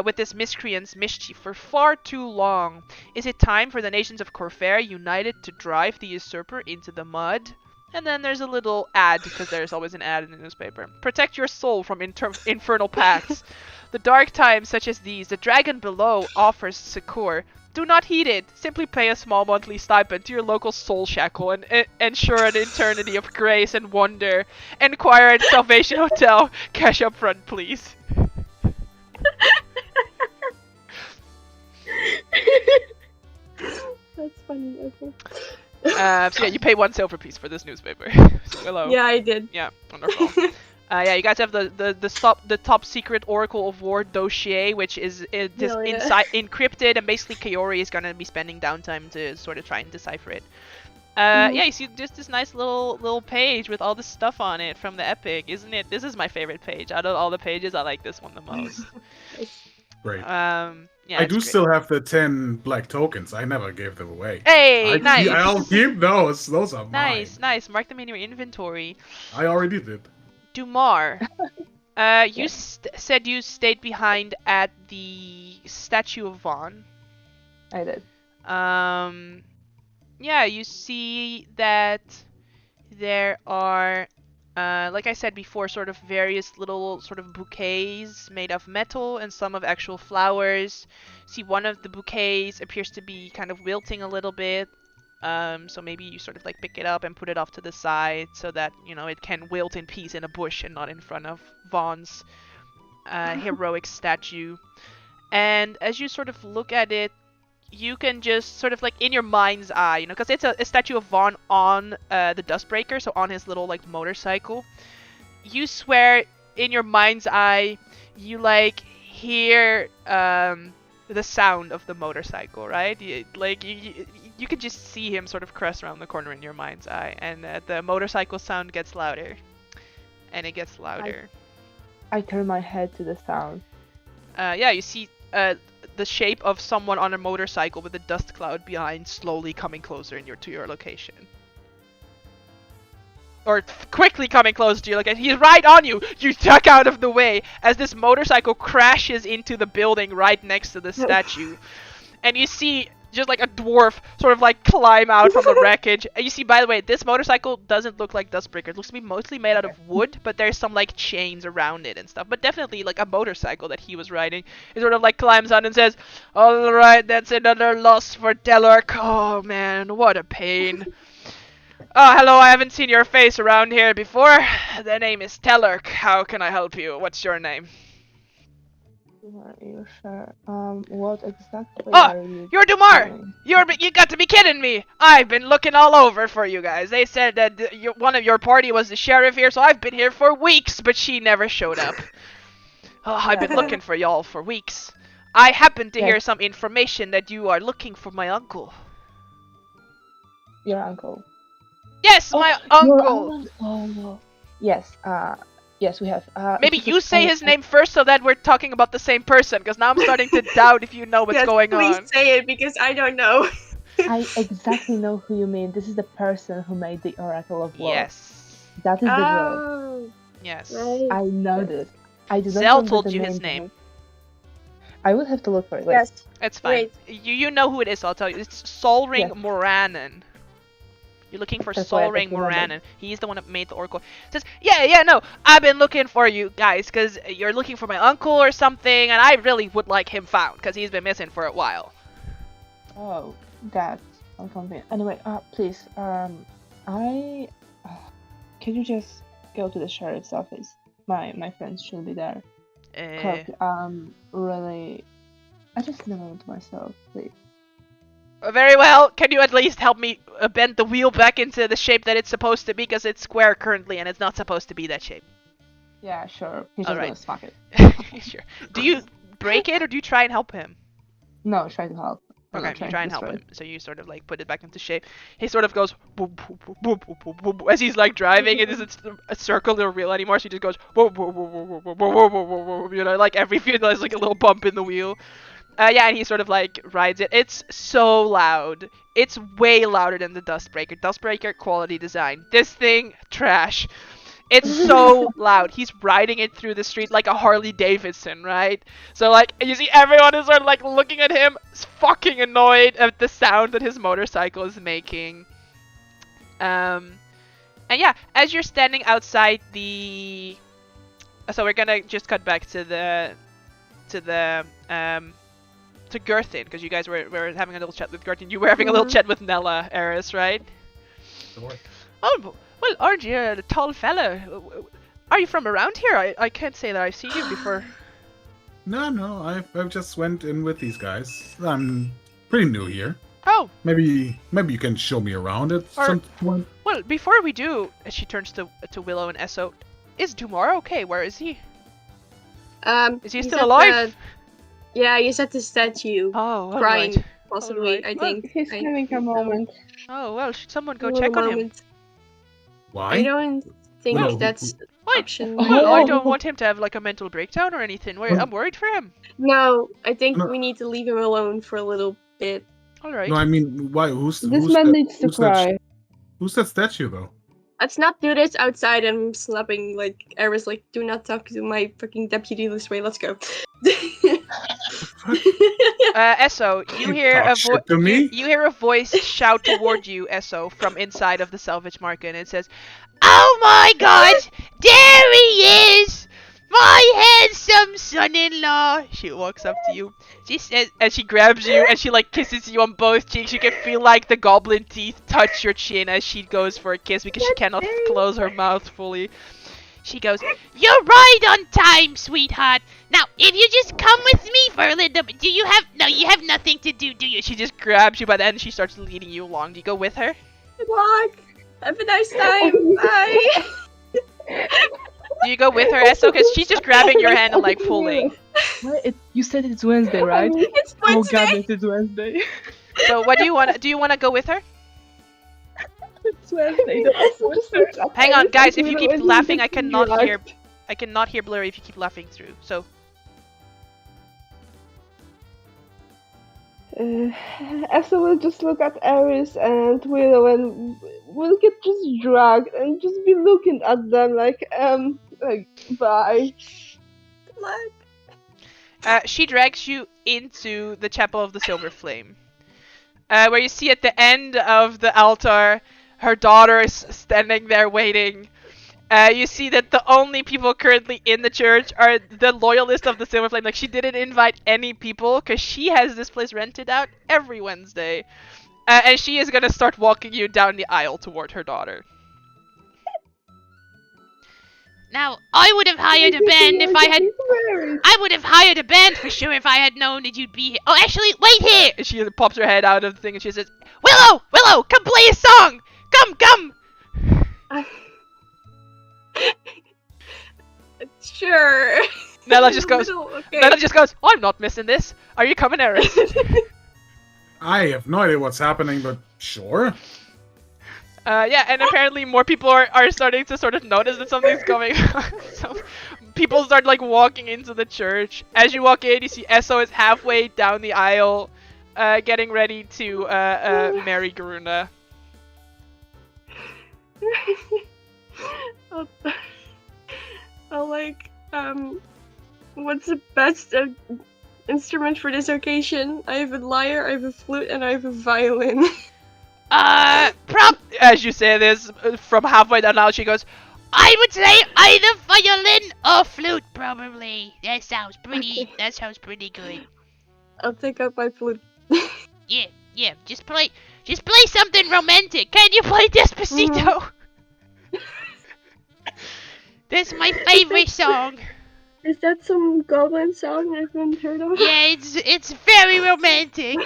Speaker 3: with this miscreant's mischief for far too long. Is it time for the nations of Corfair united to drive the usurper into the mud? And then there's a little ad, because there's always an ad in the newspaper. Protect your soul from infernal paths. The dark times such as these, the dragon below offers succor. Do not heed it. Simply pay a small monthly stipend to your local soul shackle and ensure an eternity of grace and wonder. Enquire at Salvation Hotel. Cash up front, please.
Speaker 1: That's funny. Okay.
Speaker 3: So yeah, you pay 1 silver piece for this newspaper. So hello.
Speaker 1: Yeah, I did.
Speaker 3: Yeah, wonderful. Yeah, you guys have the top secret Oracle of War dossier, which is encrypted, and basically Kaori is gonna be spending downtime to sort of try and decipher it. Yeah, you see just this nice little page with all this stuff on it from the epic, isn't it? This is my favorite page out of all the pages. I like this one the most.
Speaker 4: Great.
Speaker 3: Yeah,
Speaker 4: I do
Speaker 3: great.
Speaker 4: still have the 10 black tokens. I never gave them away.
Speaker 3: Hey, nice.
Speaker 4: I'll keep those. Those are mine.
Speaker 3: Nice. Mark them in your inventory.
Speaker 4: I already did.
Speaker 3: Dumar, you said you stayed behind at the statue of Vaughn.
Speaker 2: I did.
Speaker 3: Yeah, you see that there are, like I said before, sort of various little sort of bouquets made of metal and some of actual flowers. See, one of the bouquets appears to be kind of wilting a little bit. So maybe you sort of like pick it up and put it off to the side so that, you know, it can wilt in peace in a bush and not in front of Vaughn's heroic statue. And as you sort of look at it, you can just sort of like in your mind's eye, you know, because it's a statue of Vaughn on the Dustbreaker, so on his little like motorcycle. You swear in your mind's eye, you like hear the sound of the motorcycle, right? You could just see him sort of crest around the corner in your mind's eye, and the motorcycle sound gets louder, and it gets louder.
Speaker 2: I turn my head to the sound.
Speaker 3: Yeah, you see the shape of someone on a motorcycle with a dust cloud behind slowly coming closer to your location. Or quickly coming close to you, like he's right on you! You duck out of the way as this motorcycle crashes into the building right next to the statue. And you see just like a dwarf sort of like climb out from the wreckage. And you see, by the way, this motorcycle doesn't look like Dustbreaker. It looks to be mostly made out of wood, but there's some like chains around it and stuff. But definitely like a motorcycle that he was riding. He sort of like climbs on and says, "Alright, that's another loss for Delark. Oh man, what a pain. Oh, hello, I haven't seen your face around here before. The name is Tellerk. How can I help you? What's your name?"
Speaker 2: Are you sure? What exactly
Speaker 3: Oh,
Speaker 2: are you
Speaker 3: you're Dumar!
Speaker 2: doing?
Speaker 3: You got to be kidding me! I've been looking all over for you guys. They said that one of your party was the sheriff here, so I've been here for weeks, but she never showed up. Oh, I've been looking for y'all for weeks. I happen to hear some information that you are looking for my uncle.
Speaker 2: Your uncle?
Speaker 3: Yes, my uncle!
Speaker 2: Your uncle. Yes, yes, we have.
Speaker 3: Maybe you say his name first so that we're talking about the same person, because now I'm starting to doubt if you know what's going
Speaker 1: please
Speaker 3: on.
Speaker 1: Please say it, because I don't know.
Speaker 2: I exactly know who you mean. This is the person who made the Oracle of War.
Speaker 3: Yes.
Speaker 2: That is the role.
Speaker 3: Yes.
Speaker 1: Right.
Speaker 2: I know this. I did not
Speaker 3: Zell
Speaker 2: remember
Speaker 3: told
Speaker 2: the
Speaker 3: you his name.
Speaker 2: I would have to look for it. Wait.
Speaker 1: Yes.
Speaker 3: It's fine.
Speaker 1: Wait.
Speaker 3: You know who it is, so I'll tell you. It's Solring
Speaker 2: Yes.
Speaker 3: Moranen. You're looking for
Speaker 2: That's why I
Speaker 3: Solring
Speaker 2: don't remember.
Speaker 3: Moranen. He's the one that made the oracle. Says, yeah, no, I've been looking for you guys, because you're looking for my uncle or something, and I really would like him found, because he's been missing for a while.
Speaker 2: Oh, that's inconvenient. Anyway, please, can you just go to the sheriff's office? My friends should be there. Really, I just never went to myself, please.
Speaker 3: Very well. Can you at least help me bend the wheel back into the shape that it's supposed to be? Because it's square currently, and it's not supposed to be that shape.
Speaker 2: Yeah, sure. He's just gonna smack it.
Speaker 3: Sure. Do you break it, or do you try and help him?
Speaker 2: No, try to help.
Speaker 3: Okay, you try and help him. So you sort of like put it back into shape. He sort of goes boop, boop, boop, boop, boop, boop, boop, boop, as he's like driving. It isn't a circle or wheel anymore. So he just goes boop, boop, boop, boop, boop, boop, boop, boop, boop, boop, you know, like every few there's like a little bump in the wheel. Yeah, and he sort of like rides it. It's so loud. It's way louder than the Dustbreaker. Dustbreaker quality design. This thing trash. It's so loud. He's riding it through the street like a Harley Davidson, right? So like you see everyone is sort of like looking at him, fucking annoyed at the sound that his motorcycle is making. And yeah, as you're standing outside the, so we're gonna just cut back to Gerthin, because you guys were having a little chat with Gerthin. You were having a little chat with Nella, Eris, right?
Speaker 4: Sure.
Speaker 3: Oh, well, aren't you a tall fella? Are you from around here? I can't say that I've seen you before.
Speaker 4: No, I just went in with these guys. I'm pretty new here.
Speaker 3: Oh.
Speaker 4: Maybe you can show me around at some point.
Speaker 3: Well, before we do, as she turns to Willow and Esso, is Dumar okay? Where is he? Is he still alive?
Speaker 1: Yeah, he's at the statue.
Speaker 3: Oh,
Speaker 1: crying,
Speaker 3: right.
Speaker 1: possibly. I think.
Speaker 5: He's having a moment.
Speaker 3: Oh well, should someone go check on him?
Speaker 4: Why?
Speaker 1: I don't think
Speaker 4: Well,
Speaker 1: that's
Speaker 3: Why?
Speaker 1: option.
Speaker 3: Well, I don't want him to have like a mental breakdown or anything. I'm worried for him.
Speaker 1: No, I think
Speaker 4: No.
Speaker 1: we need to leave him alone for a little bit.
Speaker 3: All right.
Speaker 4: No, I mean, why? Who's
Speaker 5: This man needs to cry.
Speaker 4: Who's that statue though?
Speaker 1: Let's not do this outside and slapping like Eris like do not talk to my fucking deputy this way, let's go.
Speaker 3: Esso, you hear a
Speaker 4: Talk shit to me?
Speaker 3: you hear a voice shout toward you, Esso, from inside of the salvage market, and it says, "Oh my God, there he is! My handsome son-in-law!" She walks up to you. She says, and she grabs you, and she like kisses you on both cheeks. You can feel like the goblin teeth touch your chin as she goes for a kiss because she cannot close her mouth fully. She goes, "You're right on time, sweetheart. Now, if you just come with me for a little bit, you have nothing to do, do you?" She just grabs you by the end and she starts leading you along. Do you go with her?
Speaker 1: Good luck. Have a nice time. Bye.
Speaker 3: Do you go with her, Esso? Because she's just grabbing your hand and like pulling.
Speaker 2: You said it's Wednesday, right?
Speaker 1: It's
Speaker 2: Oh
Speaker 1: Wednesday.
Speaker 2: god, it's Wednesday.
Speaker 3: So what do you want? Do you want to go with her?
Speaker 2: It's Wednesday.
Speaker 3: Hang on, guys. If you keep laughing, I cannot hear. I cannot hear Blurry if you keep laughing through. So.
Speaker 5: Asa will just look at Eris and Willow and will get just dragged and just be looking at them like bye.
Speaker 1: Good luck.
Speaker 3: She drags you into the Chapel of the Silver Flame, where you see at the end of the altar, her daughter is standing there waiting. You see that the only people currently in the church are the loyalists of the Silver Flame. Like, she didn't invite any people because she has this place rented out every Wednesday. And she is gonna start walking you down the aisle toward her daughter. Now, I would have hired a band if I had... I would have hired a band for sure if I had known that you'd be here. Oh, actually, wait here! And she pops her head out of the thing and she says, Willow! Willow! Come play a song! Come!
Speaker 1: Sure.
Speaker 3: Nella just goes,
Speaker 1: Okay.
Speaker 3: Nella just goes, "I'm not missing this. Are you coming, Eris?"
Speaker 4: I have no idea what's happening, but sure.
Speaker 3: Yeah, and apparently more people are starting to sort of notice that something's going on. So people start like walking into the church. As you walk in, you see Esso is halfway down the aisle, getting ready to marry Garuna.
Speaker 1: I'll like, what's the best instrument for this occasion. I have a lyre, I have a flute, and I have a violin.
Speaker 3: As you say this, from halfway down now, she goes, I would say either violin or flute, probably. That sounds pretty.
Speaker 1: Okay.
Speaker 3: That sounds pretty good.
Speaker 1: I'll take out my flute.
Speaker 3: Yeah. Just play something romantic. Can you play Despacito? That's my favorite song.
Speaker 1: Is that some goblin song I haven't heard of?
Speaker 3: Yeah, it's very romantic.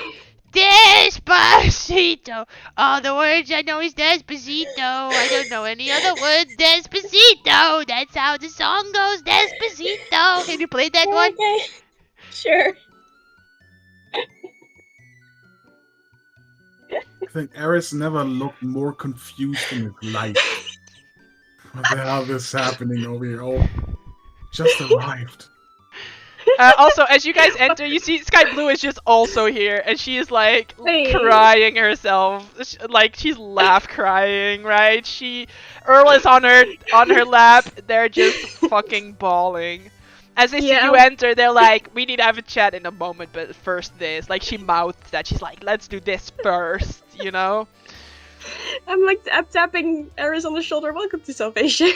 Speaker 3: Despacito. All the words I know is Despacito. I don't know any other words. Despacito. That's how the song goes. Despacito. Have you played that one?
Speaker 1: Okay. Sure.
Speaker 4: I think Eris never looked more confused in his life. What the hell is happening over here? Oh, just arrived.
Speaker 3: Also, as you guys enter, you see Sky Blue is just also here, and she is like
Speaker 1: Hey.
Speaker 3: crying herself. Like she's laugh crying, right? Earl is on her lap. They're just fucking bawling. As they see
Speaker 1: Yeah.
Speaker 3: you enter, they're like, "We need to have a chat in a moment, but first this." Like she mouthed that. She's like, "Let's do this first," you know.
Speaker 1: I'm tapping Eris on the shoulder. Welcome to Salvation.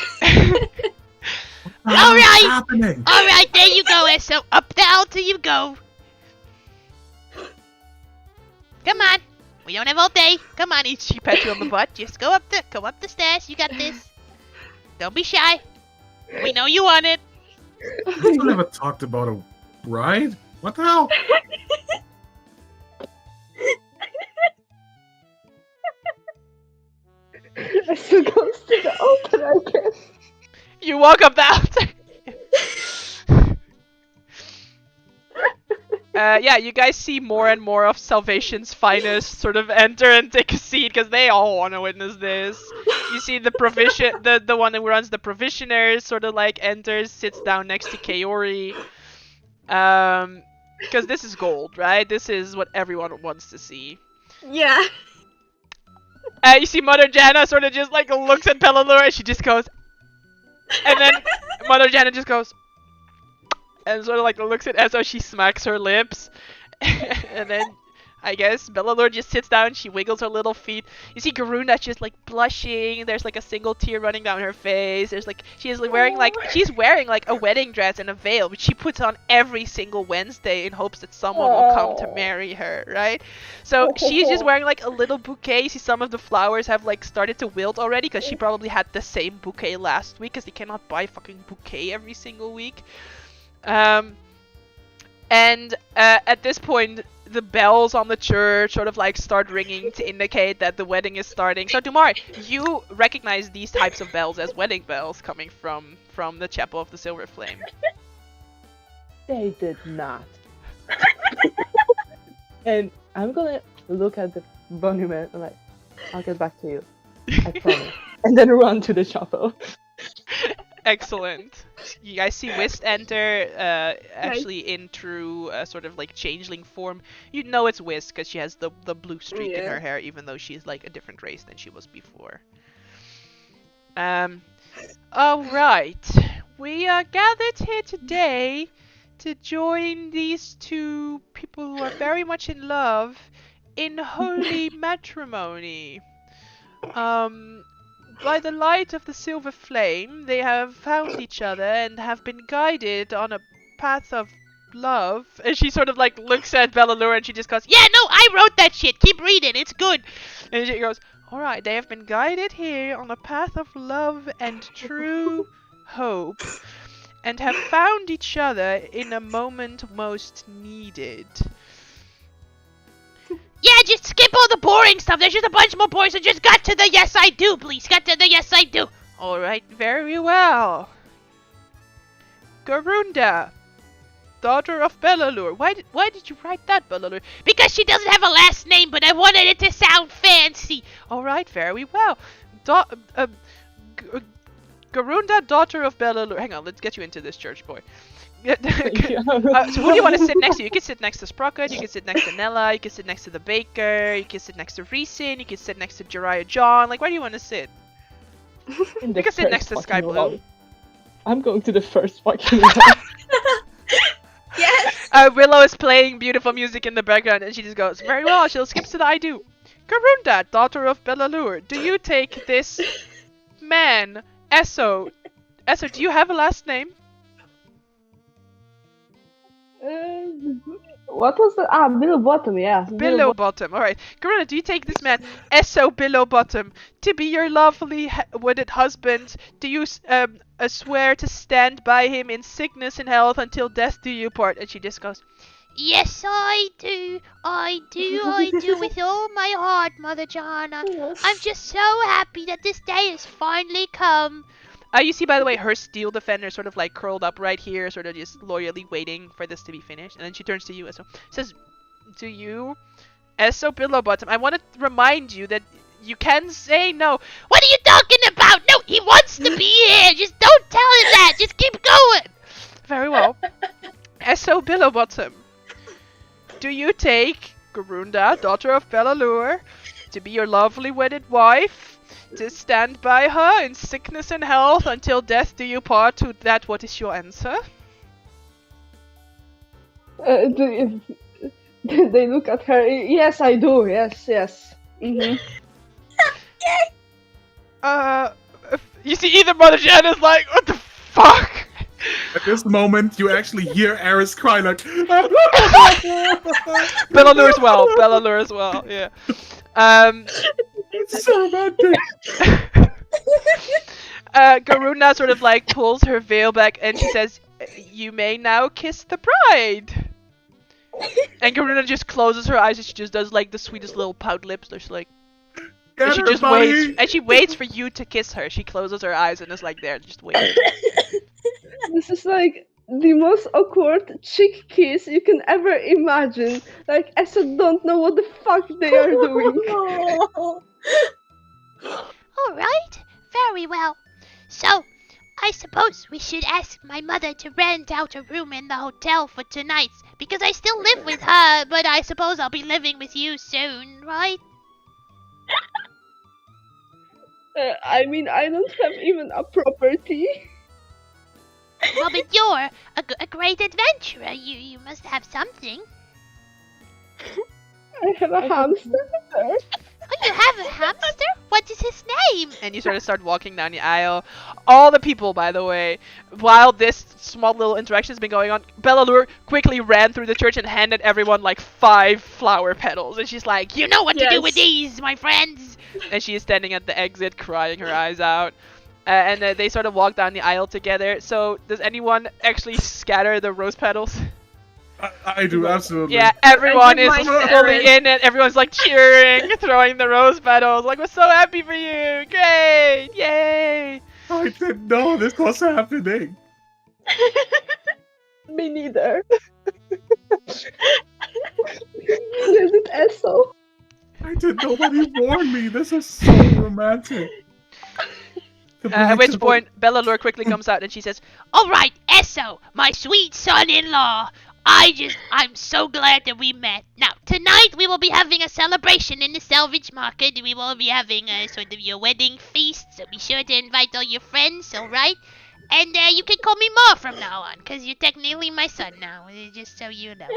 Speaker 4: What
Speaker 3: All
Speaker 4: is
Speaker 3: right.
Speaker 4: happening?
Speaker 3: All right, there you go, Eso. Up the altar you go. Come on. We don't have all day. Come on, she pats you on the butt. Just go up the stairs. You got this. Don't be shy. We know you want it.
Speaker 4: We never talked about a bride. What the hell?
Speaker 5: I still goes to the altar, I guess.
Speaker 3: You walk up the altar. Yeah, you guys see more and more of Salvation's finest sort of enter and take a seat because they all want to witness this. You see the the one who runs the provisioners sort of like enters, sits down next to Kaori. Because this is gold, right? This is what everyone wants to see.
Speaker 1: Yeah.
Speaker 3: You see Mother Janna sort of just like looks at Pellalure and she just goes, and then Mother Janna just goes, and sort of like looks at Esso, she smacks her lips, and then I guess Bellalure just sits down, she wiggles her little feet. You see Garunda just like blushing, there's like a single tear running down her face, there's like, she's wearing like a wedding dress and a veil, which she puts on every single Wednesday in hopes that someone will come to marry her, right? So she's just wearing like a little bouquet. You see some of the flowers have like started to wilt already, because she probably had the same bouquet last week, because they cannot buy fucking bouquet every single week. And at this point, the bells on the church sort of like start ringing to indicate that the wedding is starting. So Dumar, you recognize these types of bells as wedding bells coming from the Chapel of the Silver Flame.
Speaker 2: They did not. And I'm gonna look at the monument and like, I'll get back to you. I promise. And then run to the chapel.
Speaker 3: Excellent. You guys see Whist enter, actually in true sort of like changeling form. You know it's Whist because she has the blue streak in her hair, even though she's like a different race than she was before. Alright. We are gathered here today to join these two people who are very much in love in holy matrimony. By the light of the silver flame, they have found each other and have been guided on a path of love. And she sort of like looks at Bellalure and she just goes, "Yeah, no, I wrote that shit. Keep reading. It's good." And she goes, "Alright, they have been guided here on a path of love and true hope, and have found each other in a moment most needed." Yeah, just skip all the boring stuff. There's just a bunch more boring, so just got to the yes I do, please. Got to the yes I do. Alright, very well. Garunda, daughter of Bellalure. Why did you write that, Bellalure? Because she doesn't have a last name, but I wanted it to sound fancy. Alright, very well. Garunda, daughter of Bellalure. Hang on, let's get you into this, church boy. So who do you want to sit next to? You can sit next to Sprocket, you can sit next to Nella, you can sit next to the baker, you can sit next to Reesin, you can sit next to Jiraiya John. Like, where do you want to sit? You can sit next to Sky Blue.
Speaker 2: I'm going to the first fucking
Speaker 1: Yes!
Speaker 3: Willow is playing beautiful music in the background, and she just goes, very well, she'll skip to the I do. Garunda, daughter of Belalur, do you take this man, Esso? Esso, do you have a last name?
Speaker 5: What was that? Billow Bottom, yeah.
Speaker 3: Billow Bottom, alright. Garunda, do you take this man, Esso Billow Bottom, to be your lovely wedded husband? Do you swear to stand by him in sickness and health until death do you part? And she just goes,
Speaker 6: Yes, I do. I do with all my heart, Mother Johanna. I'm just so happy that this day has finally come.
Speaker 3: You see, by the way, her steel defender sort of like curled up right here, sort of just loyally waiting for this to be finished. And then she turns to you, Esso. Says, to you, Esso Billowbottom, I want to remind you that you can say no.
Speaker 6: What are you talking about? No, he wants to be here. Just don't tell him that. Just keep going.
Speaker 3: Very well. Esso Billowbottom, do you take Garunda, daughter of Belalur, to be your lovely wedded wife? To stand by her in sickness and health until death do you part? To that, what is your answer?
Speaker 5: They look at her. Yes, I do. Yes. Mm-hmm.
Speaker 3: You see, either Mother Johanna's like, what the fuck?
Speaker 4: At this moment, you actually hear Eris cry like.
Speaker 3: Belalur as well. Yeah.
Speaker 4: It's so romantic.
Speaker 3: Garuna sort of like pulls her veil back and she says, you may now kiss the bride. And Garuna just closes her eyes and she just does like the sweetest little pout lips. She's like, and she just waits, and she waits for you to kiss her. She closes her eyes and is like there, just waiting.
Speaker 5: This is like the most awkward chick kiss you can ever imagine. Like, I still don't know what the fuck they are doing.
Speaker 6: All right, very well. So, I suppose we should ask my mother to rent out a room in the hotel for tonight, because I still live with her, but I suppose I'll be living with you soon, right?
Speaker 5: I mean, I don't have even a property.
Speaker 6: Well, but you're a great adventurer. You must have something.
Speaker 5: I have a hamster.
Speaker 6: Oh, you have a hamster? What is his name?
Speaker 3: And you sort of start walking down the aisle. All the people, by the way, while this small little interaction has been going on, Belalur quickly ran through the church and handed everyone like 5 flower petals. And she's like,
Speaker 6: You know what to do with these, my friends.
Speaker 3: And she is standing at the exit crying her eyes out. And they sort of walk down the aisle together. So, does anyone actually scatter the rose petals?
Speaker 4: I do, absolutely.
Speaker 3: Yeah, everyone is
Speaker 1: mine to
Speaker 3: fully
Speaker 1: Eris.
Speaker 3: in it. Everyone's like cheering, throwing the rose petals. Like, we're so happy for you. Great. Yay.
Speaker 4: I didn't know this was happening.
Speaker 5: Me neither. Is it Esso?
Speaker 4: I didn't know that he warned me. This is so romantic.
Speaker 3: At which point, Belalur quickly comes out and she says,
Speaker 6: All right, Esso, my sweet son-in-law. I'm so glad that we met. Now, tonight we will be having a celebration in the salvage market. We will be having a sort of your wedding feast, so be sure to invite all your friends, alright? And you can call me Ma from now on, because you're technically my son now, just so you know.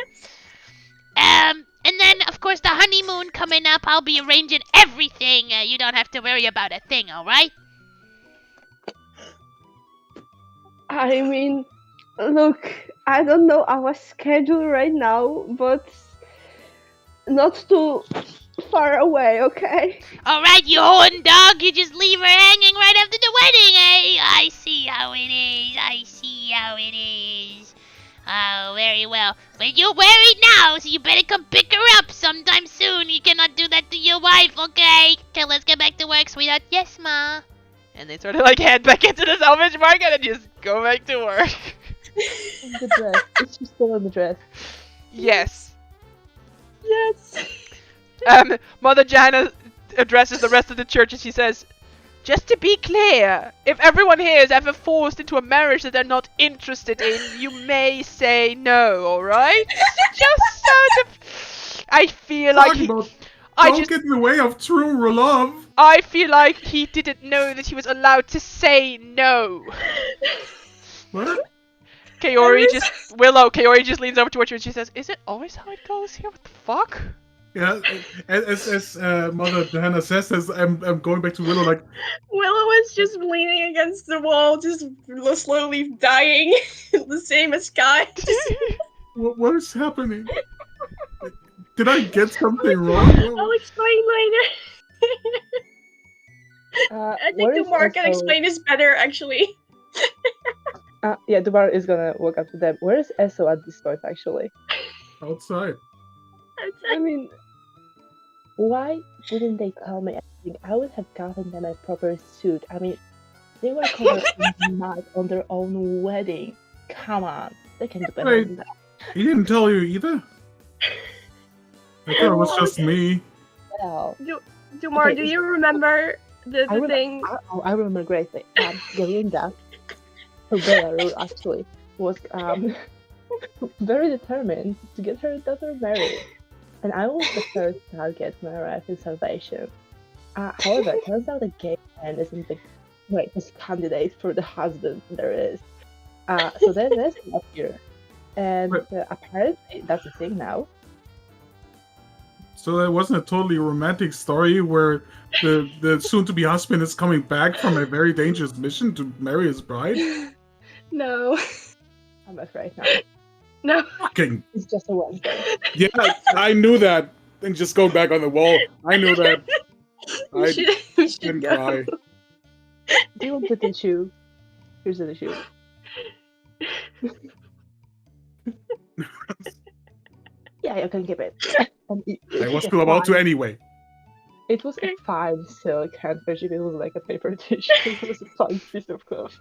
Speaker 6: And then, of course, the honeymoon coming up. I'll be arranging everything. You don't have to worry about a thing, alright?
Speaker 5: I mean, look, I don't know our schedule right now, but not too far away, okay?
Speaker 6: Alright, you horn dog, you just leave her hanging right after the wedding, eh? I see how it is. Oh, very well. But you're married now, so you better come pick her up sometime soon. You cannot do that to your wife, okay? Okay, let's get back to work, sweetheart. Yes, Ma.
Speaker 3: and they sort of like head back into the salvage market and just go back to work.
Speaker 2: The dress. Is she still in the dress?
Speaker 3: Yes.
Speaker 1: Yes.
Speaker 3: Mother Johanna addresses the rest of the church and she says, just to be clear, if everyone here is ever forced into a marriage that they're not interested in, you may say no, alright? Just sort of... I feel like he...
Speaker 4: Don't get in the way of true love.
Speaker 3: I feel like he didn't know that he was allowed to say no.
Speaker 4: What?
Speaker 3: Okay, Kaori just leans over towards you and she says, "Is it always how it goes here? What the fuck?"
Speaker 4: Yeah, as Mother Diana says, as I'm going back to Willow, like,
Speaker 1: Willow is just leaning against the wall, just slowly dying, the same as Sky.
Speaker 4: what is happening? Did I get something wrong?
Speaker 1: I'll explain later. I think Dumar can explain this better, actually.
Speaker 2: Yeah, Dumar is gonna walk up to them. Where is Esso at this point, actually?
Speaker 4: Outside.
Speaker 5: I mean,
Speaker 2: Why didn't they tell me anything? I would have gotten them a proper suit. I mean, they were covered in mud on their own wedding. Come on, they can do better
Speaker 4: Wait.
Speaker 2: than that.
Speaker 4: He didn't tell you either? I thought it was just me.
Speaker 2: Well,
Speaker 1: Dumar,
Speaker 2: Okay,
Speaker 1: do you remember the
Speaker 2: I
Speaker 1: thing?
Speaker 2: I remember greatly. Galinda, her brother actually, was very determined to get her daughter married. And I was the first target when I arrived in Salvation. However, it turns out the gay man isn't the greatest candidate for the husband there is. So then there's up here. And apparently that's a thing now.
Speaker 4: So that wasn't a totally romantic story where the soon-to-be husband is coming back from a very dangerous mission to marry his bride?
Speaker 1: No.
Speaker 2: I'm afraid not.
Speaker 1: No.
Speaker 4: Fucking
Speaker 2: It's just a Wednesday.
Speaker 4: yeah, I knew that. And just go back on the wall. I knew that.
Speaker 1: We
Speaker 4: I
Speaker 1: should
Speaker 4: didn't
Speaker 1: go.
Speaker 4: cry.
Speaker 2: Do you want the tissue? Here's the tissue. Yeah, you can keep it.
Speaker 4: I was still about to anyway.
Speaker 2: It was a fine silk handkerchief. It was like a paper tissue. It was a fine piece of cloth.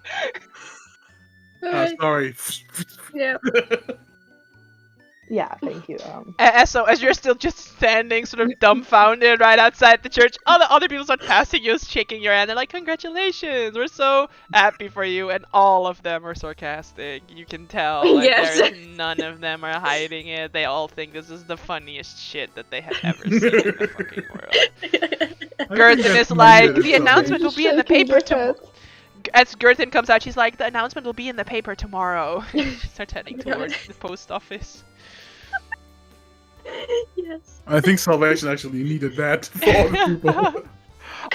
Speaker 4: Sorry.
Speaker 1: Yeah.
Speaker 2: Yeah, thank you.
Speaker 3: So as you're still just standing, sort of dumbfounded right outside the church, all the other people start passing you, shaking your hand. They're like, "Congratulations! We're so happy for you!" And all of them are sarcastic. You can tell. Like,
Speaker 1: Yes.
Speaker 3: there's none of them are hiding it. They all think this is the funniest shit that they have ever seen in the fucking world. Gerthen is like, "The announcement will be in the paper tomorrow." As Gerthen comes out, she's like, "The announcement will be in the paper tomorrow." She starts heading towards the post office.
Speaker 1: Yes.
Speaker 4: I think Salvation actually needed that for all the people.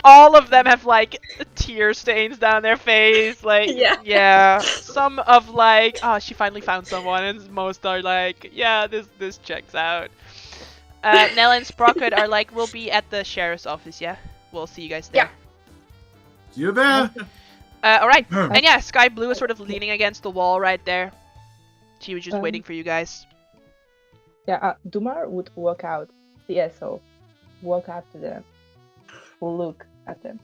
Speaker 3: All of them have like tear stains down their face, like
Speaker 1: Yeah.
Speaker 3: Some of like, "Oh, she finally found someone," and most are like, "Yeah, this checks out." Nell and Sprocket are like, "We'll be at the sheriff's office, yeah? We'll see you guys there."
Speaker 1: Yeah.
Speaker 4: See you there.
Speaker 3: Alright. And yeah, Sky Blue is sort of leaning against the wall right there. She was just waiting for you guys.
Speaker 2: Yeah, Dumar would walk out, CSO, walk up to them, look at them.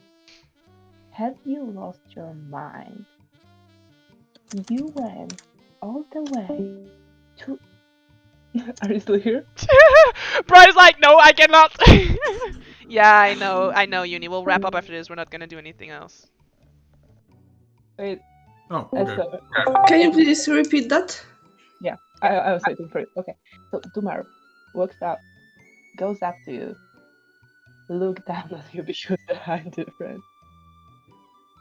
Speaker 2: Have you lost your mind? You went all the way to... Are you still here?
Speaker 3: Brian's like, "No, I cannot." Yeah, I know, Uni. We'll wrap up after this. We're not gonna do anything else.
Speaker 2: Wait,
Speaker 4: Oh, okay.
Speaker 5: can you please repeat that?
Speaker 2: Yeah, I was waiting for it. Okay, so Dumar walks up, goes up to you, look down at you because I'm different.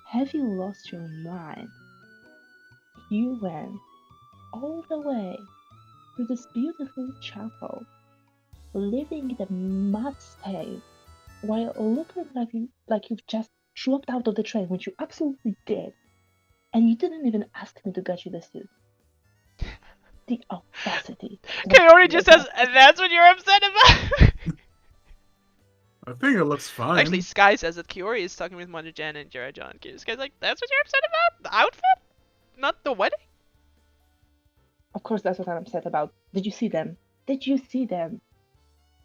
Speaker 2: Have you lost your mind? You went all the way to this beautiful chapel, living in the mud stain, while looking like you've just dropped out of the train, which you absolutely did, and you didn't even ask me to get you the suit. The audacity.
Speaker 3: Kaori just says, "And that's what you're upset about?"
Speaker 4: I think it looks fine.
Speaker 3: Actually, Sky says that Kaori is talking with Mother Jan and Jara John. Sky's like, "That's what you're upset about? The outfit? Not the wedding?"
Speaker 2: Of course, that's what I'm upset about. Did you see them? Did you see them?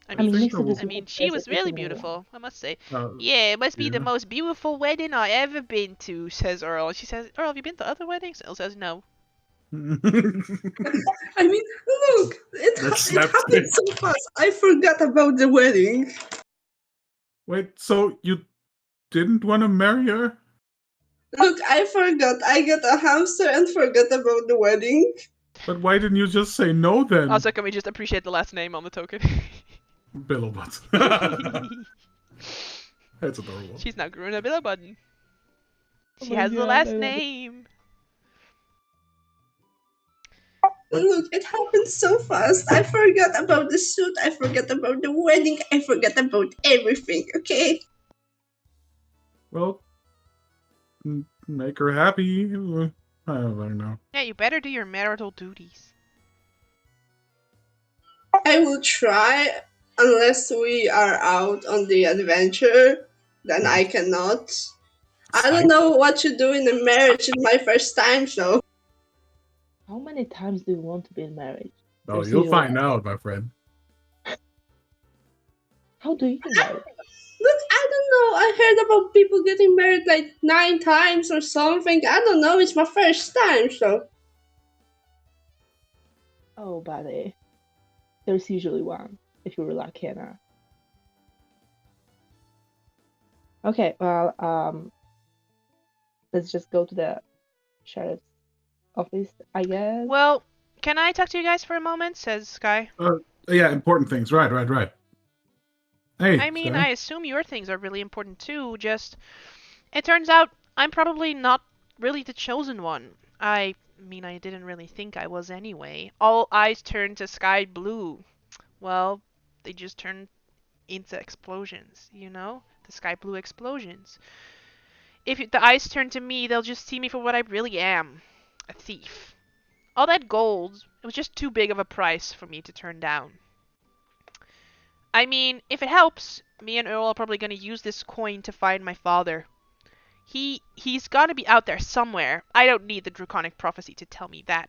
Speaker 3: I mean,
Speaker 2: next to this
Speaker 3: she was really
Speaker 2: isn't
Speaker 3: beautiful, I must say.
Speaker 4: Uh,
Speaker 3: Yeah, it must be the
Speaker 4: yeah.
Speaker 3: most beautiful wedding I ever been to, says Earl. She says, "Earl, have you been to other weddings?" Earl says, "No."
Speaker 5: I mean, look, it
Speaker 4: That's
Speaker 5: happened so fast. I forgot about the wedding.
Speaker 4: Wait, so you didn't want to marry her?
Speaker 5: Look, I forgot. I got a hamster and forgot about the wedding.
Speaker 4: But why didn't you just say no then?
Speaker 3: Also, can we just appreciate the last name on the token?
Speaker 4: Billowbutt. That's adorable.
Speaker 3: She's now Gruna Billabutton.
Speaker 2: Oh
Speaker 3: She
Speaker 2: my
Speaker 3: has the
Speaker 2: God,
Speaker 3: last
Speaker 2: I love it.
Speaker 3: name.
Speaker 5: Look, it happened so fast. I forgot about the suit. I forgot about the wedding. I forgot about everything. Okay.
Speaker 4: Well, make her happy. I don't know.
Speaker 3: Yeah, you better do your marital duties.
Speaker 5: I will try, unless we are out on the adventure. Then I cannot. I don't know what to do in a marriage. It's my first time, so.
Speaker 2: How many times do you want to be in marriage?
Speaker 4: Oh,
Speaker 2: There's
Speaker 4: you'll
Speaker 2: usually-
Speaker 4: find out, my friend.
Speaker 2: How do you know?
Speaker 5: Look, I don't know. I heard about people getting married like 9 times or something. I don't know. It's my first time, so.
Speaker 2: Oh, buddy. There's usually one, if you were lucky enough. Okay, well, let's just go to the sheriff's office, I guess.
Speaker 3: Well, can I talk to you guys for a moment? Says Sky.
Speaker 4: Yeah, important things. Right. Hey,
Speaker 3: I mean,
Speaker 4: Sky.
Speaker 3: I assume your things are really important too, just... It turns out I'm probably not really the chosen one. I mean, I didn't really think I was anyway. All eyes turned to sky blue. Well, they just turned into explosions, you know? The sky blue explosions. If the eyes turn to me, they'll just see me for what I really am. A thief. All that gold, it was just too big of a price for me to turn down. I mean, if it helps, me and Earl are probably going to use this coin to find my father. He's got to be out there somewhere. I don't need the draconic prophecy to tell me that.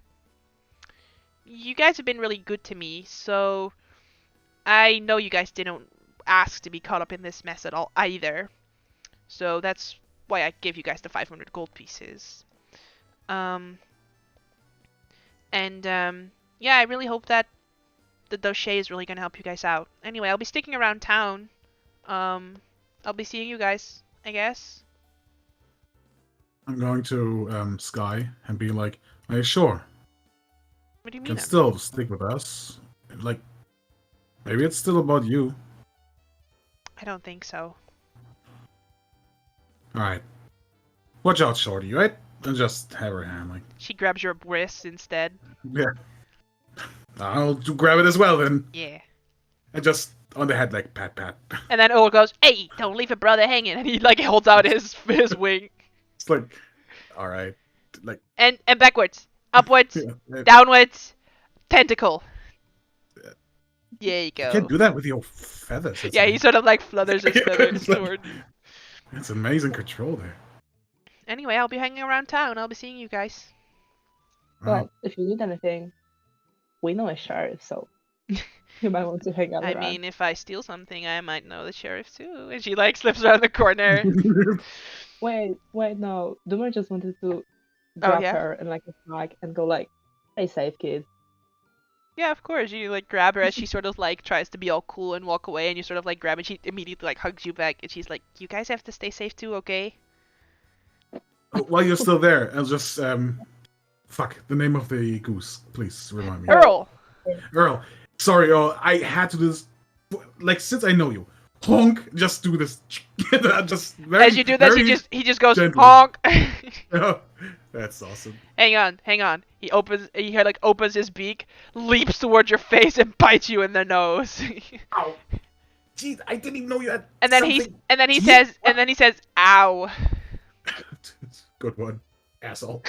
Speaker 3: You guys have been really good to me, so I know you guys didn't ask to be caught up in this mess at all either. So that's why I gave you guys the 500 gold pieces. Yeah, I really hope that the dossier is really going to help you guys out. Anyway, I'll be sticking around town. I'll be seeing you guys, I guess.
Speaker 4: I'm going to Sky and be like, "Are you sure?
Speaker 3: What do you mean?
Speaker 4: Can still stick with us? Like, maybe it's still about you."
Speaker 3: I don't think so.
Speaker 4: All right. Watch out, Shorty. Right? And just have her hand, like.
Speaker 3: She grabs your wrist instead.
Speaker 4: Yeah. I'll grab it as well then.
Speaker 3: Yeah.
Speaker 4: And just on the head, like pat.
Speaker 3: And then Earl goes, "Hey, don't leave a brother hanging." And he like holds out his wing.
Speaker 4: It's like, all right, like.
Speaker 3: And backwards, upwards,
Speaker 4: Yeah,
Speaker 3: downwards, tentacle. There you go.
Speaker 4: you can't do that with your feathers.
Speaker 3: Yeah, he sort of like flutters his feathers
Speaker 4: It's like-
Speaker 3: toward.
Speaker 4: That's amazing control there.
Speaker 3: Anyway, I'll be hanging around town. I'll be seeing you guys.
Speaker 2: Well,
Speaker 4: Alright.
Speaker 2: if you need anything, we know a sheriff, so you might want to hang out
Speaker 3: I
Speaker 2: around.
Speaker 3: mean, if I steal something, I might know the sheriff too. And she like slips around the corner.
Speaker 2: Wait, no. Doomer just wanted to grab
Speaker 3: yeah?
Speaker 2: her and like a flag and go like, "Stay safe, kid."
Speaker 3: Yeah, of course. You like grab her as she sort of like tries to be all cool and walk away, and you sort of like grab and she immediately like hugs you back, and she's like, "You guys have to stay safe too, okay?"
Speaker 4: While you're still there, I'll just fuck the name of the goose. Please remind me.
Speaker 3: Earl.
Speaker 4: Earl. Sorry, Earl. I had to do this. Like since I know you, honk. Just do this. Just very,
Speaker 3: As you do this,
Speaker 4: very
Speaker 3: he just goes
Speaker 4: gently.
Speaker 3: honk.
Speaker 4: That's awesome.
Speaker 3: Hang on. He opens his beak, leaps towards your face, and bites you in the nose.
Speaker 4: Ow. Jeez, I didn't even know you had.
Speaker 3: and then he says, "Ow."
Speaker 4: Good one, asshole.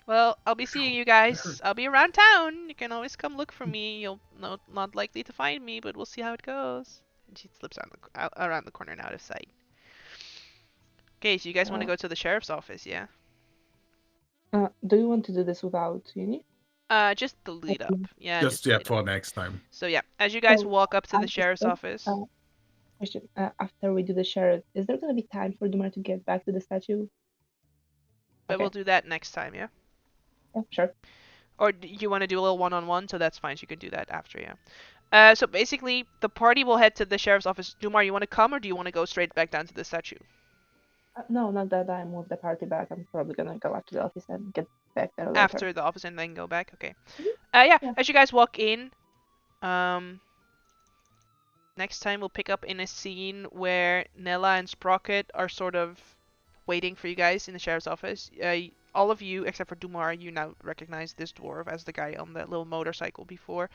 Speaker 3: Well, I'll be seeing you guys. I'll be around town. You can always come look for me. You'll not likely to find me, but we'll see how it goes. And she slips around the corner and out of sight. Okay, so you guys want to go to the sheriff's office, yeah?
Speaker 2: Do you want to do this without Uni?
Speaker 3: Just the lead up. Yeah.
Speaker 4: Just
Speaker 3: the lead
Speaker 4: for
Speaker 3: up.
Speaker 4: next time.
Speaker 3: So yeah, as you guys
Speaker 2: So,
Speaker 3: walk up to the
Speaker 2: I
Speaker 3: sheriff's
Speaker 2: just-
Speaker 3: office.
Speaker 2: Question. After we do the sheriff, is there gonna be time for Doomer to get back to the statue?
Speaker 3: But
Speaker 2: okay.
Speaker 3: we'll do that next time, yeah?
Speaker 2: Yeah, sure.
Speaker 3: Or do you want to do a little one-on-one? So that's fine. So you can do that after, yeah. So basically, the party will head to the sheriff's office. Dumar, you want to come or do you want to go straight back down to the statue?
Speaker 2: No, not that I move the party back. I'm probably gonna go up to the office and get back there later.
Speaker 3: After the office and then go back? Okay.
Speaker 2: Mhm.
Speaker 3: Yeah,
Speaker 2: Yeah.
Speaker 3: as you guys walk in, next time we'll pick up in a scene where Nella and Sprocket are sort of waiting for you guys in the sheriff's office. All of you, except for Dumar, you now recognize this dwarf as the guy on the little motorcycle before.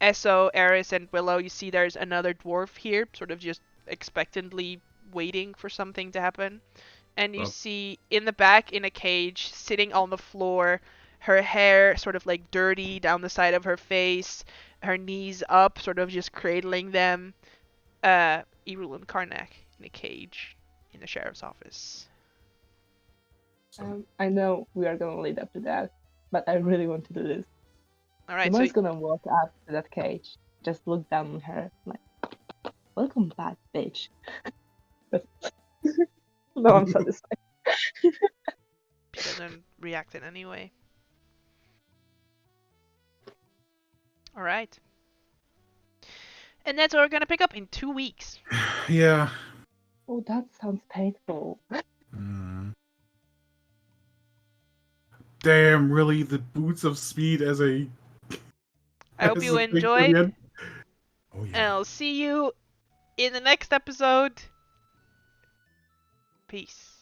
Speaker 3: Esso, Eris, and Willow, you see there's another dwarf here, sort of just expectantly waiting for something to happen. And you see in the back, in a cage, sitting on the floor, her hair sort of like dirty down the side of her face, her knees up, sort of just cradling them. Eberron and Karnak in a cage in the sheriff's office.
Speaker 2: I know we are gonna lead up to that, but I really want to do this.
Speaker 3: Alright,
Speaker 2: Dumar's gonna walk up to that cage, just look down on her, like, welcome back, bitch. No, I'm satisfied.
Speaker 3: She doesn't react in any way. Alright. And that's what we're gonna pick up in 2 weeks.
Speaker 4: Yeah.
Speaker 2: Oh, that sounds painful.
Speaker 4: Damn, really? The Boots of Speed as a...
Speaker 3: I hope
Speaker 4: as
Speaker 3: you
Speaker 4: a thing
Speaker 3: enjoyed.
Speaker 4: again? Oh, yeah.
Speaker 3: And I'll see you in the next episode. Peace.